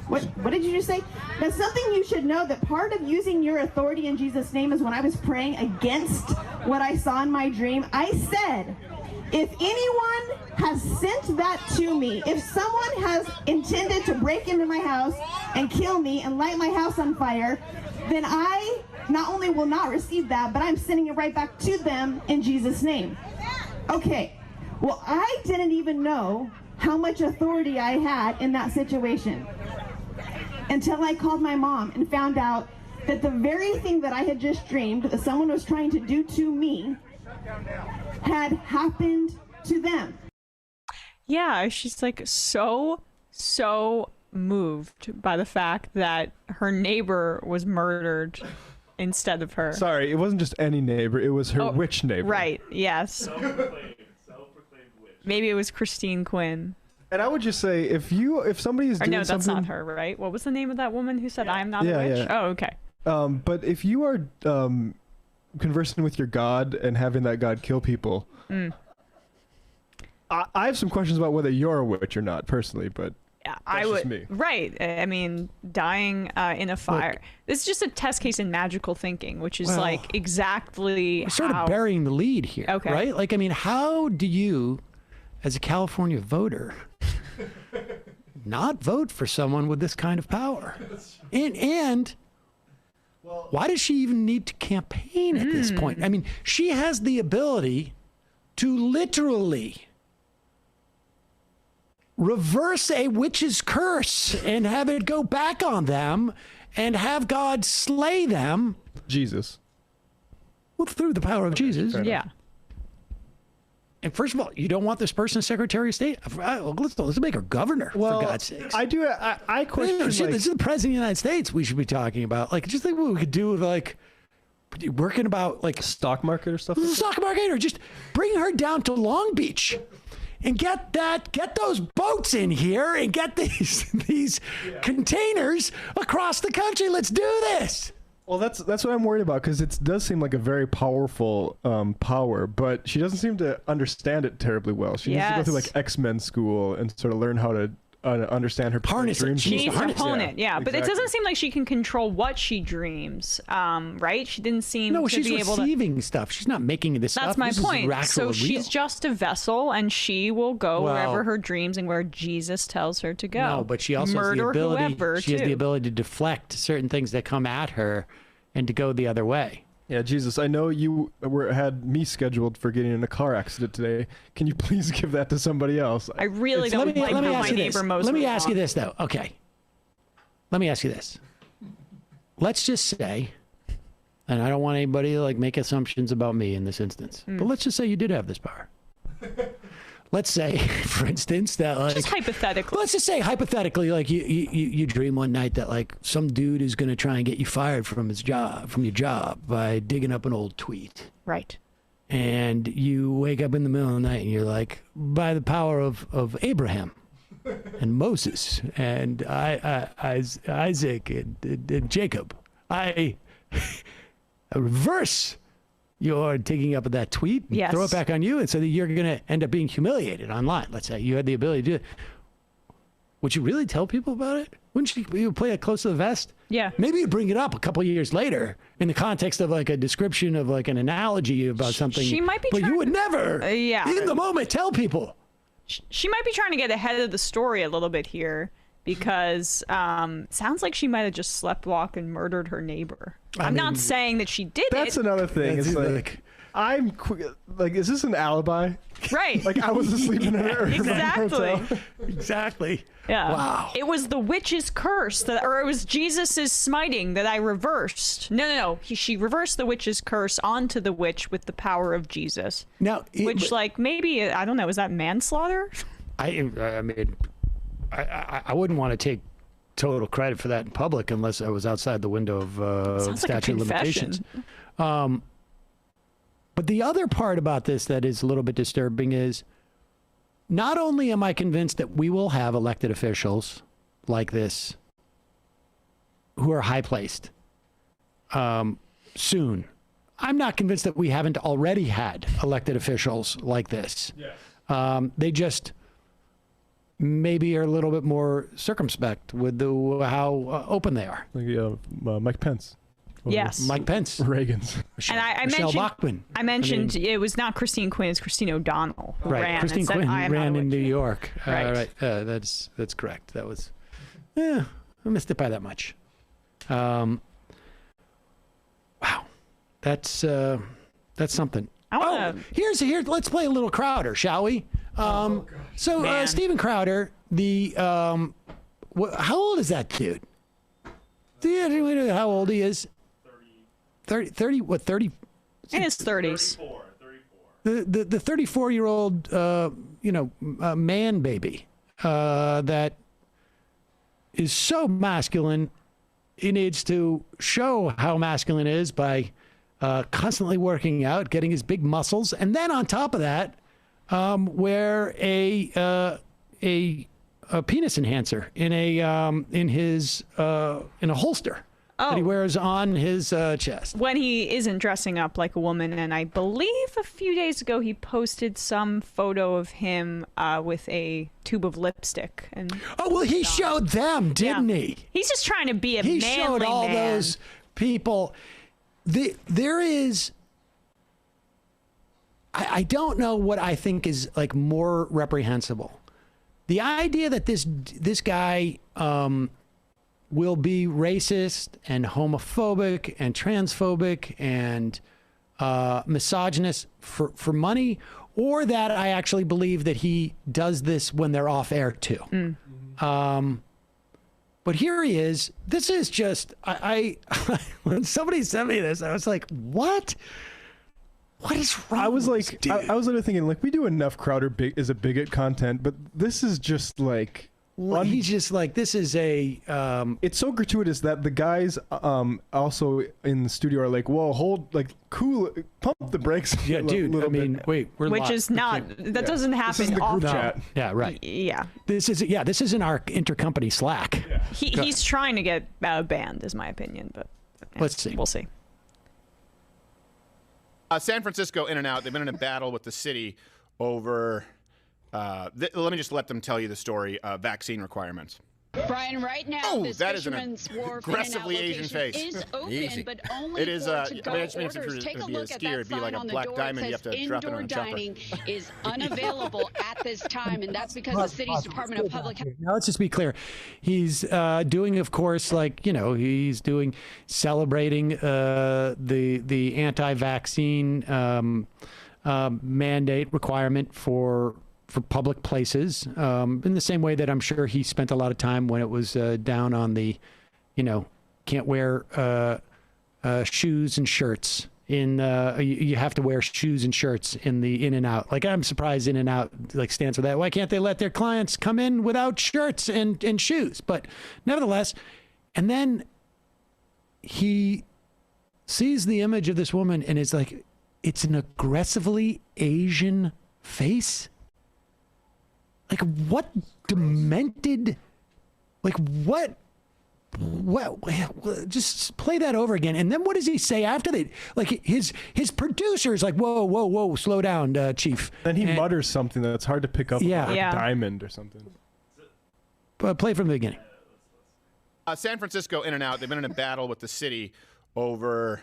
What did you just say? Now, something you should know, that part of using your authority in Jesus' name is when I was praying against what I saw in my dream, I said, if anyone has sent that to me, if someone has intended to break into my house and kill me and light my house on fire, then I not only will not receive that, but I'm sending it right back to them in Jesus' name. Okay, well, I didn't even know how much authority I had in that situation until I called my mom and found out that the very thing that I had just dreamed that someone was trying to do to me had happened to them. Yeah, she's like so moved by the fact that her neighbor was murdered instead of her. Sorry, it wasn't just any neighbor, it was her witch neighbor. Right, yes. Self-proclaimed witch. Maybe it was Christine Quinn. And I would just say, if somebody is doing no, that's something... not her, right? What was the name of that woman who said, I'm not a witch? Yeah. Oh, okay. But if you are conversing with your God and having that God kill people, I have some questions about whether you're a witch or not, personally, but I that's would, just me. Right. I mean, dying in a fire. Look, this is just a test case in magical thinking, which is well, like exactly We're sort how... of burying the lead here, Okay. right? Like, I mean, how do you, as a California voter, not vote for someone with this kind of power? And why does she even need to campaign at this point? I mean, she has the ability to literally reverse a witch's curse and have it go back on them and have God slay them. Jesus. Well, through the power of Jesus. Yeah. And first of all, you don't want this person as Secretary of State? Let's make her governor, for God's sakes. I question, This is the President of the United States we should be talking about. Like, just think what we could do with, like, working about, like... stock market or stuff like that? Stock market, or just bring her down to Long Beach and get those boats in here and get these containers across the country. Let's do this. Well, that's what I'm worried about, because it does seem like a very powerful power, but she doesn't seem to understand it terribly well. She needs to go through like X-Men school and sort of learn how to understand her harness dreams. She needs to hone it, but exactly. it doesn't seem like she can control what she dreams, right? She didn't seem to she's be able to... receiving stuff. She's not making this That's up. my This point. Is So she's real. just a vessel, and she will go wherever her dreams and where Jesus tells her to go. No, but she also has the ability. She has the ability to deflect certain things that come at her, and to go the other way. Yeah, Jesus, I know you had me scheduled for getting in a car accident today. Can you please give that to somebody else? I really don't like how my neighbor mows. Let me ask you this, though. Okay. Let me ask you this. Let's just say, and I don't want anybody to like make assumptions about me in this instance, but let's just say you did have this power. Let's say, for instance, that like... Just hypothetically. Let's just say, hypothetically, like you dream one night that like some dude is going to try and get you fired from your job by digging up an old tweet. Right. And you wake up in the middle of the night and you're like, by the power of Abraham and Moses and Isaac and Jacob, I reverse your taking up of that tweet and throw it back on you, and so that you're going to end up being humiliated online. Let's say you had the ability to do it. Would you really tell people about it? Wouldn't you play it close to the vest? Yeah. Maybe you bring it up a couple of years later in the context of like a description of like an analogy about something. She might be but you would never, in the moment, tell people. She might be trying to get ahead of the story a little bit here, because sounds like she might have just sleptwalked and murdered her neighbor. I'm not saying that she did it. That's another thing. It's like is this an alibi? Right. Like I was asleep in an urban Exactly. hotel. Exactly. Yeah. Wow. It was the witch's curse or it was Jesus's smiting that I reversed. No. She reversed the witch's curse onto the witch with the power of Jesus. Now, maybe, I don't know, is that manslaughter? I mean, I wouldn't want to take total credit for that in public unless I was outside the window of statute of limitations. But the other part about this that is a little bit disturbing is not only am I convinced that we will have elected officials like this who are high placed soon. I'm not convinced that we haven't already had elected officials like this. Yes. They just maybe are a little bit more circumspect with how open they are. Like Mike Pence. Yes. Mike Pence. Reagan's. Michelle, And I Michelle mentioned, Bachmann. I mentioned it was not Christine Quinn, it's Christine O'Donnell who Right. ran. Christine and said, Quinn "I am not ran a in witch." New York. Right. Right. That's correct. That was, I missed it by that much. Wow. That's something. Here's let's play a little Crowder, shall we? Steven Crowder, how old is that dude? Do you know how old he is? 30, what, 30? In his 30s. 34. The 34-year-old, man baby that is so masculine. He needs to show how masculine it is by constantly working out, getting his big muscles, and then on top of that, wear a penis enhancer in a holster that he wears on his chest When he isn't dressing up like a woman. And I believe a few days ago he posted some photo of him with a tube of lipstick. And he showed them, didn't he? He's just trying to be a manly man. He showed all those people. There is. I don't know what I think is like more reprehensible. The idea that this guy will be racist and homophobic and transphobic and misogynist for money, or that I actually believe that he does this when they're off air too. But here he is. This is just when somebody sent me this, I was like, what? What is wrong? I was with like, this dude? I was literally thinking, like, we do enough Crowder is a bigot content, but this is just like. He's just like, this is a. It's so gratuitous that the guys also in the studio are like, whoa, hold, like, cool, pump the brakes. Yeah, dude. I mean, bit. wait, we're Which live. is not, that doesn't happen This is the group often. chat. Yeah, right. Yeah. This isn't our intercompany Slack. Yeah. He's trying to get banned, is my opinion, but Let's see. We'll see. San Francisco in and out. They've been in a battle with the city over, let me just let them tell you the story, vaccine requirements. Brian, right now, this that is an Fisherman's Wharf aggressively In-N-Out Asian location face. is open, Easy. but only It is, for I to-go mean, it just means if orders. you're Take a gonna be a look at skier, that it'd be sign like a on the black door. diamond, It you have says to drop it on indoor a jumper. dining is unavailable at this time, and that's because the city's Department of Public Health. Now let's just be clear. He's doing, of course, he's celebrating the anti-vaccine mandate requirement for public places, in the same way that I'm sure he spent a lot of time when it was down on the, can't wear shoes and shirts in. You have to wear shoes and shirts in the In-N-Out. Like, I'm surprised In-N-Out stands for that. Why can't they let their clients come in without shirts and shoes? But nevertheless, and then he sees the image of this woman and is like, it's an aggressively Asian face. Like, what demented, what, just play that over again. And then what does he say after that? Like, his producer is like, whoa, slow down, chief. Then he mutters something that's hard to pick up. Yeah. Like diamond or something. Play from the beginning. San Francisco in and out. They've been in a battle with the city over,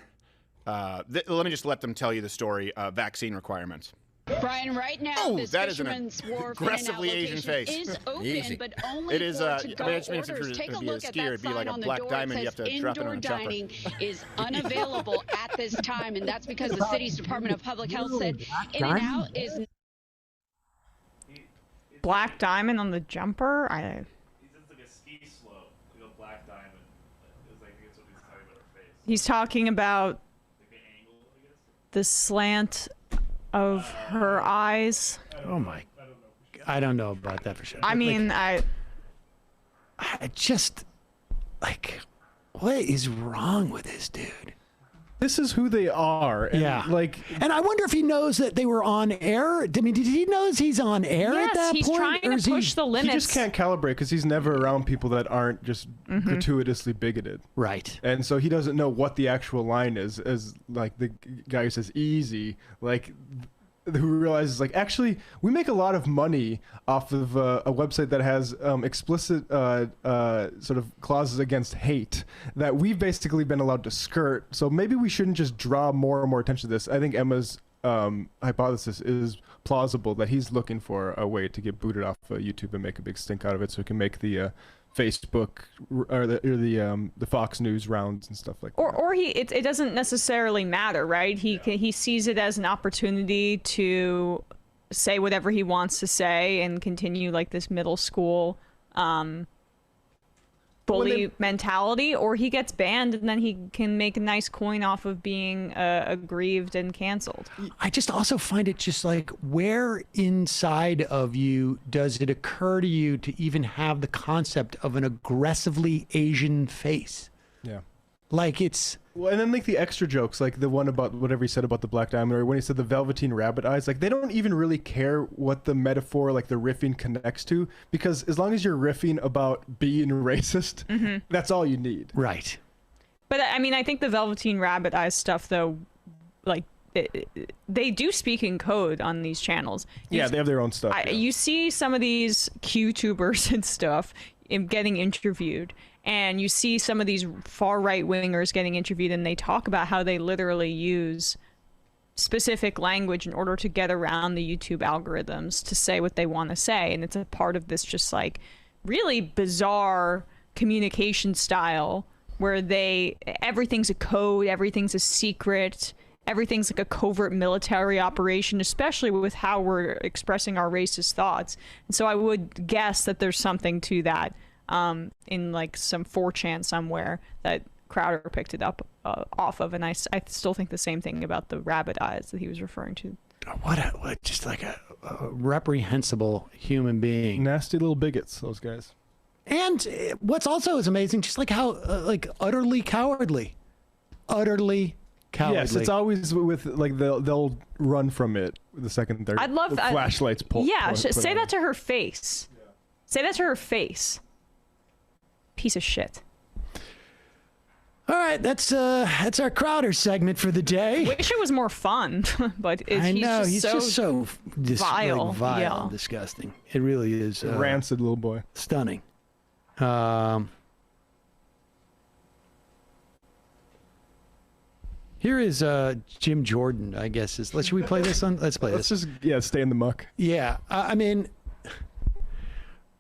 let me just let them tell you the story, vaccine requirements. Brian, right now, Oh, this that is an Fisherman's Wharf aggressively In-N-Out Asian location face. is open, Easy. but only It is, for I to-go mean, it means if orders. you're Take a to be a look at skier, that it'd be like sign a on the black door. diamond. It You have says to drop it indoor on a jumper. dining is unavailable at this time, and that's because the city's Department of Public Health said In-N-Out is Black diamond on the jumper. It's like a ski slope, like a black diamond. It was like that's what he's talking about her face. He's talking about Like the angle, I guess. the slant of her eyes. Oh my! I don't know about that for sure. I mean, I just like, what is wrong with this dude? This is who they are. And Yeah. Like, and I wonder if he knows that they were on air. I mean, did he knows he's on air Yes, at that he's point? trying or to is push the he limits. just can't calibrate because he's never around people that aren't just gratuitously bigoted. Right. And so he doesn't know what the actual line is, as like the guy who says easy, like who realizes like actually we make a lot of money off of a website that has explicit sort of clauses against hate that we've basically been allowed to skirt. So maybe we shouldn't just draw more and more attention to this. I think Emma's hypothesis is plausible, that he's looking for a way to get booted off YouTube and make a big stink out of it, so he can make the Facebook or the Fox News rounds and stuff like that. Or it doesn't necessarily matter, right? He sees it as an opportunity to say whatever he wants to say and continue like this middle school bully mentality, or he gets banned and then he can make a nice coin off of being aggrieved and canceled. I just also find it just like, where inside of you does it occur to you to even have the concept of an aggressively Asian face? Yeah. Like it's... Well, and then like the extra jokes, like the one about whatever he said about the black diamond, or when he said the velveteen rabbit eyes, like they don't even really care what the metaphor, like the riffing connects to, because as long as you're riffing about being racist, that's all you need. Right. But I mean, I think the velveteen rabbit eyes stuff, though, like they do speak in code on these channels. Yeah, they have their own stuff. You see some of these QTubers and stuff getting interviewed, and you see some of these far right wingers getting interviewed, and they talk about how they literally use specific language in order to get around the YouTube algorithms to say what they want to say. And it's a part of this just like really bizarre communication style where everything's a code, everything's a secret, everything's like a covert military operation, especially with how we're expressing our racist thoughts. And so I would guess that there's something to that in like some 4chan somewhere that Crowder picked it up off of. And I still think the same thing about the rabbit eyes that he was referring to. What just like a reprehensible human being. Nasty little bigots, those guys. And what's also is amazing, just like how like utterly cowardly. Yes, it's always with like they'll run from it the second they're I'd love with that. Flashlights pulled. Say that to her face. Yeah. Say that to her face. Piece of shit. All right, that's our Crowder segment for the day. Wish it was more fun, but he's just so vile, vile and disgusting. It really is rancid little boy. Stunning. Here is Jim Jordan, I guess. Should we play this on? Let's play this. Let's just stay in the muck. Yeah, I mean,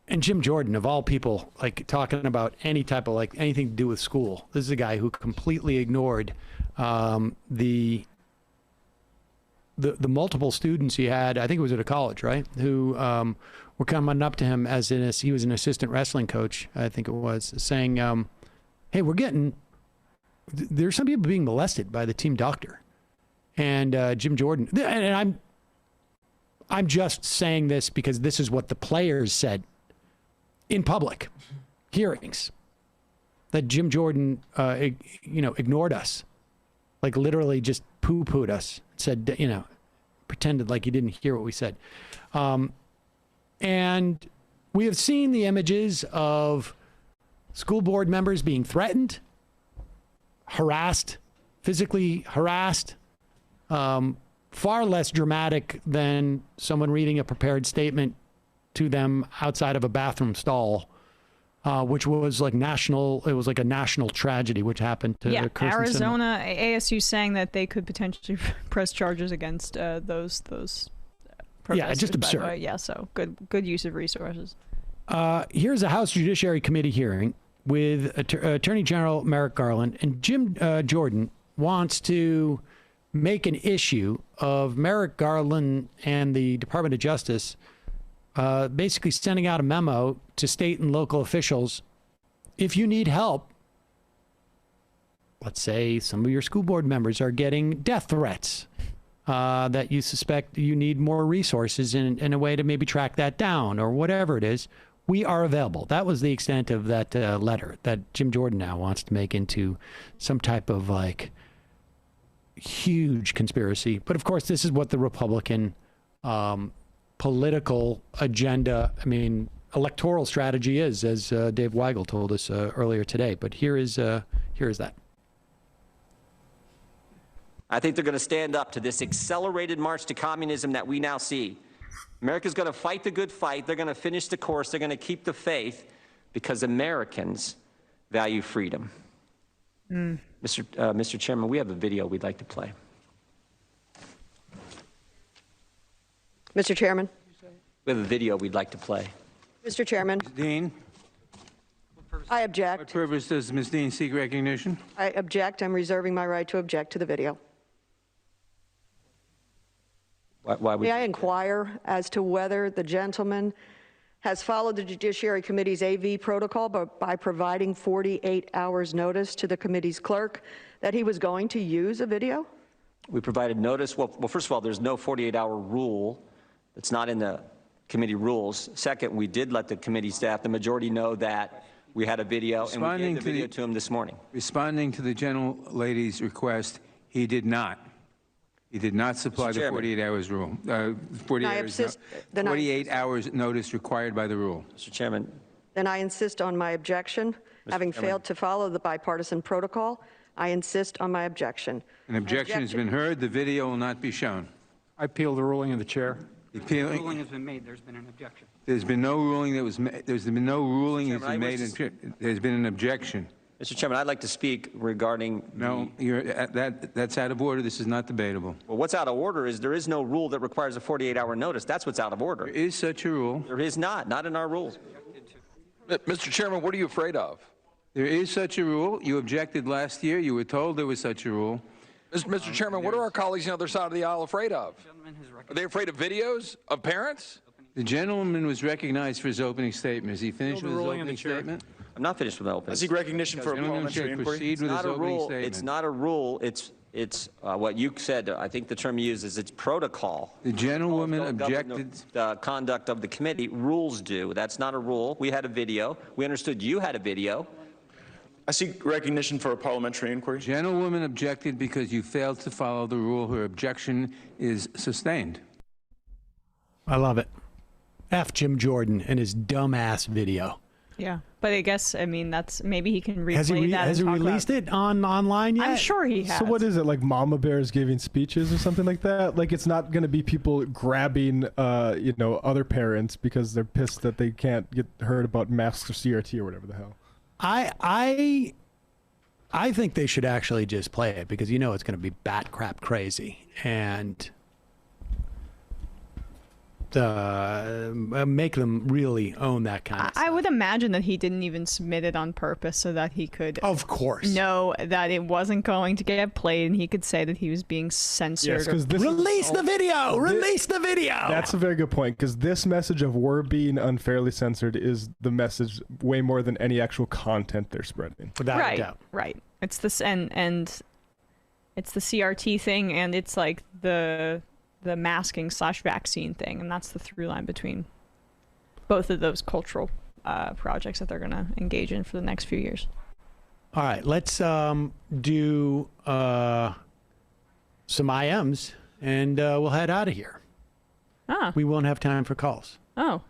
and Jim Jordan, of all people, like talking about any type of like anything to do with school. This is a guy who completely ignored the multiple students he had. I think it was at a college, right? Who were coming up to him he was an assistant wrestling coach, I think it was, saying, "Hey, there's some people being molested by the team doctor," and Jim Jordan. And I'm just saying this because this is what the players said in public hearings, that Jim Jordan, ignored us, like literally just poo-pooed us, said, pretended like he didn't hear what we said. And we have seen the images of school board members being threatened, harassed, physically harassed, far less dramatic than someone reading a prepared statement to them outside of a bathroom stall, which was like it was like a national tragedy, which happened to Kirsten Arizona, ASU saying that they could potentially press charges against those Yeah, it's just by the absurd. way. Yeah, so good use of resources. Here's a House Judiciary Committee hearing with Attorney General Merrick Garland, and Jim Jordan wants to make an issue of Merrick Garland and the Department of Justice basically sending out a memo to state and local officials. If you need help, let's say some of your school board members are getting death threats, that you suspect you need more resources in a way to maybe track that down or whatever it is, we are available. That was the extent of that letter that Jim Jordan now wants to make into some type of like huge conspiracy. But of course, this is what the Republican political agenda, electoral strategy is, as Dave Weigel told us earlier today. But here is that. I think they're going to stand up to this accelerated march to communism that we now see. America's going to fight the good fight. They're going to finish the course. They're going to keep the faith because Americans value freedom. Mr. Chairman, we have a video we'd like to play. Mr. Chairman. We have a video we'd like to play. Mr. Chairman. Ms. Dean. I object. What purpose does Ms. Dean seek recognition? I object. I'm reserving my right to object to the video. Why would May I inquire as to whether the gentleman has followed the Judiciary Committee's AV protocol by providing 48 hours notice to the committee's clerk that he was going to use a video? We provided notice. Well, first of all, there's no 48-hour rule. It's not in the committee rules. Second, we did let the committee staff, the majority, know that we had a video, and we gave the video to him this morning. Responding to the gentlelady's request, he did not. He did not supply the 48 hours rule. 48 hours notice required by the rule. Mr. Chairman. Then I insist on my objection. Having failed to follow the bipartisan protocol, I insist on my objection. An objection has been heard. The video will not be shown. I appeal the ruling of the chair. The ruling has been made. There's been an objection. There's been no ruling that was made. There's been no ruling that's been made. There's been an objection. Mr. Chairman, I'd like to speak regarding. No, that's out of order. This is not debatable. Well, what's out of order is there is no rule that requires a 48-hour notice. That's what's out of order. There is such a rule. There is not in our rules. Mr. Chairman, what are you afraid of? There is such a rule. You objected last year. You were told there was such a rule. Mr. Chairman, what are our colleagues on the other side of the aisle afraid of? Are they afraid of videos of parents? The gentleman was recognized for his opening statement. Is he finished with his opening statement? I'm not finished with my opening. I seek recognition for a parliamentary inquiry. It's not a rule. It's not a rule. It's what you said. I think the term you used is it's protocol. The gentlewoman objected. The conduct of the committee. Rules do. That's not a rule. We had a video. We understood you had a video. I seek recognition for a parliamentary inquiry. Gentlewoman objected because you failed to follow the rule. Her objection is sustained. I love it. F Jim Jordan and his dumbass video. Yeah, but I guess that's maybe he can replay that. Has he released it online yet? I'm sure he has. So what is it, like mama bears giving speeches or something like that? Like it's not going to be people grabbing other parents because they're pissed that they can't get heard about masks or CRT or whatever the hell. I think they should actually just play it because it's going to be bat crap crazy and make them really own that kind of stuff. I would imagine that he didn't even submit it on purpose so that he could, of course, know that it wasn't going to get played, and he could say that he was being censored. Yes, because release the video. Release the video. That's a very good point because this message of we're being unfairly censored is the message way more than any actual content they're spreading. Without a doubt. Right. It's this and it's the CRT thing, and it's like the masking/vaccine thing, and that's the through line between both of those cultural projects that they're going to engage in for the next few years. All right, let's do some IMs, and we'll head out of here. We won't have time for calls. Oh.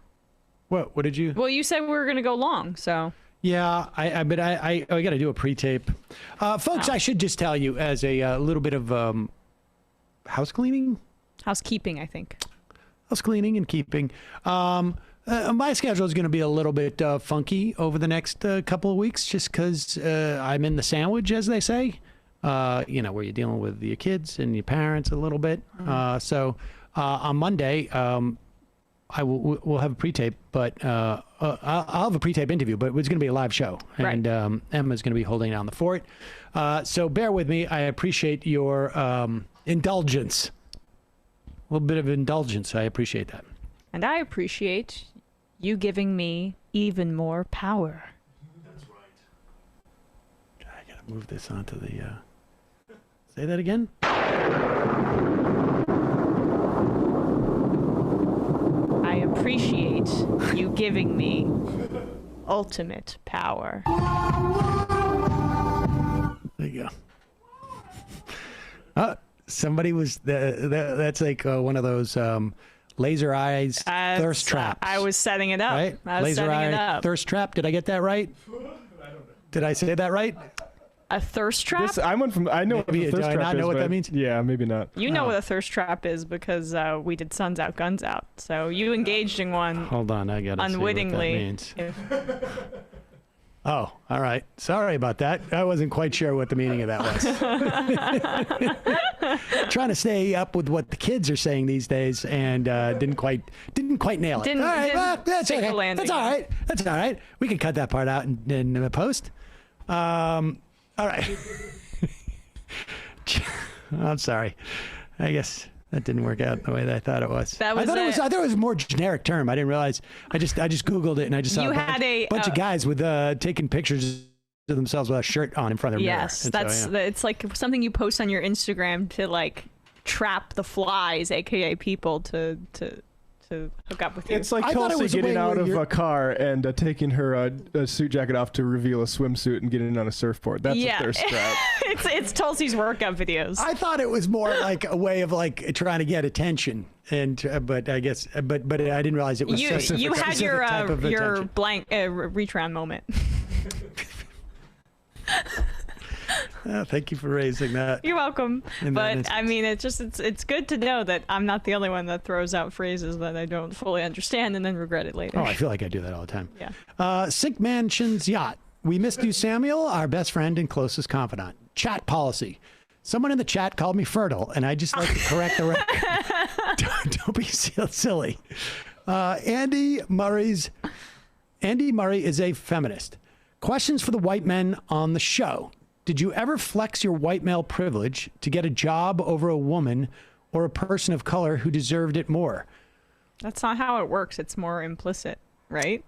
What did you? Well, you said we were going to go long, so. Yeah, but I got to do a pre-tape. Folks, I should just tell you as a little bit of house cleaning. Housekeeping, I think. House cleaning and keeping. My schedule is going to be a little bit funky over the next couple of weeks just because I'm in the sandwich, as they say, where you're dealing with your kids and your parents a little bit. So On Monday, we'll have a pre-tape, but I'll have a pre-tape interview, but it's going to be a live show. And Emma's going to be holding down the fort. So bear with me. I appreciate your indulgence. A little bit of indulgence. I appreciate that. And I appreciate you giving me even more power. That's right. I got to move this onto the... Say that again? I appreciate you giving me ultimate power. There you go. Somebody was... that's like one of those laser eyes thirst traps. I was setting it up. Right? I was laser setting eye it up. thirst trap. Did I get that right? Did I say that right? A thirst trap? I know maybe, what a thirst do I trap not know is, what but that means? Yeah, maybe not. You know what a thirst trap is because we did Suns Out, Guns Out. So you engaged in one. Hold on, I got to unwittingly. see what that means. Oh, all right. Sorry about that. I wasn't quite sure what the meaning of that was. Trying to stay up with what the kids are saying these days, and didn't quite nail it. All right, well, that's take okay. the landing. That's all right. That's all right. We can cut that part out in post. All right. I'm sorry. I guess that didn't work out the way that I thought it was. I thought it was a more generic term. I didn't realize. I just Googled it and I just saw a bunch of guys with taking pictures of themselves with a shirt on in front of their mirror. Yes, it's like something you post on your Instagram to like trap the flies, aka people, to hook up with you. It's like Tulsi getting out of a car and taking her suit jacket off to reveal a swimsuit and getting on a surfboard. That's a thirst trap. It's Tulsi's workout videos. I thought it was more like a way of like trying to get attention, and but I guess but I didn't realize it was you had your blank reach around moment. Thank you for raising that. You're welcome. But I mean, it's good to know that I'm not the only one that throws out phrases that I don't fully understand and then regret it later. Oh, I feel like I do that all the time. Yeah. Sink Mansion's yacht. We missed you, Samuel, our best friend and closest confidant. Chat policy. Someone in the chat called me fertile, and I just like to correct the record. Don't be silly. Andy Murray is a feminist. Questions for the white men on the show. Did you ever flex your white male privilege to get a job over a woman or a person of color who deserved it more? That's not how it works. It's more implicit, right?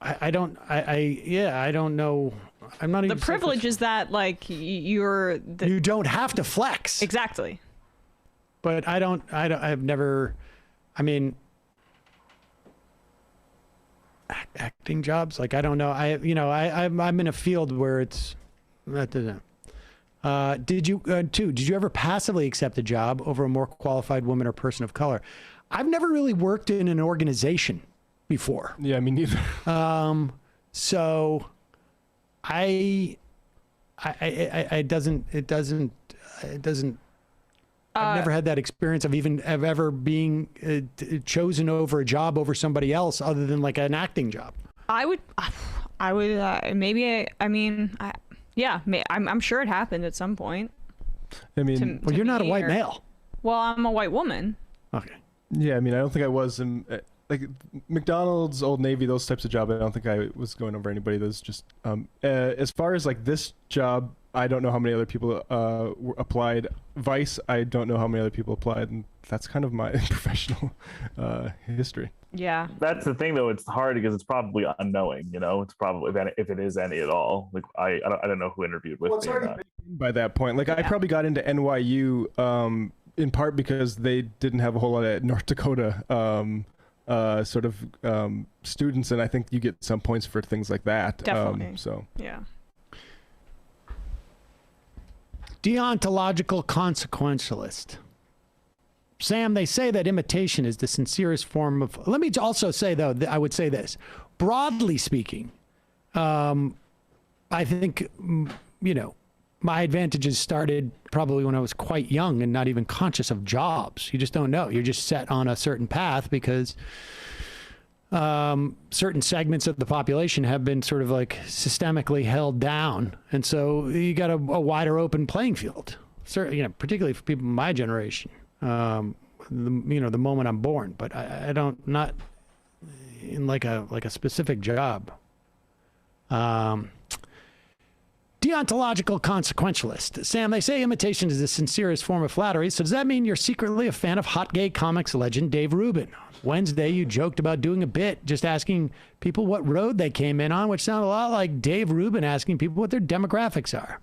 I don't know. I'm not even. The privilege is that like you don't have to flex. Exactly. But I've never, I mean, acting jobs. Like, I don't know. I'm in a field where it's, did you ever passively accept a job over a more qualified woman or person of color? I've never really worked in an organization before. Yeah, me neither. So it doesn't I've never had that experience of ever being chosen over a job over somebody else other than like an acting job. I'm sure it happened at some point. I mean, well, you're not a white male. Well, I'm a white woman. Okay. Yeah, I mean, I don't think I was in like McDonald's, Old Navy, those types of jobs. I don't think I was going over anybody. Those just as far as like this job, I don't know how many other people applied. Vice, I don't know how many other people applied, and that's kind of my professional history. Yeah, that's the thing though. It's hard because it's probably unknowing. You know, it's probably if it is any at all. Like I don't know who interviewed with me. By that point, like I probably got into NYU in part because they didn't have a whole lot of North Dakota students, and I think you get some points for things like that. Definitely. So yeah. Deontological consequentialist. Sam, they say that imitation is the sincerest form of... Let me also say, though, I would say this. Broadly speaking, I think, my advantages started probably when I was quite young and not even conscious of jobs. You just don't know. You're just set on a certain path because certain segments of the population have been sort of like systemically held down. And so you got a wider open playing field, particularly for people in my generation. the moment I'm born, but I don't, not in like a specific job. Deontological consequentialist. Sam, they say imitation is the sincerest form of flattery, so does that mean you're secretly a fan of hot gay comics legend Dave Rubin? Wednesday, you joked about doing a bit, just asking people what road they came in on, which sounded a lot like Dave Rubin asking people what their demographics are.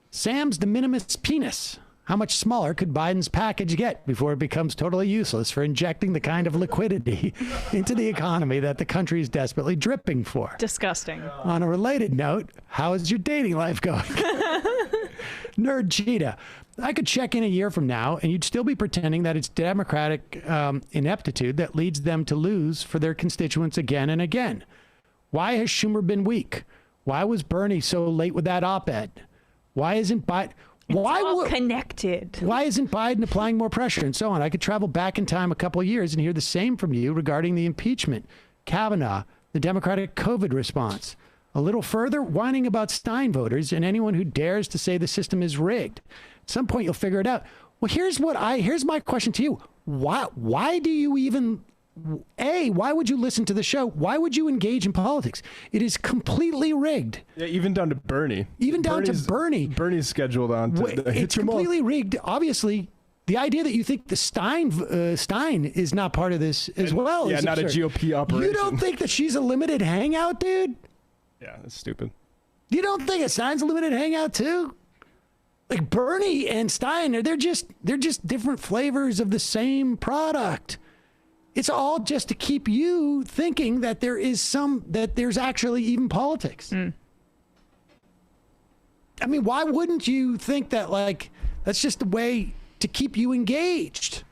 Sam's de minimis penis. How much smaller could Biden's package get before it becomes totally useless for injecting the kind of liquidity into the economy that the country is desperately dripping for? Disgusting. On a related note, how is your dating life going? Nerd Cheetah. I could check in a year from now and you'd still be pretending that it's Democratic ineptitude that leads them to lose for their constituents again and again. Why has Schumer been weak? Why was Bernie so late with that op-ed? Why isn't Biden... connected. Why isn't Biden applying more pressure and so on? I could travel back in time a couple of years and hear the same from you regarding the impeachment, Kavanaugh, the Democratic COVID response. A little further, whining about Stein voters and anyone who dares to say the system is rigged. At some point, you'll figure it out. Well, here's my question to you. Why do you even... why would you listen to the show? Why would you engage in politics? It is completely rigged. Yeah, even down to Bernie. Bernie's scheduled on to it's completely rigged. Obviously, the idea that you think the Stein is not part of this as well. Yeah, is not absurd. a GOP operation. You don't think that she's a limited hangout, dude? Yeah, that's stupid. You don't think that Stein's a limited hangout too? Like Bernie and Stein, they're just different flavors of the same product. It's all just to keep you thinking that there's actually even politics. I mean, why wouldn't you think that, like, that's just a way to keep you engaged?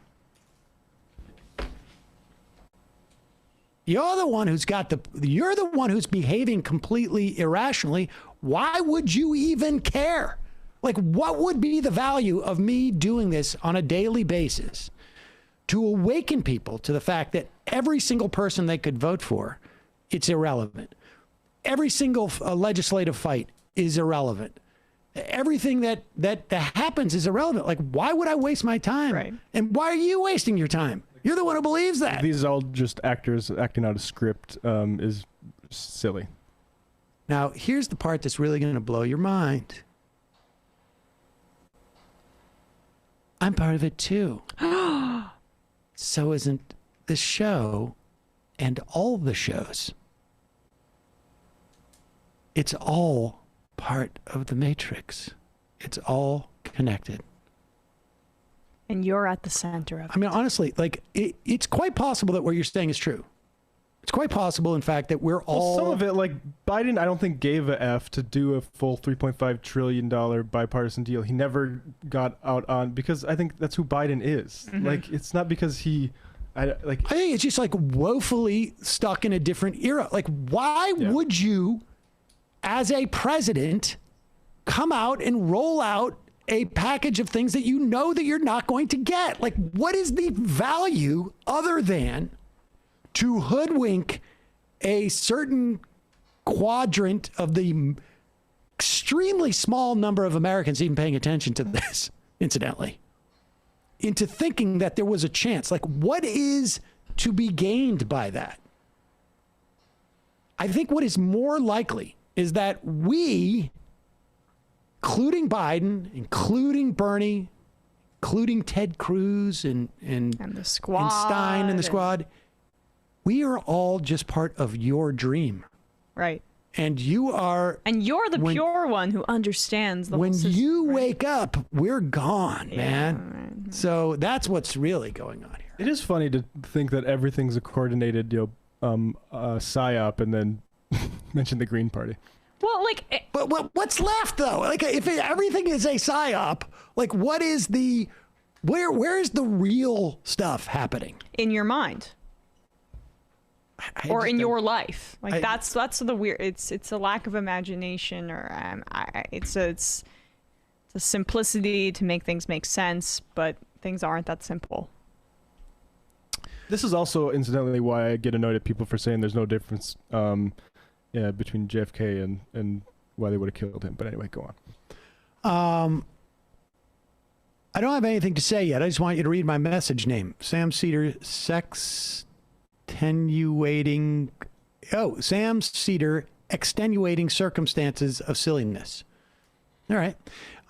You're the one who's behaving completely irrationally. Why would you even care? Like, what would be the value of me doing this on a daily basis to awaken people to the fact that every single person they could vote for, it's irrelevant. Every single legislative fight is irrelevant. Everything that happens is irrelevant. Like, why would I waste my time? Right. And why are you wasting your time? You're the one who believes that. These are all just actors acting out a script is silly. Now, here's the part that's really going to blow your mind. I'm part of it too. So isn't the show and all the shows. It's all part of the Matrix. It's all connected. And you're at the center of it. I mean, honestly, like, it's quite possible that what you're saying is true. It's quite possible, in fact, that we're all... Well, some of it, like, Biden, I don't think gave a F to do a full $3.5 trillion bipartisan deal. He never got out on... Because I think that's who Biden is. Mm-hmm. Like, it's not because he... I think it's just, like, woefully stuck in a different era. Like, why would you, as a president, come out and roll out a package of things that you know that you're not going to get? Like, what is the value other than to hoodwink a certain quadrant of the extremely small number of Americans even paying attention to this, incidentally, into thinking that there was a chance? Like, what is to be gained by that? I think what is more likely is that we, including Biden, including Bernie, including Ted Cruz and the squad and Stein and the squad, we are all just part of your dream. Right. And you are... And you're the pure one who understands the whole system. When you wake up, we're gone, man. Right. So that's what's really going on here. It is funny to think that everything's a coordinated, psyop, and then mention the Green Party. Well, like... But what's left, though? Like, if everything is a psyop, like, what is the... Where is the real stuff happening? In your mind. Or in your life. Like, that's the weird... It's a lack of imagination, or it's a simplicity to make things make sense, but things aren't that simple. This is also, incidentally, why I get annoyed at people for saying there's no difference between JFK and why they would have killed him. But anyway, go on. I don't have anything to say yet. I just want you to read my message name. Sam Seder, Sam Seder, extenuating circumstances of silliness. All right.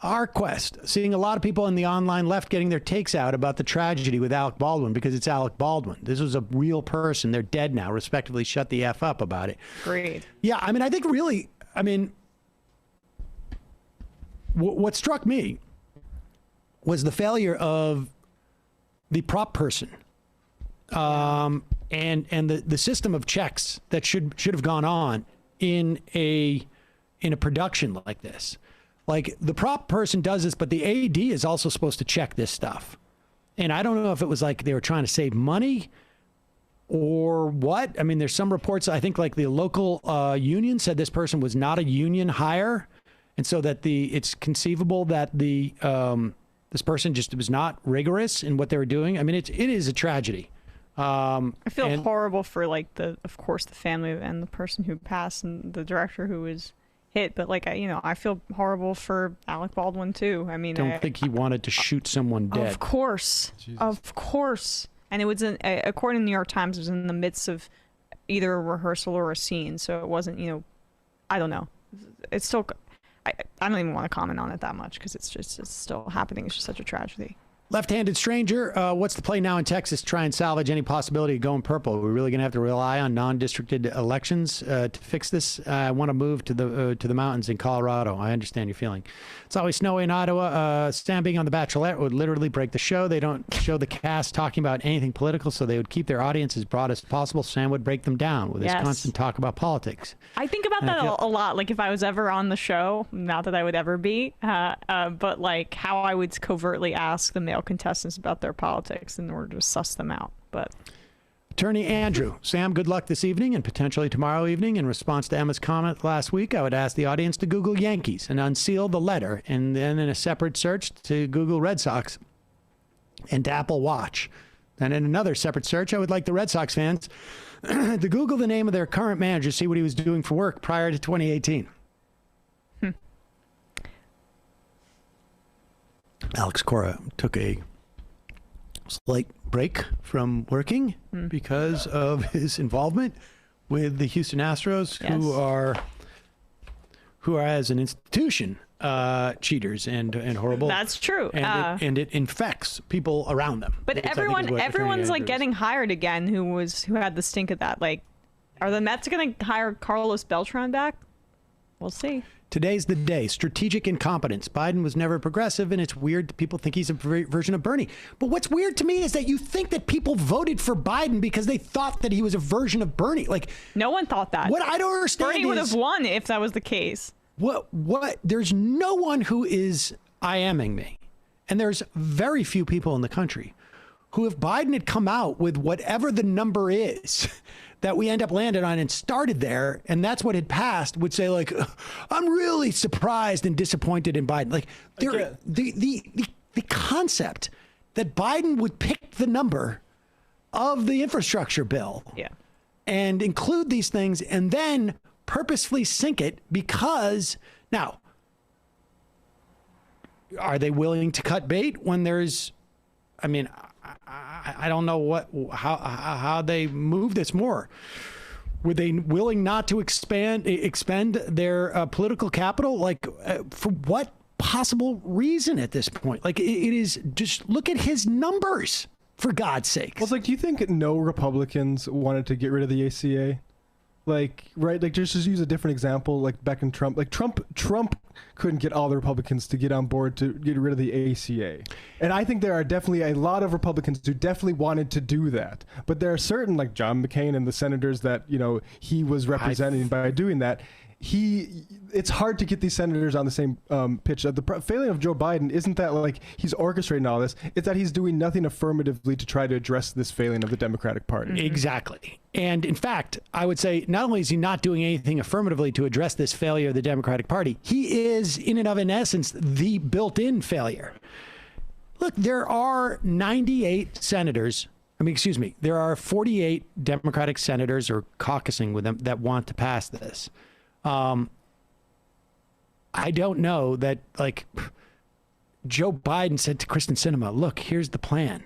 Our quest, seeing a lot of people in the online left getting their takes out about the tragedy with Alec Baldwin because it's Alec Baldwin. This was a real person. They're dead now, respectively. Shut the F up about it. Agreed. Yeah, I mean, I think really, I mean, what struck me was the failure of the prop person and the system of checks that should have gone on in a production like this. Like, the prop person does this, but the AD is also supposed to check this stuff. And I don't know if it was like they were trying to save money or what. I mean, there's some reports, I think, like the local union said this person was not a union hire. And so that it's conceivable that this person just was not rigorous in what they were doing. I mean, it is a tragedy. I feel horrible for, like, of course, the family and the person who passed and the director who was hit, but like, I feel horrible for Alec Baldwin too. I mean, I don't think he wanted to shoot someone dead. Of course. Jesus. Of course. And it was according to the New York Times, it was in the midst of either a rehearsal or a scene. So it wasn't, I don't know. It's still, I don't even want to comment on it that much because it's still happening. It's just such a tragedy. Left-handed stranger, what's the play now in Texas to try and salvage any possibility of going purple? We're really going to have to rely on non-districted elections to fix this. I want to move to the mountains in Colorado. I understand your feeling. It's always snowy in Ottawa. Sam being on The Bachelorette would literally break the show. They don't show the cast talking about anything political, so they would keep their audience as broad as possible. Sam would break them down with his constant talk about politics. I think about that a lot. Like, if I was ever on the show, not that I would ever be, but like how I would covertly ask the male contestants about their politics in order to suss them out. But Attorney Andrew, Sam, good luck this evening and potentially tomorrow evening. In response to Emma's comment last week, I would ask the audience to Google Yankees and unseal the letter, and then in a separate search to Google Red Sox and to Apple Watch. Then in another separate search, I would like the Red Sox fans to Google the name of their current manager, see what he was doing for work prior to 2018. Alex Cora took a slight break from working because of his involvement with the Houston Astros, who are as an institution cheaters and horrible. That's true. And it infects people around them. But everyone's like getting hired again who had the stink of that. Like, are the Mets going to hire Carlos Beltran back? We'll see. Today's the day. Strategic incompetence. Biden was never progressive, and it's weird that people think he's a version of Bernie. But what's weird to me is that you think that people voted for Biden because they thought that he was a version of Bernie. Like, no one thought that. What I don't understand Bernie would have won if that was the case. What? There's no one who is IMing me. And there's very few people in the country who, if Biden had come out with whatever the number is that we end up landing on and started there, and that's what had passed, would say, like, I'm really surprised and disappointed in Biden. Like, the concept that Biden would pick the number of the infrastructure bill and include these things and then purposefully sink it because, now, are they willing to cut bait when there's, I mean, I don't know how they move this more. Were they willing not to expend their political capital? Like, for what possible reason at this point? Like, it is just look at his numbers, for God's sake. Well, it's like, do you think no Republicans wanted to get rid of the ACA? Like, right? Like, just use a different example, like back in Trump. Like, Trump couldn't get all the Republicans to get on board to get rid of the ACA. And I think there are definitely a lot of Republicans who definitely wanted to do that. But there are certain, like John McCain and the senators that, he was representing by doing that. It's hard to get these senators on the same pitch. The failing of Joe Biden isn't that like he's orchestrating all this. It's that he's doing nothing affirmatively to try to address this failing of the Democratic Party. Mm-hmm. Exactly. And in fact, I would say not only is he not doing anything affirmatively to address this failure of the Democratic Party, he is in and of in essence the built-in failure. Look, there are 98 senators. There are 48 Democratic senators or caucusing with them that want to pass this. I don't know that, like, Joe Biden said to Kristen Sinema, look, here's the plan.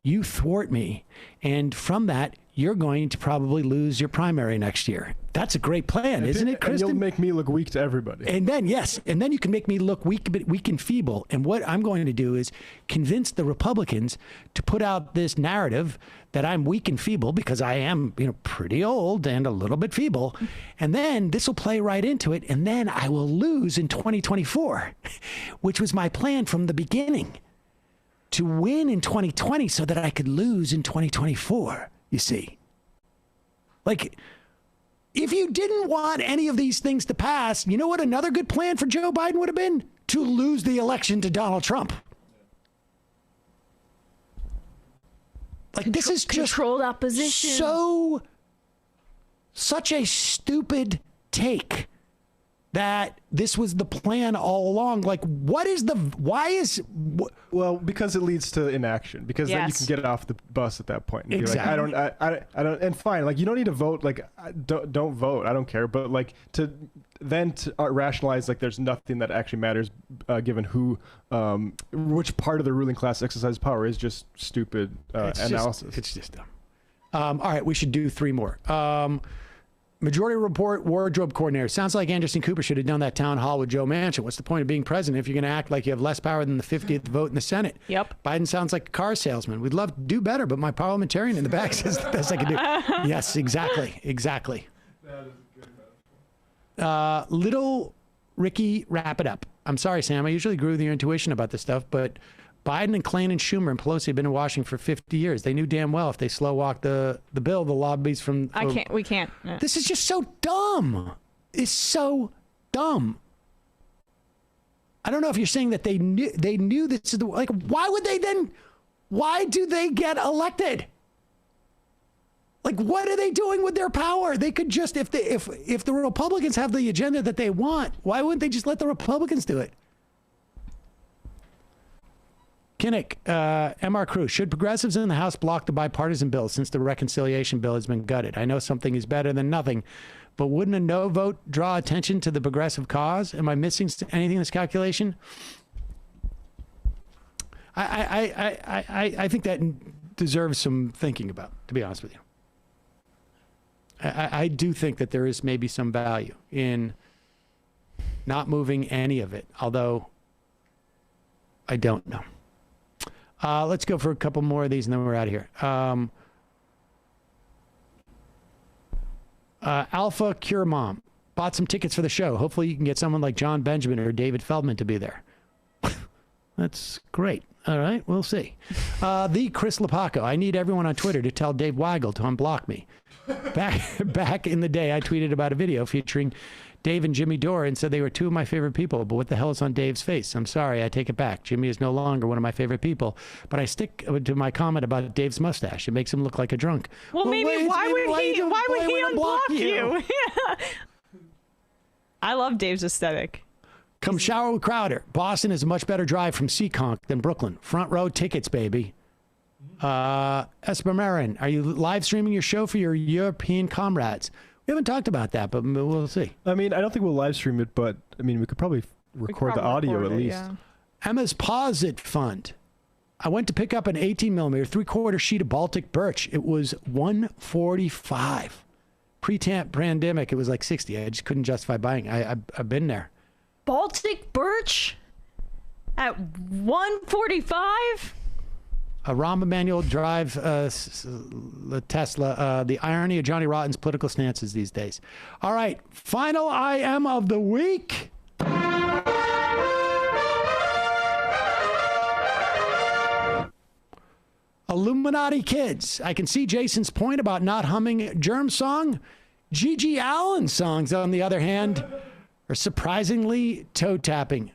You thwart me, and from that, you're going to probably lose your primary next year. That's a great plan, isn't it, Kristen? And you'll make me look weak to everybody. And then, yes, and then you can make me look weak and feeble. And what I'm going to do is convince the Republicans to put out this narrative that I'm weak and feeble because I am, pretty old and a little bit feeble. And then this will play right into it. And then I will lose in 2024, which was my plan from the beginning, to win in 2020 so that I could lose in 2024, you see. Like, if you didn't want any of these things to pass, you know what another good plan for Joe Biden would have been? To lose the election to Donald Trump. Like, this is just controlled opposition. Such a stupid take that this was the plan all along. Like, well, because it leads to inaction, because then you can get off the bus at that point and exactly. be like, I don't, and fine, like, you don't need to vote, like, don't vote, I don't care, but like to rationalize like there's nothing that actually matters given which part of the ruling class exercises power is just stupid analysis. It's just dumb. All right, we should do 3 more. Majority Report wardrobe coordinator. Sounds like Anderson Cooper should have done that town hall with Joe Manchin. What's the point of being president if you're going to act like you have less power than the 50th vote in the Senate? Yep. Biden sounds like a car salesman. We'd love to do better, but my parliamentarian in the back says the best I can do. Yes, exactly. That is a good metaphor. Little Ricky, wrap it up. I'm sorry, Sam. I usually agree with your intuition about this stuff, but Biden and Klain and Schumer and Pelosi have been in Washington for 50 years. They knew damn well if they slow walk the bill, the lobbies from... We can't. Yeah. This is just so dumb. It's so dumb. I don't know if you're saying that they knew this is the... Like, why do they get elected? Like, what are they doing with their power? They could just, if the Republicans have the agenda that they want, why wouldn't they just let the Republicans do it? Kinnick, MR Cruz, should progressives in the House block the bipartisan bill since the reconciliation bill has been gutted? I know something is better than nothing, but wouldn't a no vote draw attention to the progressive cause? Am I missing anything in this calculation? I think that deserves some thinking about, to be honest with you. I do think that there is maybe some value in not moving any of it, although I don't know. Let's go for a couple more of these and then we're out of here. Alpha Cure Mom bought some tickets for the show. Hopefully you can get someone like John Benjamin or David Feldman to be there. That's great. All right, we'll see. The Chris Lepaco. I need everyone on Twitter to tell Dave Weigel to unblock me. Back in the day, I tweeted about a video featuring Dave and Jimmy Dore and said they were 2 of my favorite people, but what the hell is on Dave's face? I'm sorry, I take it back. Jimmy is no longer one of my favorite people, but I stick to my comment about Dave's mustache. It makes him look like a drunk. Well, maybe why would he unblock you? Yeah. I love Dave's aesthetic. Come shower with Crowder. Boston is a much better drive from Seekonk than Brooklyn. Front row tickets, baby. Esper are you live streaming your show for your European comrades? We haven't talked about that, but we'll see. I mean, I don't think we'll live stream it, but I mean, we could probably record the audio at least. Yeah. Emma's Posit Fund. I went to pick up an 18mm 3/4 sheet of Baltic birch. It was $145. Pre-pandemic, it was like $60. I just couldn't justify buying. I've been there. Baltic birch at $145. A Rahm Emanuel Drive Tesla. The irony of Johnny Rotten's political stances these days. All right, final IM of the week. Illuminati kids. I can see Jason's point about not humming Germ song. Gigi Allen songs, on the other hand, are surprisingly toe-tapping.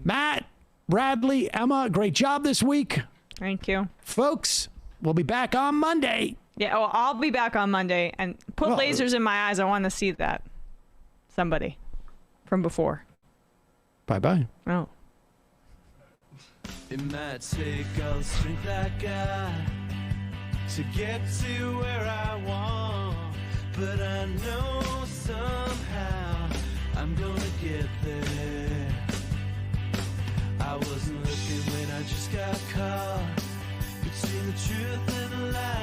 Matt, Bradley, Emma, great job this week. Thank you. Folks, we'll be back on Monday. Yeah, well, I'll be back on Monday. And put lasers in my eyes. I want to see that. Somebody from before. Bye-bye. Oh. It might take all the strength I got to get to where I want, but I know somehow I'm gonna get there. I looking when I just got caught between the truth and the lie.